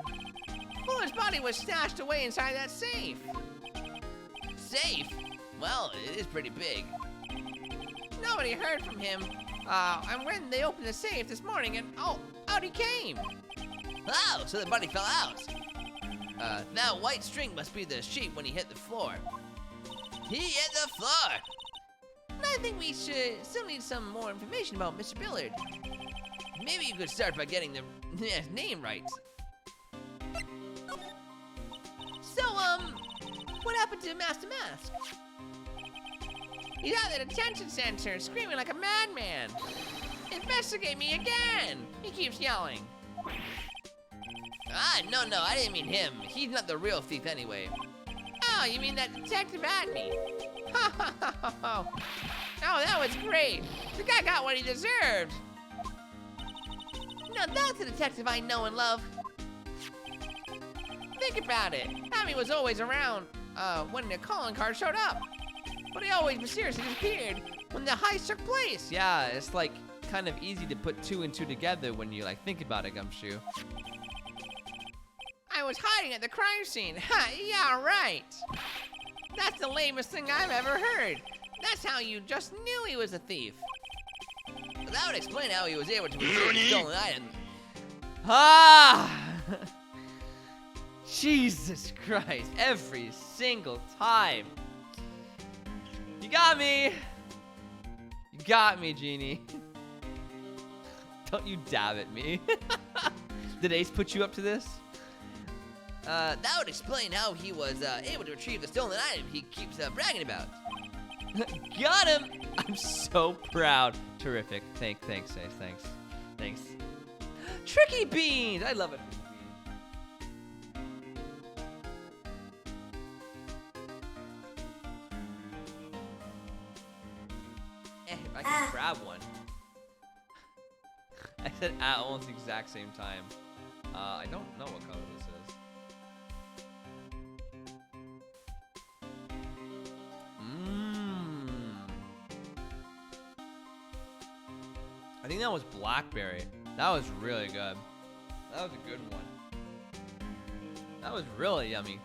Bullard's body was stashed away inside that safe. Safe? Well, it is pretty big. Nobody heard from him. And when they opened the safe this morning, and out he came. Oh, so the body fell out. That white string must be the sheet when he hit the floor. He hit the floor! I think we should still need some more information about Mr. Bullard. Maybe you could start by getting the name right. So, what happened to Master Mask? He's at the detention center, screaming like a madman. Investigate me again! He keeps yelling. No, I didn't mean him. He's not the real thief anyway. Oh, you mean that detective at me? Ha ha ha ha ha. Oh, that was great. The guy got what he deserved. Now that's a detective I know and love. Think about it. Tommy was always around when the calling card showed up. But he always mysteriously disappeared when the heist took place. Yeah, it's like kind of easy to put 2 and 2 together when you like think about it, Gumshoe. I was hiding at the crime scene. Ha, yeah, right. That's the lamest thing I've ever heard. That's how you just knew he was a thief. That would explain how he was able to retrieve the stolen item. Ah! Jesus Christ, every single time. You got me. You got me, Genie. Don't you dab at me. Did Ace put you up to this? That would explain how he was able to retrieve the stolen item he keeps bragging about. Got him! I'm so proud. Terrific. Thanks, Ace. Thanks. Tricky Beans! I love it. If I can grab one. I said at almost the exact same time. I don't know what color this is. I think that was blackberry. That was really good. That was a good one. That was really yummy.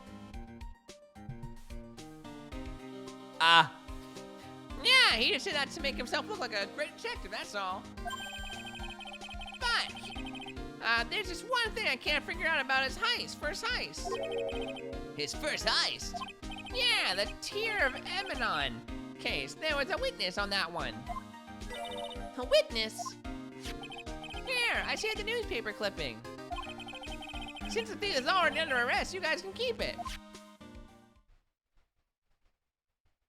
Ah. Yeah, he just said that to make himself look like a great detective, that's all. But, there's just one thing I can't figure out about his heist, first heist. His first heist. Yeah, the Tear of Emanon case. There was a witness on that one. A witness? Here, I shared the newspaper clipping. Since the thief is already under arrest, you guys can keep it.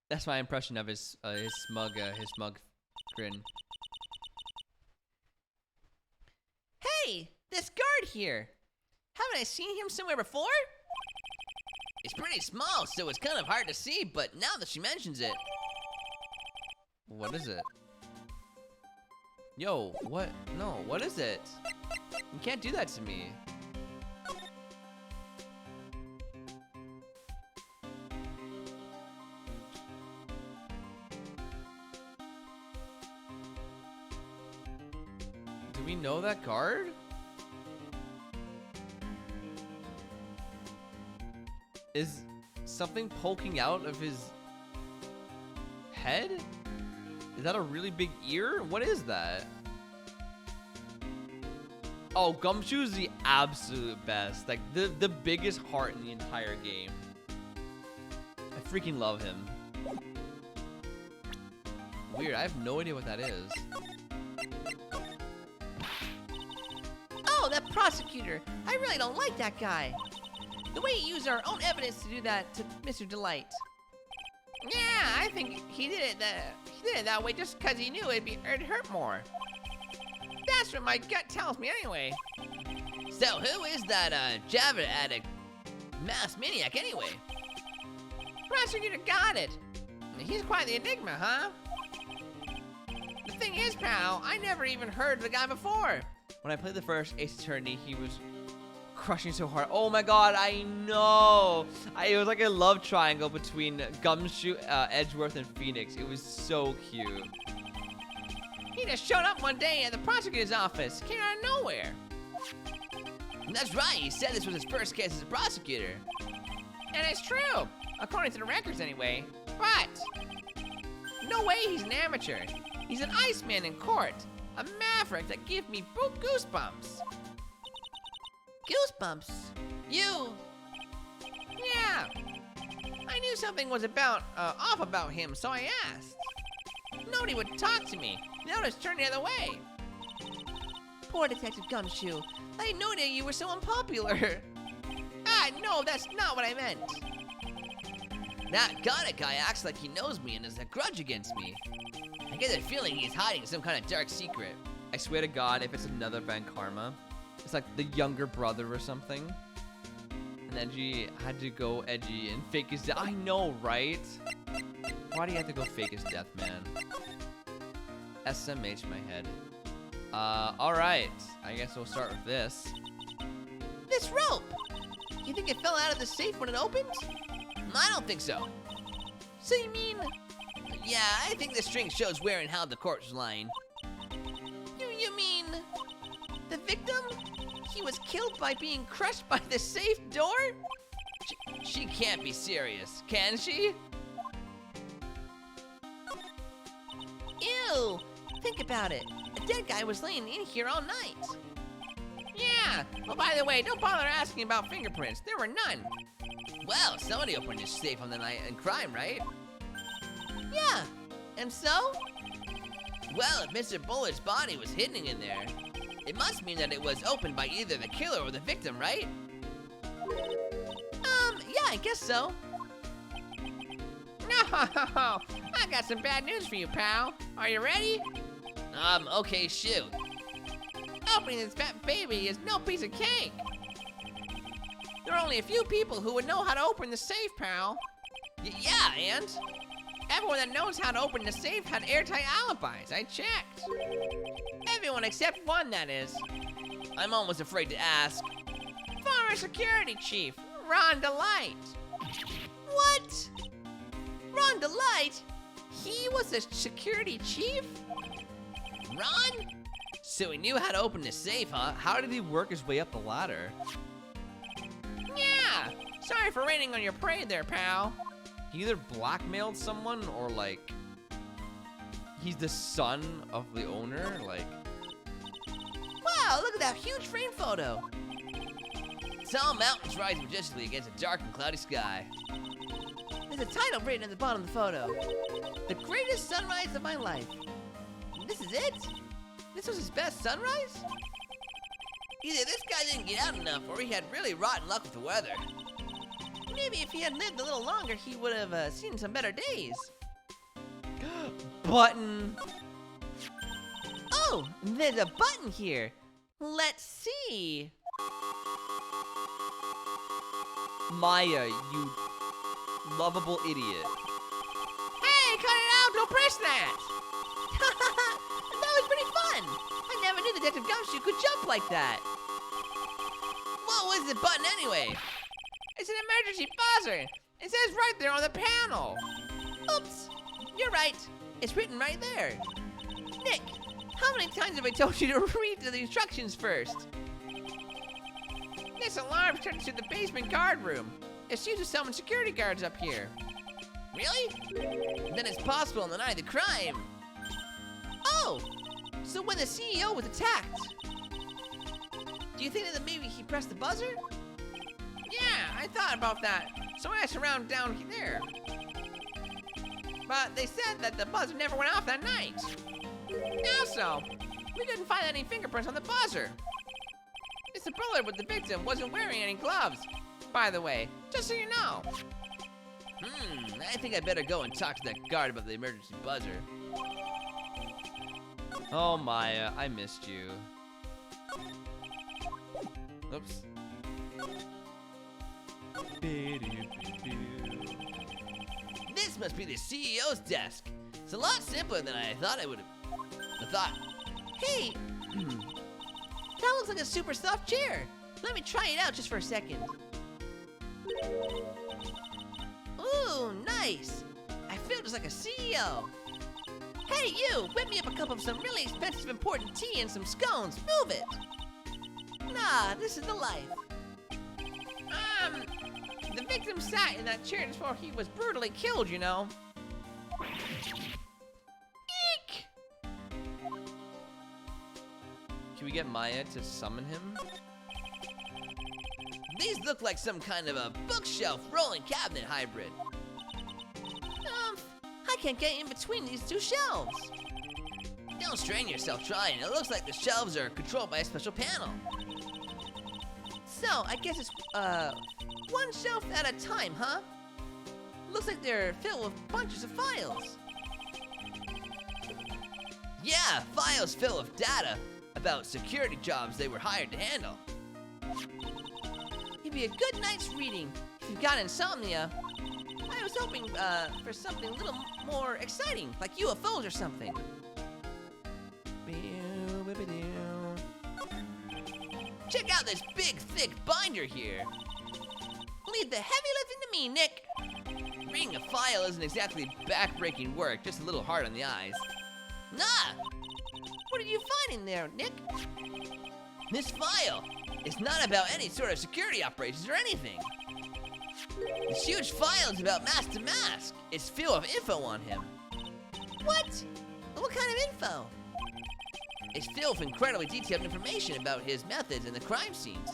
That's my impression of his smug grin. Hey, this guard here. Haven't I seen him somewhere before? It's pretty small, so it's kind of hard to see, but now that she mentions it. What is it? Yo, what? No, what is it? You can't do that to me. Do we know that guard? Is something poking out of his head? Is that a really big ear? What is that? Oh, Gumshoe's the absolute best. Like, the biggest heart in the entire game. I freaking love him. Weird, I have no idea what that is. Oh, that prosecutor. I really don't like that guy. The way he used our own evidence to do that to Mr. Delight. Yeah, I think he did it that way just because he knew it'd hurt more. That's what my gut tells me anyway. So who is that Java addict mass maniac anyway? Prosecutor got it. He's quite the enigma, huh? The thing is, pal, I never even heard of the guy before. When I played the first Ace Attorney, he was crushing so hard. Oh my god, I know. It was like a love triangle between Gumshoe, Edgeworth, and Phoenix. It was so cute. He just showed up one day at the prosecutor's office. Came out of nowhere. That's right, he said this was his first case as a prosecutor. And it's true, according to the records anyway. But no way he's an amateur. He's an Iceman in court. A maverick that gives me goosebumps. Goosebumps. You? Yeah. I knew something was off about him, so I asked. Nobody would talk to me. Now just turn the other way. Poor Detective Gumshoe. I had no idea you were so unpopular. No, that's not what I meant. That Ghana guy acts like he knows me and has a grudge against me. I get the feeling he's hiding some kind of dark secret. I swear to god, if it's another Van Karma, it's like the younger brother or something. And Edgy had to go edgy and fake his death. I know, right? Why do you have to go fake his death, man? SMH my head. Alright. I guess we'll start with this. This rope. You think it fell out of the safe when it opened? I don't think so. So you mean... Yeah, I think the string shows where and how the corpse was lying. You mean... The victim? He was killed by being crushed by the safe door? She can't be serious, can she? Ew! Think about it. A dead guy was laying in here all night. Yeah. Oh, by the way, don't bother asking about fingerprints. There were none. Well, somebody opened his safe on the night in crime, right? Yeah. And so? Well, if Mr. Bullard's body was hidden in there, it must mean that it was opened by either the killer or the victim, right? Yeah, I guess so. No, I got some bad news for you, pal. Are you ready? Okay, shoot. Opening this fat baby is no piece of cake. There are only a few people who would know how to open the safe, pal. Yeah, and? Everyone that knows how to open the safe had airtight alibis. I checked. Everyone except one, that is. I'm almost afraid to ask. Former security chief, Ron Delight. What? Ron Delight? He was a security chief? Ron? So he knew how to open the safe, huh? How did he work his way up the ladder? Yeah. Sorry for raining on your parade there, pal. He either blackmailed someone or like he's the son of the owner, like. Wow, look at that huge frame photo. Tall mountains rise majestically against a dark and cloudy sky. There's a title written at the bottom of the photo. The greatest sunrise of my life. This is it? This was his best sunrise? Either this guy didn't get out enough or he had really rotten luck with the weather. Maybe if he had lived a little longer, he would have seen some better days. Button. Oh, there's a button here. Let's see. Maya, you lovable idiot. Hey, cut it out! Don't press that! That was pretty fun. I never knew Detective Gumshoe could jump like that. What was the button anyway? It's an emergency buzzer. It says right there on the panel. Oops, you're right. It's written right there. Nick, how many times have I told you to read the instructions first? This alarm turns to the basement guard room. It's used to summon security guards up here. Really? Then it's possible on the night of the crime. Oh, so when the CEO was attacked, do you think that maybe he pressed the buzzer? Yeah, I thought about that. So I asked around down there. But they said that the buzzer never went off that night. Also, we couldn't find any fingerprints on the buzzer. Mr. Bullard with the victim wasn't wearing any gloves. By the way, just so you know. I think I better go and talk to that guard about the emergency buzzer. Oh, Maya, I missed you. Oops. This must be the CEO's desk. It's a lot simpler than I thought it would have. Hey, that looks like a super soft chair. Let me try it out just for a second. Ooh, nice. I feel just like a CEO. Hey, you, whip me up a cup of some really expensive important tea and some scones. Move it. Nah, this is the life. The victim sat in that chair just before he was brutally killed, you know. Eek! Can we get Maya to summon him? These look like some kind of a bookshelf rolling cabinet hybrid. I can't get in between these two shelves. Don't strain yourself trying. It looks like the shelves are controlled by a special panel. So, I guess it's, one shelf at a time, huh? Looks like they're filled with bunches of files. Yeah, files full of data about security jobs they were hired to handle. It'd be a good night's reading if you've got insomnia. I was hoping, for something a little more exciting, like UFOs or something. Check out this big, thick binder here. Leave the heavy lifting to me, Nick. Reading a file isn't exactly back-breaking work, just a little hard on the eyes. Nah! What did you find in there, Nick? This file is not about any sort of security operations or anything. This huge file is about Mask to Mask. It's filled with info on him. What? What kind of info? It's filled with incredibly detailed information about his methods and the crime scenes.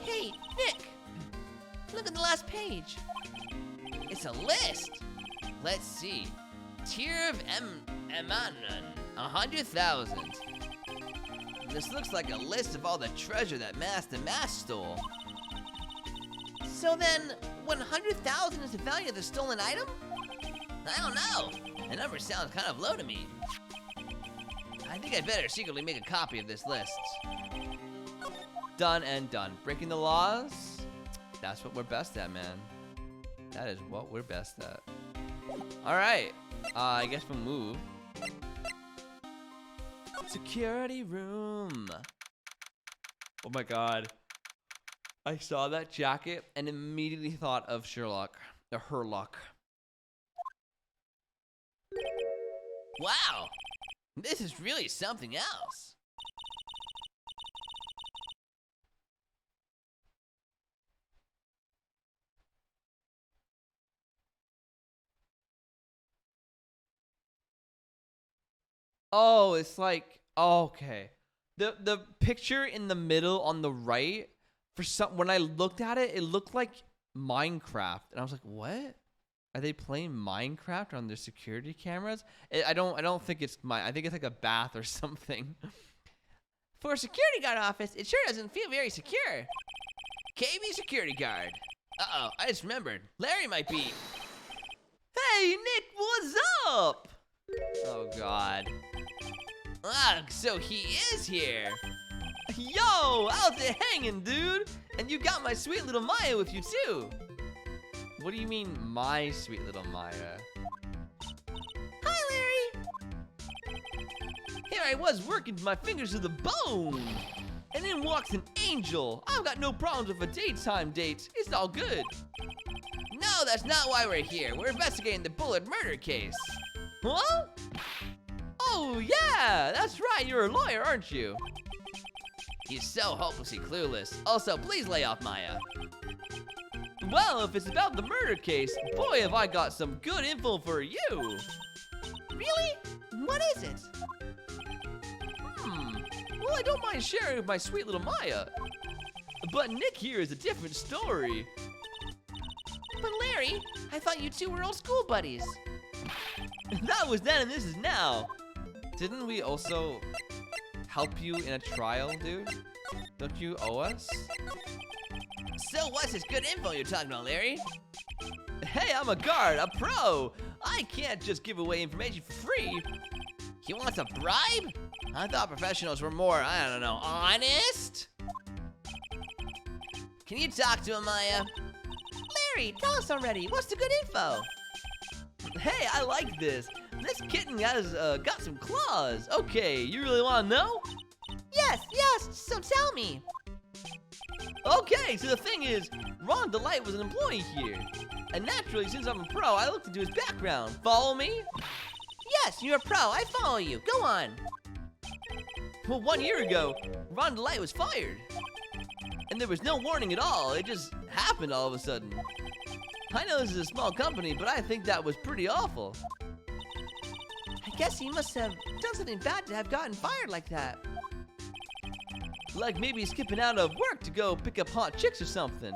Hey, Nick. Look at the last page. It's a list. Let's see. Tier of Emanon, 100,000. This looks like a list of all the treasure that Mask to Mask stole. So then, 100,000 is the value of the stolen item? I don't know. The number sounds kind of low to me. I think I'd better secretly make a copy of this list. Done and done. Breaking the laws? That's what we're best at, man. That is what we're best at. Alright. I guess we'll move. Security room. Oh my god. I saw that jacket and immediately thought of Sherlock. Or Herlock. Wow! This is really something else. Oh, it's like, oh, okay. The picture in the middle on the right, when I looked at it, it looked like Minecraft, and I was like, what? Are they playing Minecraft on their security cameras? I don't think it's I think it's like a bath or something. For a security guard office, it sure doesn't feel very secure. KB security guard. Uh-oh, I just remembered. Larry might be... Hey, Nick, what's up? Oh, God. Ugh, so he is here. Yo, how's it hanging, dude? And you got my sweet little Maya with you, too. What do you mean, my sweet little Maya? Hi, Larry. Here I was working my fingers to the bone. And in walks an angel. I've got no problems with a daytime date. It's all good. No, that's not why we're here. We're investigating the Bullard murder case. Huh? Oh, yeah, that's right. You're a lawyer, aren't you? He's so hopelessly clueless. Also, please lay off Maya. Well, if it's about the murder case, boy, have I got some good info for you. Really? What is it? Well, I don't mind sharing with my sweet little Maya. But Nick here is a different story. But Larry, I thought you two were old school buddies. That was then and this is now. Didn't we also help you in a trial, dude? Don't you owe us? So what's this good info you're talking about, Larry? Hey, I'm a guard, a pro. I can't just give away information for free. He wants a bribe? I thought professionals were more, I don't know, honest? Can you talk to him, Maya? Larry, tell us already. What's the good info? Hey, I like this. This kitten has got some claws. Okay, you really want to know? Yes, so tell me. Okay, so the thing is, Ron Delight was an employee here. And naturally, since I'm a pro, I looked into his background. Follow me? Yes, you're a pro. I follow you. Go on. Well, 1 year ago, Ron Delight was fired. And there was no warning at all. It just happened all of a sudden. I know this is a small company, but I think that was pretty awful. I guess he must have done something bad to have gotten fired like that. Like maybe skipping out of work to go pick up hot chicks or something.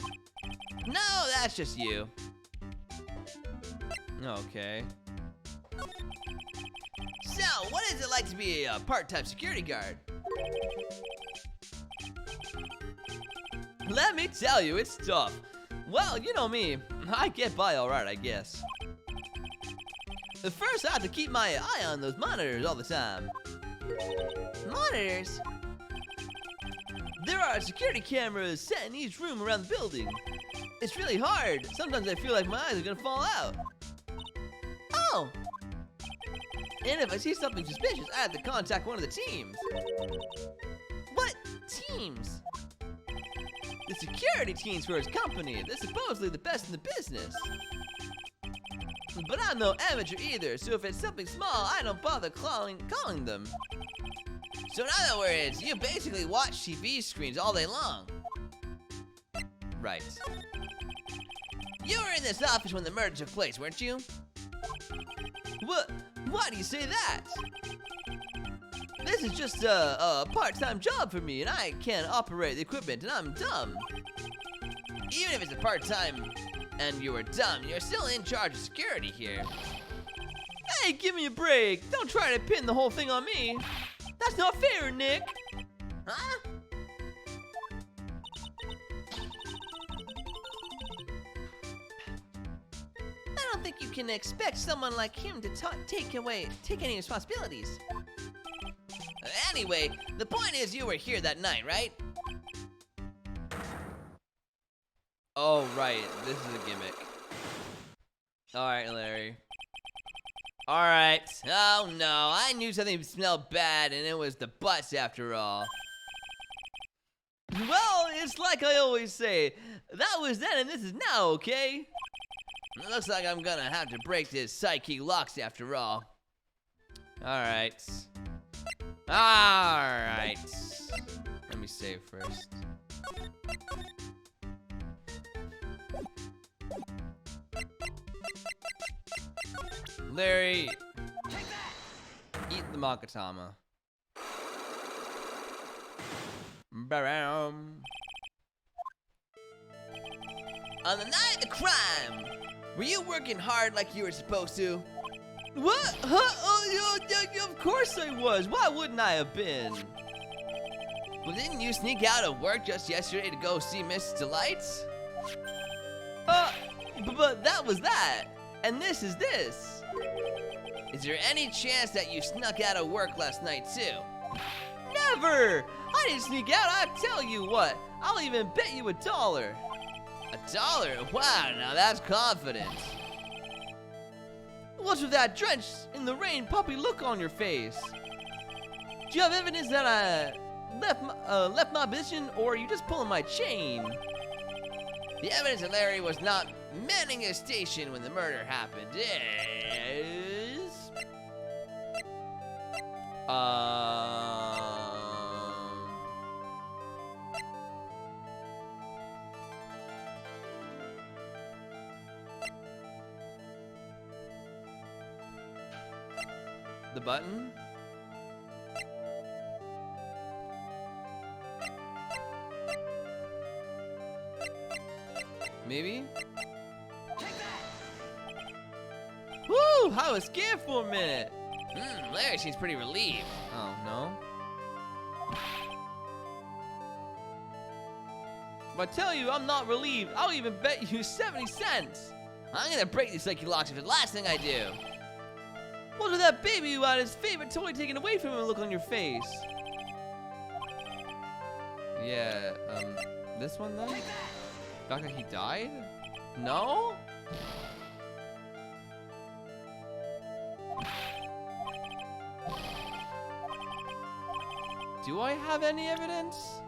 No, that's just you. Okay. So, what is it like to be a part-time security guard? Let me tell you, it's tough. Well, you know me. I get by all right, I guess. At first, I have to keep my eye on those monitors all the time. Monitors? There are security cameras set in each room around the building. It's really hard. Sometimes I feel like my eyes are gonna fall out. Oh, And if I see something suspicious, I have to contact one of the teams. what teams? The security teams for his company. They're supposedly the best in the business. But I'm no amateur either, so if it's something small, I don't bother calling them. So in other words, you basically watch TV screens all day long. Right. You were in this office when the murder took place, weren't you? What? Why do you say that? This is just a part-time job for me, and I can't operate the equipment, and I'm dumb. Even if it's a part-time and you were dumb, you're still in charge of security here. Hey, give me a break. Don't try to pin the whole thing on me. That's not fair, Nick. Huh? I don't think you can expect someone like him to take any responsibilities. Anyway, the point is you were here that night, right? Oh, right. This is a gimmick. All right, Larry. All right. Oh no, I knew something smelled bad and it was the butts after all. Well, it's like I always say. That was then and this is now, okay? It looks like I'm gonna have to break this psychic locks after all. All right. Alright. Let me save first. Larry, eat the Makatama. Bam. On the night of the crime, were you working hard like you were supposed to? What? Huh? Oh, yeah, of course I was. Why wouldn't I have been? Well, didn't you sneak out of work just yesterday to go see Miss Delights? But that was that. And this is this. Is there any chance that you snuck out of work last night too? Never! I didn't sneak out, I tell you what. I'll even bet you $1. $1? Wow, now that's confidence. What's with that drenched in the rain puppy look on your face? Do you have evidence that I left my position, or are you just pulling my chain? The evidence that Larry was not manning his station when the murder happened is... The button? Maybe? Woo! I was scared for a minute. Larry seems pretty relieved. Oh, no? If I tell you I'm not relieved, I'll even bet you 70 cents. I'm gonna break these lucky locks if it's the last thing I do. What did that baby who had his favorite toy taken away from him look on your face? Yeah, this one then? The fact that he died? No? Do I have any evidence?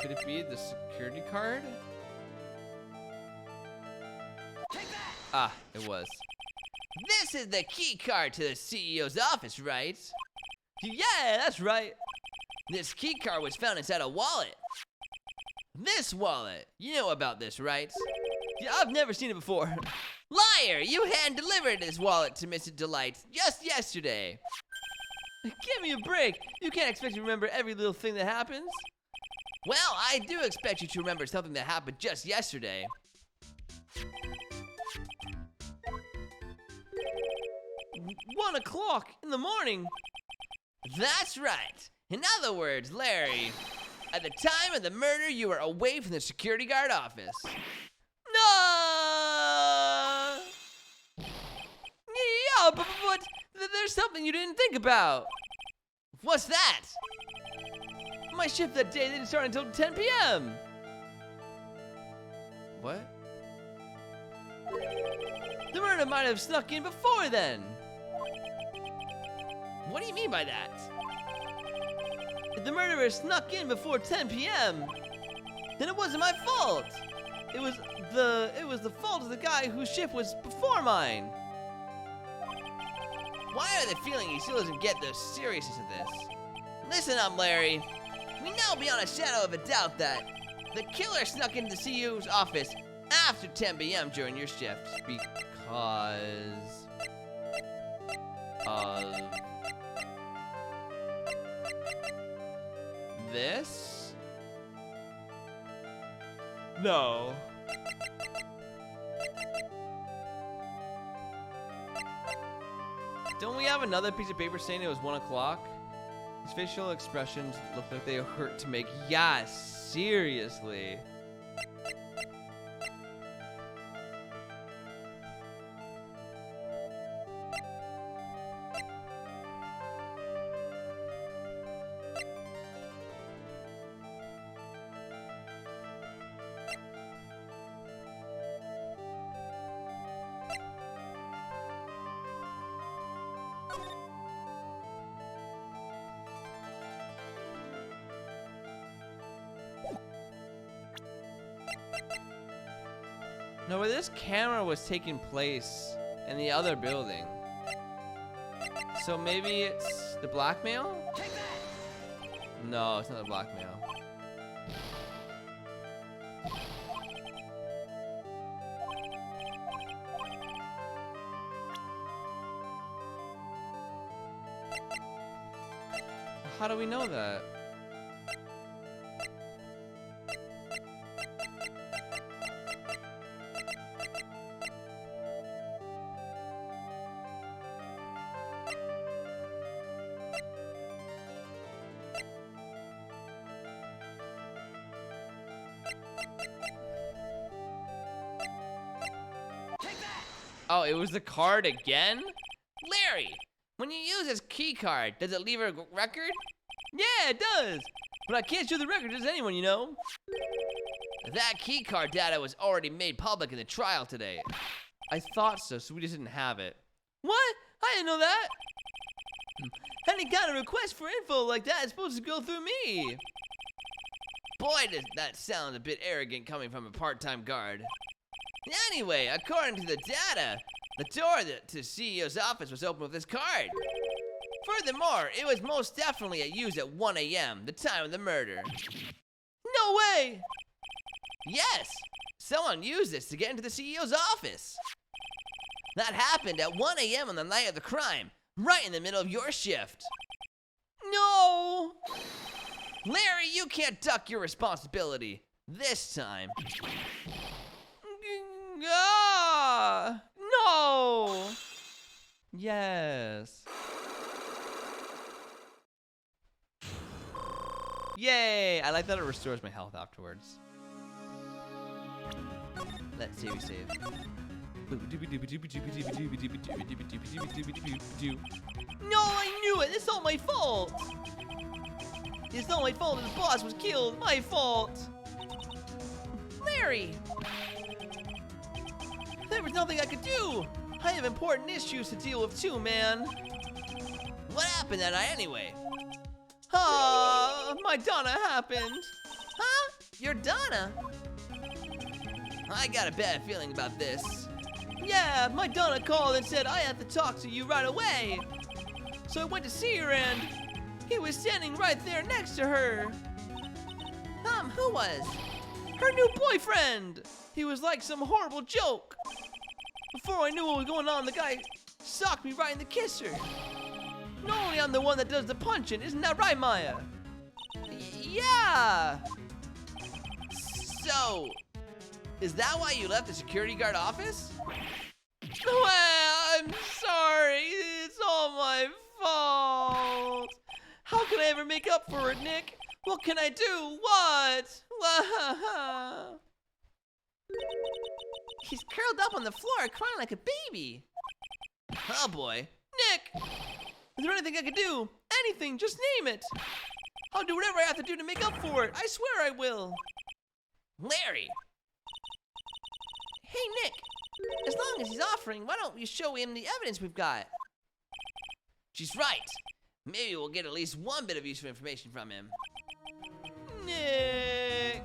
Could it be the security card? Ah, it was. This is the key card to the CEO's office, right? Yeah, that's right. This key card was found inside a wallet. This wallet. You know about this, right? Yeah, I've never seen it before. Liar! You hand-delivered this wallet to Mr. Delight just yesterday. Give me a break. You can't expect me to remember every little thing that happens. Well, I do expect you to remember something that happened just yesterday. 1 o'clock in the morning. That's right. In other words, Larry, at the time of the murder, you were away from the security guard office. No! Yeah, but there's something you didn't think about. What's that? My shift that day didn't start until 10 p.m. What? The murder might have snuck in before then. What do you mean by that? If the murderer snuck in before 10 p.m., then it wasn't my fault. It was the fault of the guy whose shift was before mine. Why are they feeling he still doesn't get the seriousness of this? Listen up, Larry. We know beyond a shadow of a doubt that the killer snuck into the CEO's office after 10 p.m. during your shift. Because of this? No. Don't we have another piece of paper saying it was 1 o'clock? His facial expressions look like they hurt to make. Yeah, seriously. No, but this camera was taking place in the other building. So maybe it's the blackmail? No, it's not the blackmail. How do we know that? Oh, it was the card again? Larry, when you use this key card, does it leave a record? Yeah, it does. But I can't show the record to anyone, you know? That key card data was already made public in the trial today. I thought so, so we just didn't have it. What? I didn't know that. Any kind of request for info like that is supposed to go through me. Boy, does that sound a bit arrogant coming from a part-time guard. Anyway, according to the data, the door to CEO's office was open with this card. Furthermore, it was most definitely used at 1 a.m., the time of the murder. No way! Yes! Someone used this to get into the CEO's office. That happened at 1 a.m. on the night of the crime, right in the middle of your shift. No! Larry, you can't duck your responsibility. This time. Ah! No! Yes. Yay! I like that it restores my health afterwards. Let's see if we save. No, I knew it! It's all my fault! It's not my fault that the boss was killed! My fault! Larry! There was nothing I could do! I have important issues to deal with too, man. What happened that night anyway? Ah, my Donna happened. Huh? You're Donna? I got a bad feeling about this. Yeah, my Donna called and said I had to talk to you right away. So I went to see her and he was standing right there next to her. Who was? Her new boyfriend. He was like some horrible joke. Before I knew what was going on, the guy socked me right in the kisser. Normally I'm the one that does the punching, isn't that right, Maya? Yeah. So, is that why you left the security guard office? Well, I'm sorry. It's all my fault. How can I ever make up for it, Nick? What can I do? What? He's curled up on the floor crying like a baby. Oh boy. Nick! Is there anything I can do? Anything, just name it. I'll do whatever I have to do to make up for it. I swear I will. Larry! Hey, Nick. As long as he's offering, why don't you show him the evidence we've got? She's right. Maybe we'll get at least one bit of useful information from him. Nick!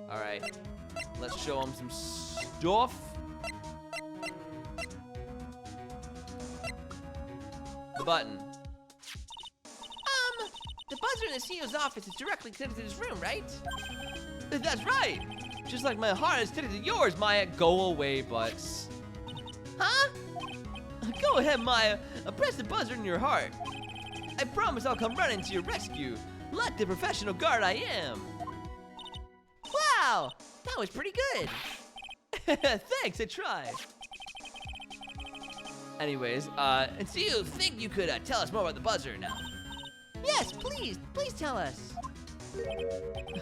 Alright. Let's show him some stuff. The button. The buzzer in the CEO's office is directly connected to his room, right? That's right. Just like my heart is connected to yours, Maya. Go away, butts. Huh? Go ahead, Maya. Press the buzzer in your heart. I promise I'll come running to your rescue, like the professional guard I am. Wow, that was pretty good. Thanks, I tried. Anyways, And so you think you could tell us more about the buzzer now? Yes, please tell us.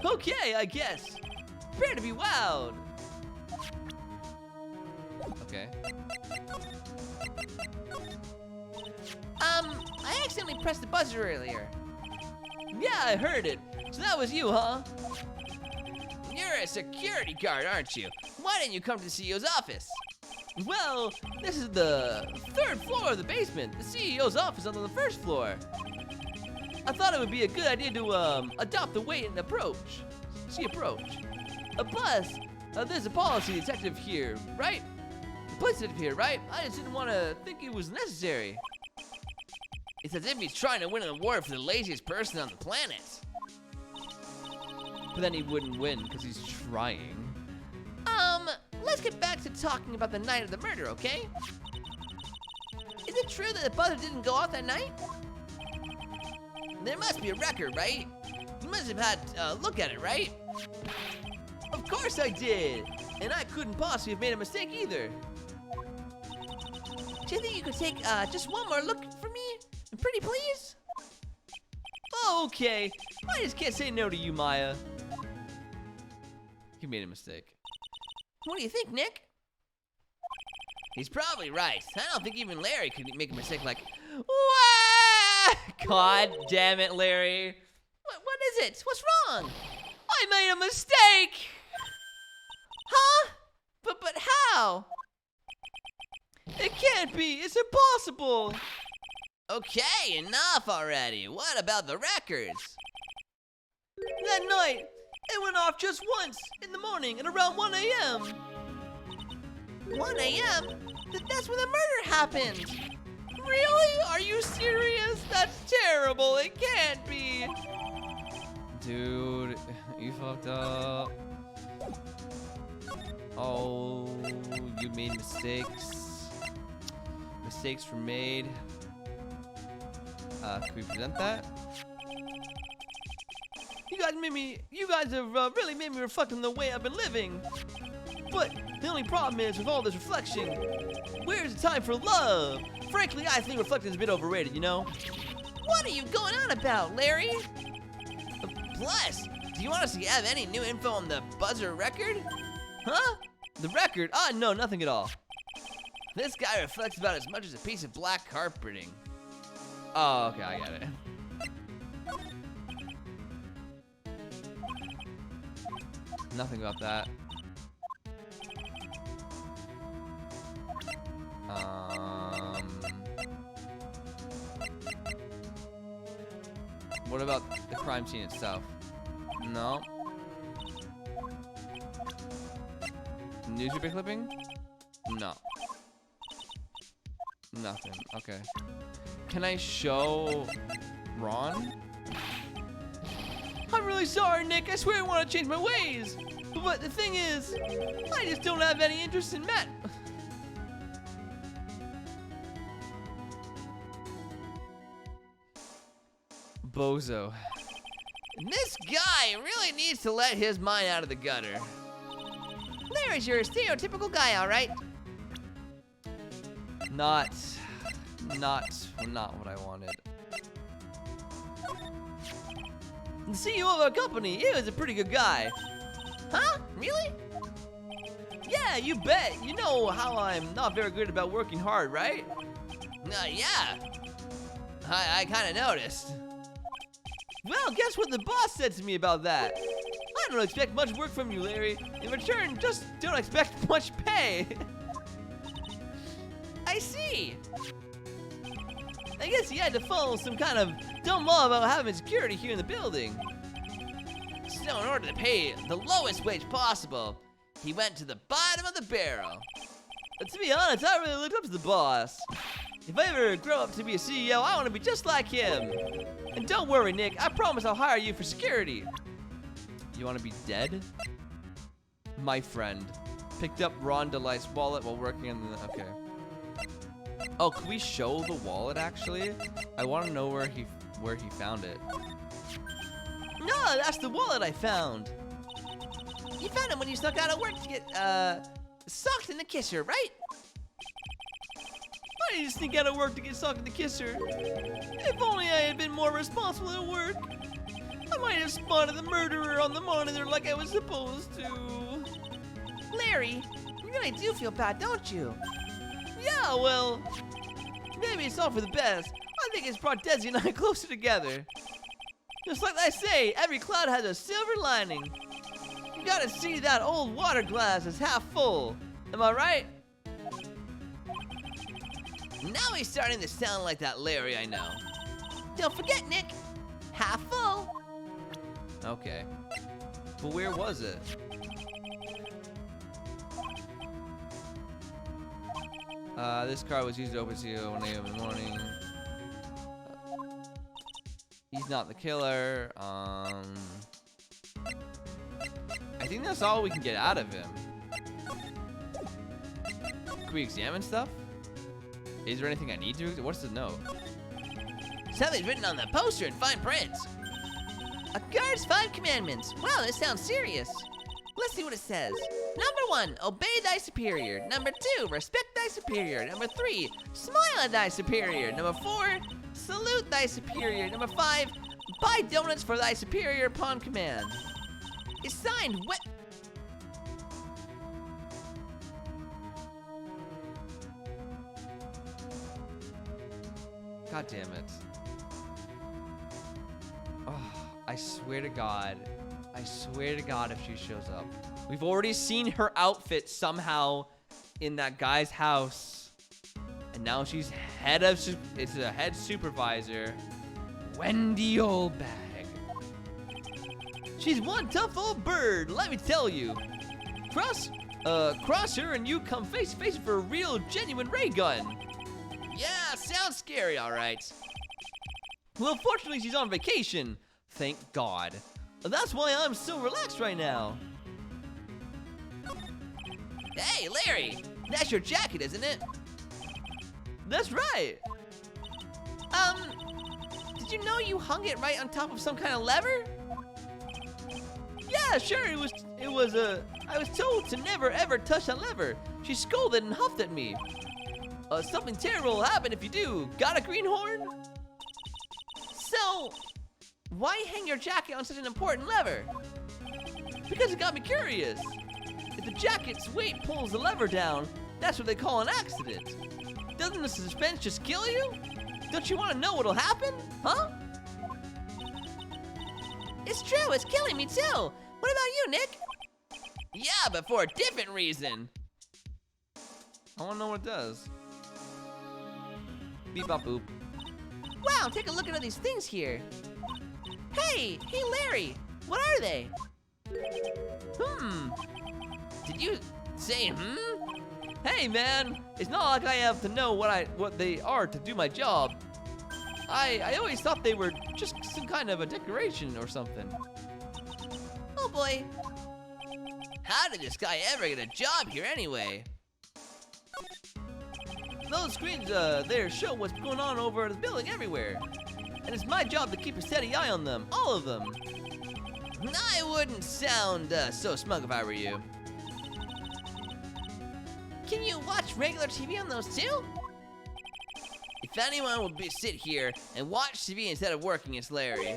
Okay, I guess. Prepare to be wowed. Okay. I accidentally pressed the buzzer earlier. Yeah, I heard it. So that was you, huh? You're a security guard, aren't you? Why didn't you come to the CEO's office? Well, this is the 3rd floor of the basement. The CEO's office is on the 1st floor. I thought it would be a good idea to adopt the way and approach. Plus, there's a policy detective here, right? The police detective here, right? I just didn't want to think it was necessary. It's as if he's trying to win an award for the laziest person on the planet. But then he wouldn't win because he's trying. Let's get back to talking about the night of the murder, okay? Is it true that the buzzer didn't go off that night? There must be a record, right? You must have had a look at it, right? Of course I did! And I couldn't possibly have made a mistake either. Do you think you could take just one more look for me? Pretty please? Okay, I just can't say no to you, Maya. He made a mistake. What do you think, Nick? He's probably right. I don't think even Larry could make a mistake like, Wah! God damn it, Larry. What is it? What's wrong? I made a mistake! Huh? But how? It can't be, it's impossible! okay, enough already. What about the records? That night, it went off just once in the morning at around 1 a.m. 1 a.m.? That's when the murder happened. Really? Are you serious? That's terrible. It can't be. Dude, you fucked up. Oh, you made mistakes. Mistakes were made. Can we present that? You guys have really made me reflect on the way I've been living. But the only problem is with all this reflection, where's the time for love? Frankly, I think reflecting is a bit overrated, you know? What are you going on about, Larry? Plus, do you want us to have any new info on the buzzer record? Huh? The record? No, nothing at all. This guy reflects about as much as a piece of black carpeting. Oh, okay, I get it. Nothing about that. What about the crime scene itself? No. Newspaper clipping? No. Nothing. Okay. Can I show Ron? I'm really sorry, Nick. I swear I want to change my ways. But the thing is, I just don't have any interest in Matt. Bozo. This guy really needs to let his mind out of the gutter. Larry's your stereotypical guy, all right? Not what I wanted. The CEO of our company, he was a pretty good guy. Huh? Really? Yeah, you bet. You know how I'm not very good about working hard, right? Yeah. I kind of noticed. Well, guess what the boss said to me about that? I don't expect much work from you, Larry. In return, just don't expect much pay. I see. I guess he had to follow some kind of dumb law about having security here in the building. So in order to pay the lowest wage possible, he went to the bottom of the barrel. But to be honest, I really looked up to the boss. If I ever grow up to be a CEO, I want to be just like him. And don't worry, Nick, I promise I'll hire you for security. You want to be dead? My friend picked up Ron DeLight's wallet while working on the... Okay. Oh, can we show the wallet, actually? I want to know where he found it. No, that's the wallet I found. You found him when you snuck out of work to get, socked in the kisser, right? I didn't sneak out of work to get socked in the kisser. If only I had been more responsible at work. I might have spotted the murderer on the monitor like I was supposed to. Larry, you really do feel bad, don't you? Yeah, well, maybe it's all for the best. I think it's brought Desi and I closer together. Just like I say, every cloud has a silver lining. You gotta see that old water glass as half full. Am I right? Now he's starting to sound like that Larry I know. Don't forget, Nick, half full. Okay. But where was it? This car was used to open seal 1 a.m. in the morning. He's not the killer. I think that's all we can get out of him. Can we examine stuff? Is there anything I need to? What's the note? Something's written on the poster in fine print. A guard's 5 commandments. Wow, this sounds serious. Let's see what it says. Number 1, obey thy superior. Number 2, respect thy superior. Number 3, smile at thy superior. Number 4, salute thy superior. Number 5, buy donuts for thy superior upon command. It's signed God damn it. Oh, I swear to God. I swear to God if she shows up. We've already seen her outfit somehow in that guy's house. And now she's it's a head supervisor. Wendy Oldbag. She's one tough old bird, let me tell you. Cross her and you come face to face for a real genuine ray gun. Yeah, sounds scary, all right. Well, fortunately, she's on vacation. Thank God. That's why I'm so relaxed right now. Hey, Larry, that's your jacket, isn't it? That's right. did you know you hung it right on top of some kind of lever? Yeah, sure. I was told to never ever touch that lever. She scolded and huffed at me. Something terrible will happen if you do. Got a greenhorn? So, why hang your jacket on such an important lever? Because it got me curious. If the jacket's weight pulls the lever down, that's what they call an accident. Doesn't the suspense just kill you? Don't you want to know what'll happen? Huh? It's true, it's killing me too. What about you, Nick? Yeah, but for a different reason. I want to know what it does. Beep bop boop. Wow, take a look at all these things here. Hey, Larry, what are they? Did you say Hey man, it's not like I have to know what they are to do my job. I always thought they were just some kind of a decoration or something. Oh boy. How did this guy ever get a job here anyway? Those screens there show what's going on over the building everywhere. And it's my job to keep a steady eye on them, all of them. I wouldn't sound so smug if I were you. Can you watch regular TV on those too? If anyone would sit here and watch TV instead of working, it's Larry.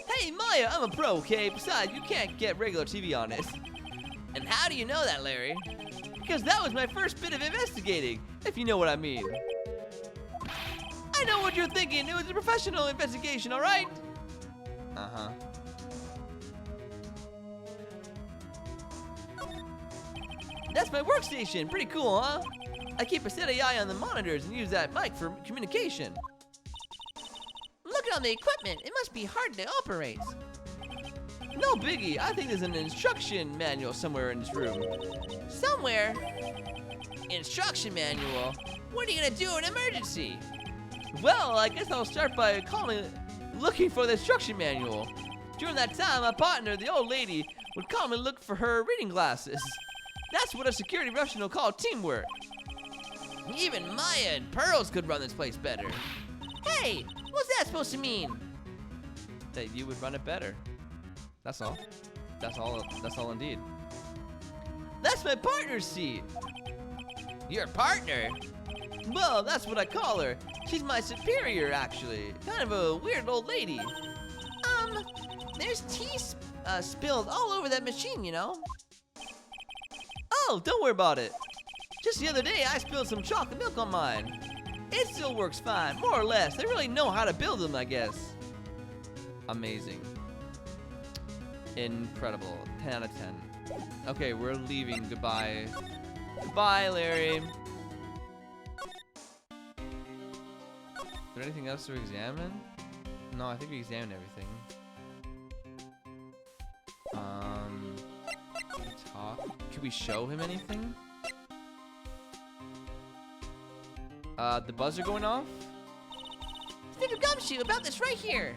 Hey Maya, I'm a pro, okay? Besides, you can't get regular TV on it. And how do you know that, Larry? Because that was my first bit of investigating, if you know what I mean. I know what you're thinking. It was a professional investigation, all right? Uh-huh. That's my workstation. Pretty cool, huh? I keep a steady eye on the monitors and use that mic for communication. Look at all the equipment. It must be hard to operate. No biggie. I think there's an instruction manual somewhere in this room. Somewhere? Instruction manual? What are you gonna do in an emergency? Well, I guess I'll start by looking for the instruction manual. During that time, my partner, the old lady, would calmly look for her reading glasses. That's what a security professional call teamwork. Even Maya and Pearls could run this place better. Hey, what's that supposed to mean? That you would run it better. That's all. That's all indeed. That's my partner's seat. Your partner? Well, that's what I call her. She's my superior, actually. Kind of a weird old lady. There's tea spilled all over that machine, you know? Oh, don't worry about it. Just the other day, I spilled some chocolate milk on mine. It still works fine, more or less. They really know how to build them, I guess. Amazing. Incredible. 10 out of 10. Okay, we're leaving. Goodbye. Goodbye, Larry. Is there anything else to examine? No, I think we examined everything. Talk. Could we show him anything? The buzzer going off? Mr. Gumshoe, about this right here.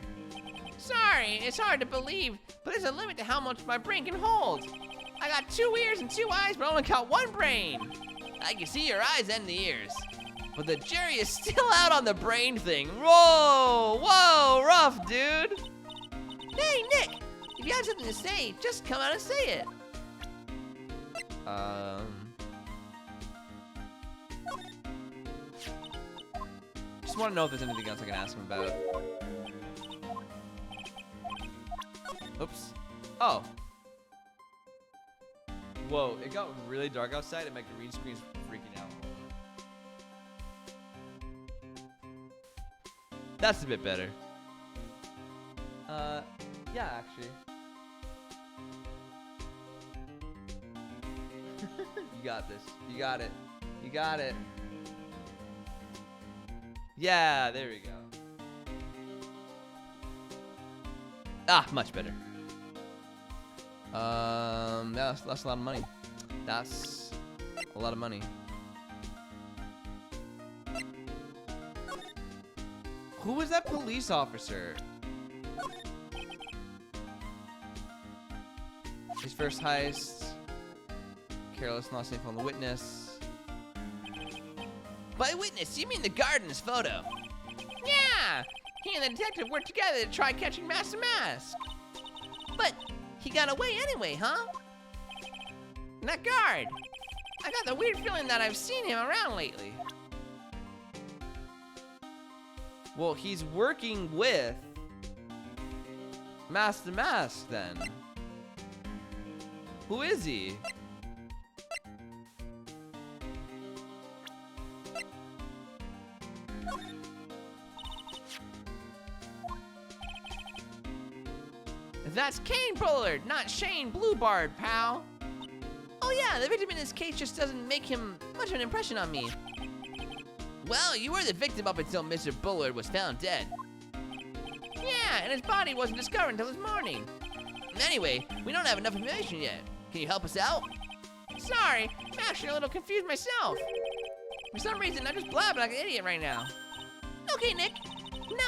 Sorry, it's hard to believe, but there's a limit to how much my brain can hold. I got 2 ears and 2 eyes, but I only got 1 brain. I can see your eyes and the ears. But the jury is still out on the brain thing. Whoa, whoa, rough, dude. Hey, Nick, if you have something to say, just come out and say it. Just want to know if there's anything else I can ask him about. Oops. Oh. Whoa, it got really dark outside and my green screen's freaking out. That's a bit better. Yeah, actually. You got this. You got it. You got it. Yeah, there we go. Ah, much better. That's a lot of money. That's a lot of money. Who was that police officer? His first heist. Careless, not safe on the witness. By witness, you mean the guard in his photo? Yeah, he and the detective worked together to try catching Master Mask. But he got away anyway, huh? And that guard, I got the weird feeling that I've seen him around lately. Well, he's working with Master Mask then. Who is he? That's Kane Bullard, not Shane Bluebard, pal. Oh yeah, the victim in this case just doesn't make him much of an impression on me. Well, you were the victim up until Mr. Bullard was found dead. Yeah, and his body wasn't discovered until this morning. Anyway, we don't have enough information yet. Can you help us out? Sorry, I'm actually a little confused myself. For some reason, I'm just blabbing like an idiot right now. Okay, Nick.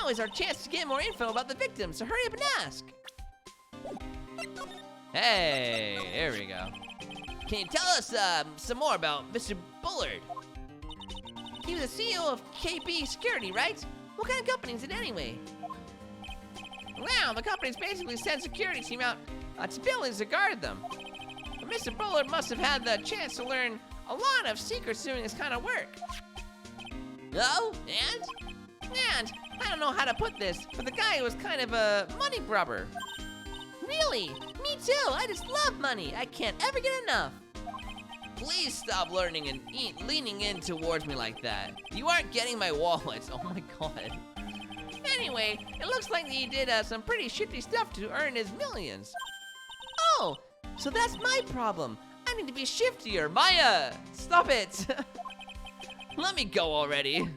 Now is our chance to get more info about the victim, so hurry up and ask. Hey, there we go. Can you tell us some more about Mr. Bullard? He was the CEO of KB Security, right? What kind of company is it anyway? Well, the company's basically sent security team out to buildings to guard them. But Mr. Bullard must have had the chance to learn a lot of secrets doing this kind of work. Oh, and? And I don't know how to put this, but the guy was kind of a money grubber. Really? Me too. I just love money. I can't ever get enough. Please stop learning and leaning in towards me like that. You aren't getting my wallet. Oh my god. Anyway, it looks like he did some pretty shifty stuff to earn his millions. Oh, so that's my problem. I need to be shiftier. Maya, stop it. Let me go already.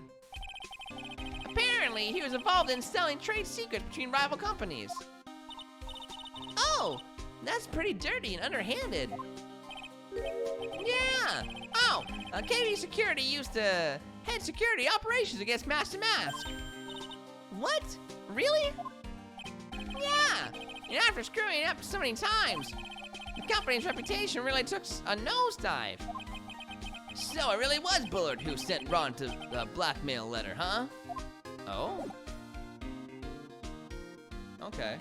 Apparently, he was involved in selling trade secrets between rival companies. Oh, that's pretty dirty and underhanded. Yeah. Oh, KB Security used to head security operations against Master Mask. What? Really? Yeah. And after screwing it up so many times, the company's reputation really took a nosedive. So it really was Bullard who sent Ron to the blackmail letter, huh? Oh. Okay.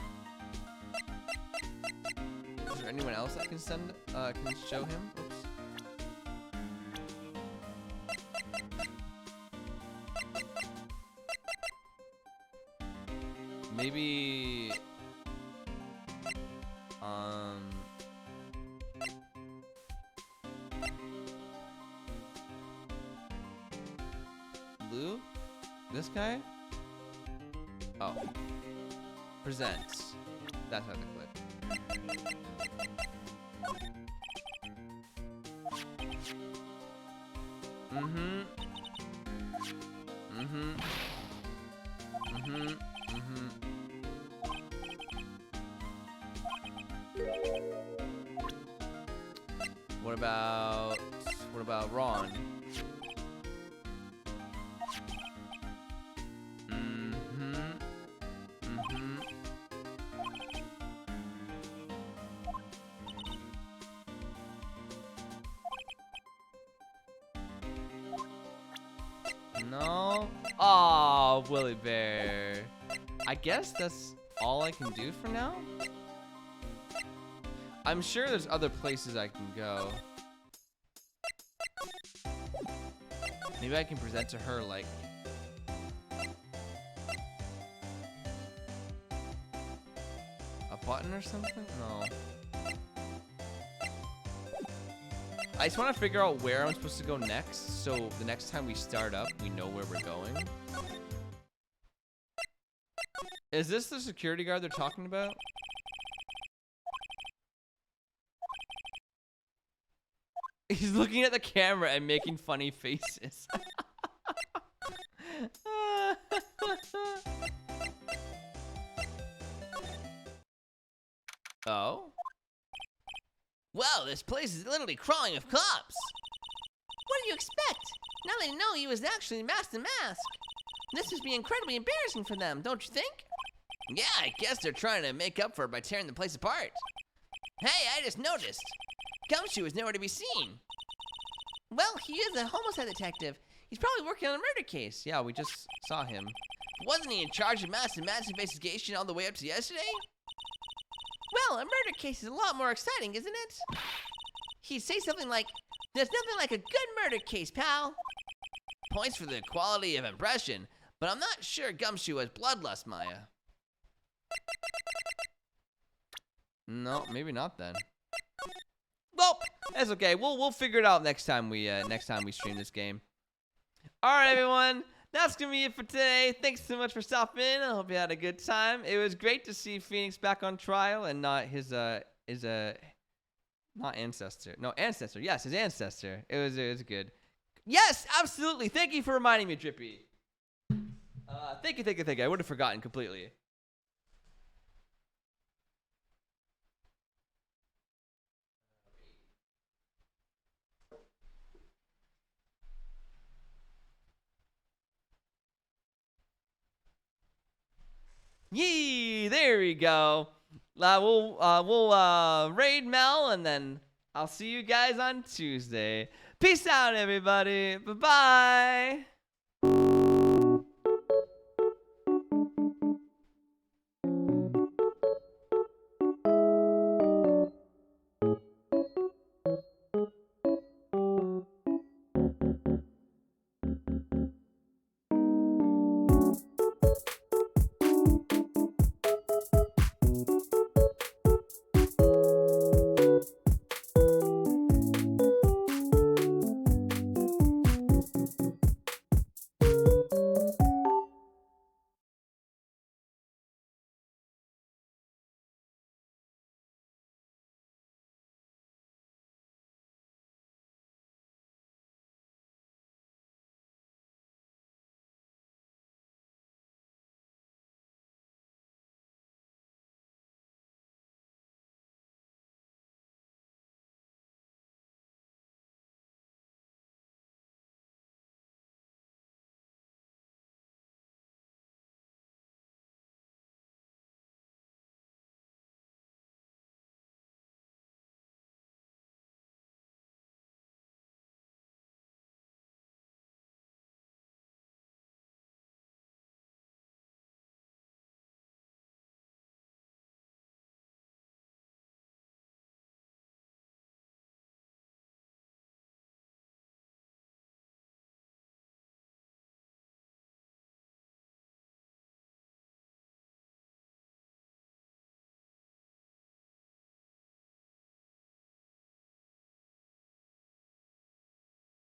Is there anyone else I can send? Can show him? Oops. Maybe. Lou? This guy? Oh. Presents. That's how to click. Mm-hmm. Mm-hmm. Mm-hmm. Mm-hmm. What about Ron? No. Oh, Willy Bear. I guess that's all I can do for now. I'm sure there's other places I can go. Maybe I can present to her like a button or something? No. I just want to figure out where I'm supposed to go next, so the next time we start up, we know where we're going. Is this the security guard they're talking about? He's looking at the camera and making funny faces. Oh? Well, this place is literally crawling with cops. What do you expect? Now they know he was actually Master Mask. This must be incredibly embarrassing for them, don't you think? Yeah, I guess they're trying to make up for it by tearing the place apart. Hey, I just noticed. Gumshoe is nowhere to be seen. Well, he is a homicide detective. He's probably working on a murder case. Yeah, we just saw him. Wasn't he in charge of Master Mask's investigation all the way up to yesterday? Well, a murder case is a lot more exciting, isn't it? He'd say something like, "There's nothing like a good murder case, pal." Points for the quality of impression, but I'm not sure Gumshoe has bloodlust, Maya. No, maybe not then. Well, that's okay. We'll figure it out next time we stream this game. All right, everyone. That's gonna be it for today. Thanks so much for stopping in. I hope you had a good time. It was great to see Phoenix back on trial and not his not ancestor. No, ancestor. Yes, his ancestor. It was good. Yes, absolutely. Thank you for reminding me, Drippy. Thank you. I would have forgotten completely. Yee, there we go. We'll raid Mel, and then I'll see you guys on Tuesday. Peace out, everybody. Bye-bye.